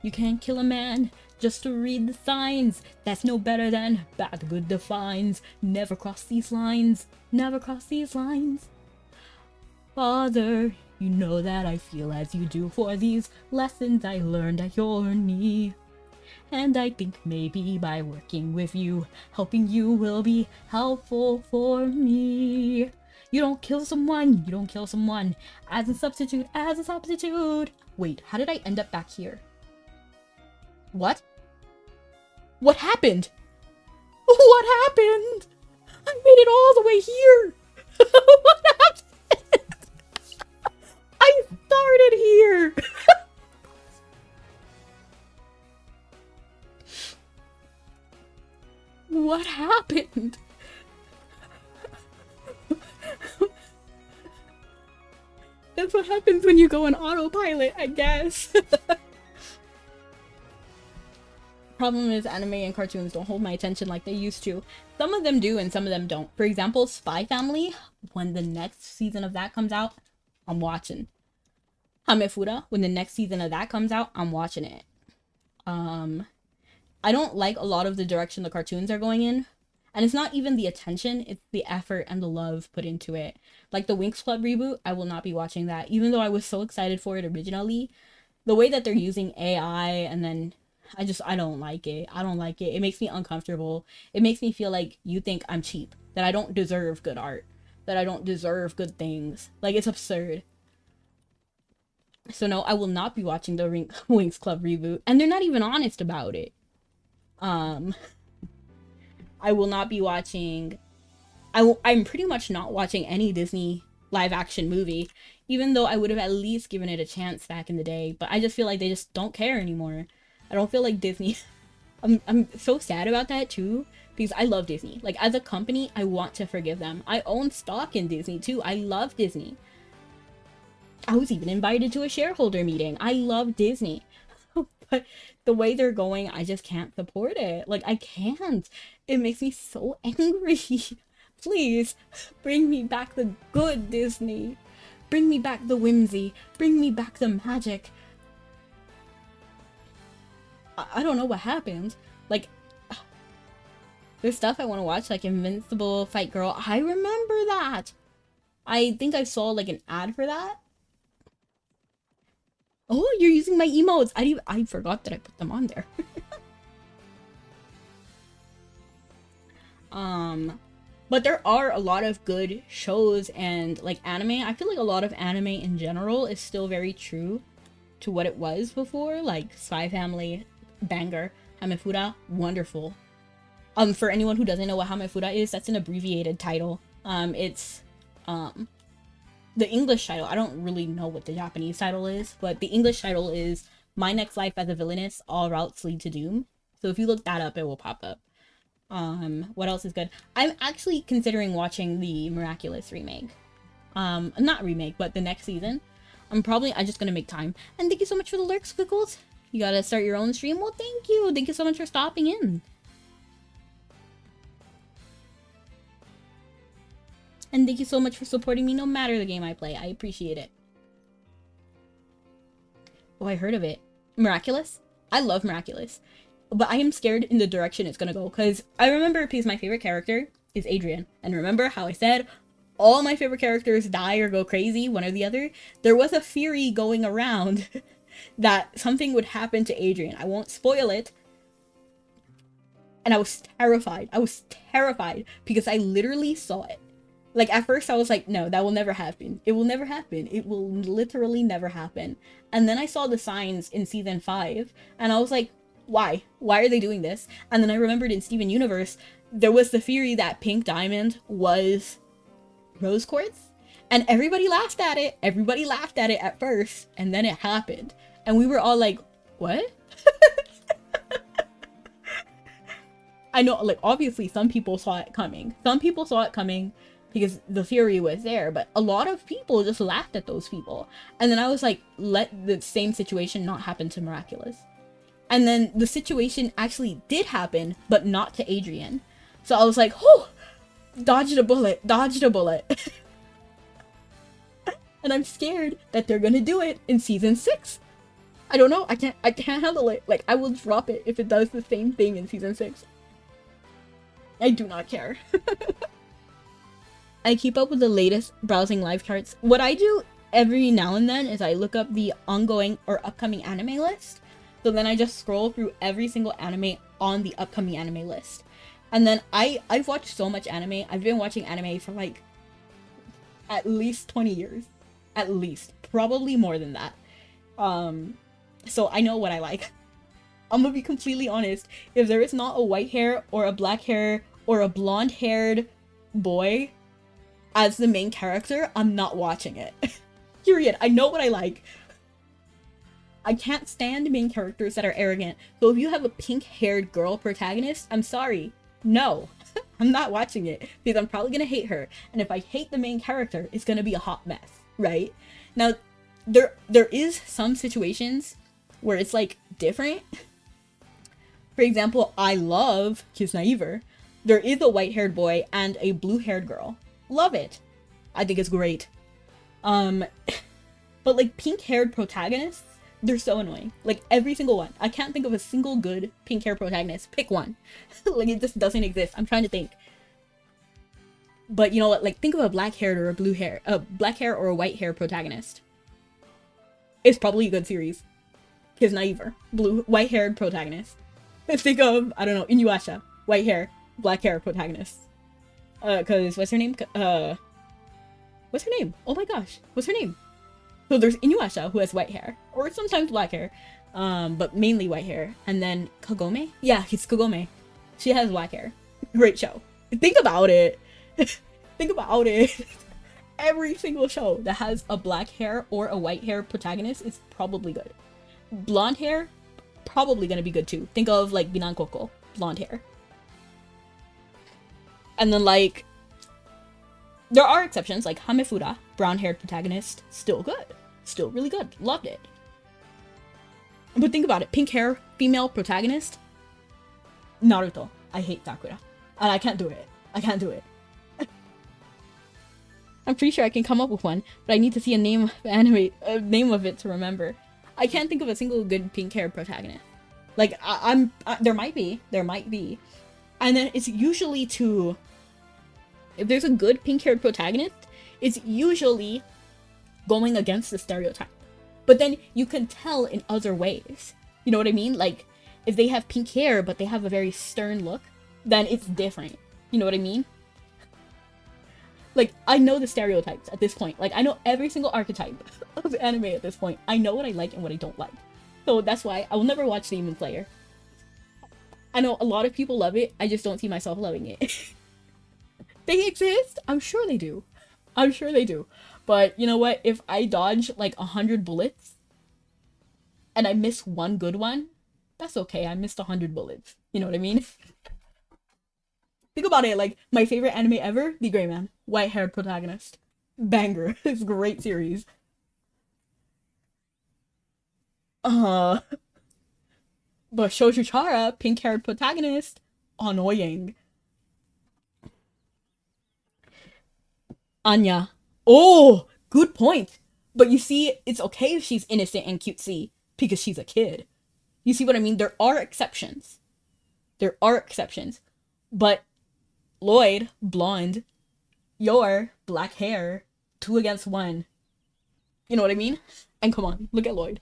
A: You can't kill a man just to read the signs. That's no better than bad good defines. Never cross these lines. Never cross these lines. Father, you know that I feel as you do for these lessons I learned at your knee. And I think maybe by working with you, helping you will be helpful for me. You don't kill someone, you don't kill someone. As a substitute, as a substitute. Wait, how did I end up back here? What? What happened? What happened? I made it all the way here. What happened? I started here. What happened? That's what happens when you go on autopilot, I guess. Problem is, anime and cartoons don't hold my attention like they used to. Some of them do and some of them don't. For example, Spy Family, when the next season of that comes out, I'm watching. Hamefura, when the next season of that comes out, I'm watching it. I don't like a lot of the direction the cartoons are going in. And it's not even the attention, it's the effort and the love put into it. Like the Winx Club reboot, I will not be watching that. Even though I was so excited for it originally, the way that they're using AI and then I don't like it. I don't like it. It makes me uncomfortable. It makes me feel like you think I'm cheap, that I don't deserve good art, that I don't deserve good things. Like, it's absurd. So no, I will not be watching the Winx Club reboot. And they're not even honest about it. I will not be watching... I'm pretty much not watching any Disney live action movie, even though I would have at least given it a chance back in the day. But I just feel like they just don't care anymore. I don't feel like Disney... I'm so sad about that too, because I love Disney. Like, as a company, I want to forgive them. I own stock in Disney too. I love Disney. I was even invited to a shareholder meeting. I love Disney. But the way they're going, I just can't support it. Like, I can't. It makes me so angry. Please, bring me back the good Disney. Bring me back the whimsy. Bring me back the magic. I don't know what happened. Like, there's stuff I want to watch, like Invincible, Fight Girl. I remember that. I think I saw, like, an ad for that. Oh, you're using my emotes. I forgot that I put them on there. But there are a lot of good shows and, like, anime. I feel like a lot of anime in general is still very true to what it was before. Like, Spy Family, banger. Hamefura, wonderful. For anyone who doesn't know what Hamefura is, that's an abbreviated title. It's, the English title, I don't really know what the Japanese title is, but the English title is My Next Life as a Villainess, All Routes Lead to Doom. So if you look that up, it will pop up. What else is good? I'm actually considering watching the Miraculous remake. Not remake, but the next season. I'm just gonna make time. And thank you so much for the lurks, Quickles. You gotta start your own stream? Well, thank you. Thank you so much for stopping in. And thank you so much for supporting me no matter the game I play. I appreciate it. Oh, I heard of it. Miraculous? I love Miraculous. But I am scared in the direction it's gonna go. Because I remember, because my favorite character is Adrian. And remember how I said all my favorite characters die or go crazy, one or the other? There was a theory going around that something would happen to Adrian. I won't spoil it. And I was terrified. I was terrified because I literally saw it. Like, at first I was like, no, that will never happen. It will never happen. It will literally never happen. And then I saw the signs in season 5, and I was like, why? Why are they doing this? And then I remembered in Steven Universe, there was the theory that Pink Diamond was Rose Quartz, and everybody laughed at it. Everybody laughed at it at first, and then it happened. And we were all like, what? I know, like, obviously some people saw it coming. Some people saw it coming because the theory was there, but a lot of people just laughed at those people. And then I was like, let the same situation not happen to Miraculous. And then the situation actually did happen, but not to Adrian. So I was like, oh, dodged a bullet, dodged a bullet. And I'm scared that they're gonna do it in season 6. I don't know, I can't handle it. Like, I will drop it if it does the same thing in season 6. I do not care. I keep up with the latest browsing live charts. What I do every now and then is I look up the ongoing or upcoming anime list. So then I just scroll through every single anime on the upcoming anime list. And then I've watched so much anime. I've been watching anime for like at least 20 years. At least. Probably more than that. So I know what I like. I'm gonna be completely honest. If there is not a white hair or a black hair or a blonde haired boy as the main character, I'm not watching it. Period. I know what I like. I can't stand main characters that are arrogant. So if you have a pink haired girl protagonist, I'm sorry. No, I'm not watching it because I'm probably gonna hate her. And if I hate the main character, it's gonna be a hot mess, right? Now, there is some situations where it's like different. For example, I love Kisnaiver. There is a white-haired boy and a blue-haired girl. Love it. I think it's great. But like pink-haired protagonists, they're so annoying. Like every single one. I can't think of a single good pink-haired protagonist. Pick one. Like it just doesn't exist. I'm trying to think. But you know what? Like think of a black-haired or a black hair or a white-haired protagonist. It's probably a good series. Kisnaiver, white-haired protagonist. Think of, I don't know, Inuyasha, white hair, black hair protagonist. Cause what's her name? What's her name? Oh my gosh, what's her name? So there's Inuyasha who has white hair, or sometimes black hair, but mainly white hair. And then Kagome? Yeah, it's Kagome. She has black hair. Great show. Think about it. Think about it. Every single show that has a black hair or a white hair protagonist is probably good. Blonde hair, probably gonna be good too. Think of like Binankoko, blonde hair. And then like, there are exceptions like Hamefura, brown haired protagonist, still good. Still really good. Loved it. But think about it, pink hair, female protagonist, Naruto. I hate Sakura. And I can't do it. I can't do it. I'm pretty sure I can come up with one, but I need to see a name of it to remember. I can't think of a single good pink-haired protagonist. Like, there might be. And then it's usually if there's a good pink-haired protagonist, it's usually going against the stereotype. But then you can tell in other ways. You know what I mean? Like, if they have pink hair, but they have a very stern look, then it's different. You know what I mean? Like, I know the stereotypes at this point. Like, I know every single archetype of anime at this point. I know what I like and what I don't like. So that's why I will never watch Demon Slayer. I know a lot of people love it. I just don't see myself loving it. They exist. I'm sure they do. I'm sure they do. But you know what? If I dodge like 100 bullets and I miss one good one, that's okay. I missed 100 bullets. You know what I mean? Think about it, like, my favorite anime ever, The Gray Man. White-haired protagonist. Banger. It's a great series. But Shoujo Chara, pink-haired protagonist, annoying. Anya. Oh, good point. But you see, it's okay if she's innocent and cutesy, because she's a kid. You see what I mean? There are exceptions. There are exceptions. But Lloyd, blonde, your black hair, 2 against 1. You know what I mean? And come on, look at Lloyd.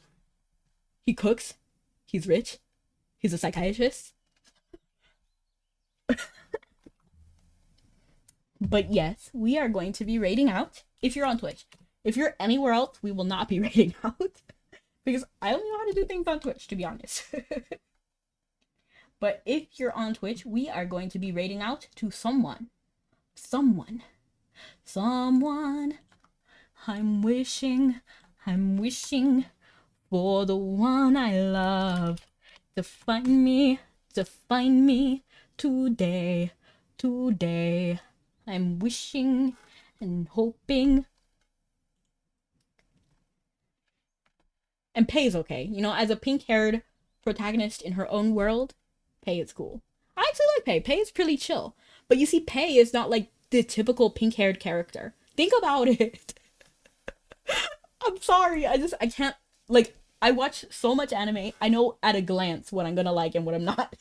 A: He cooks. He's rich. He's a psychiatrist. But yes, we are going to be rating out if you're on Twitch. If you're anywhere else, we will not be rating out. Because I only know how to do things on Twitch, to be honest. But if you're on Twitch, we are going to be rating out to someone. Someone. I'm wishing for the one I love to find me today. I'm wishing and hoping. And Pei's okay. You know, as a pink-haired protagonist in her own world, Pei is cool. I actually like Pei. Pei is pretty chill. But you see, Pei is not like the typical pink-haired character. Think about it. I'm sorry. I can't, like, I watch so much anime. I know at a glance what I'm gonna like and what I'm not.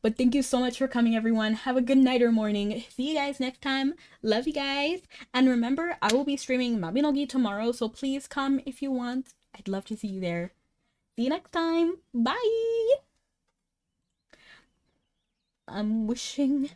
A: But thank you so much for coming, everyone. Have a good night or morning. See you guys next time. Love you guys. And remember, I will be streaming Mabinogi tomorrow, so please come if you want. I'd love to see you there. See you next time. Bye. I'm wishing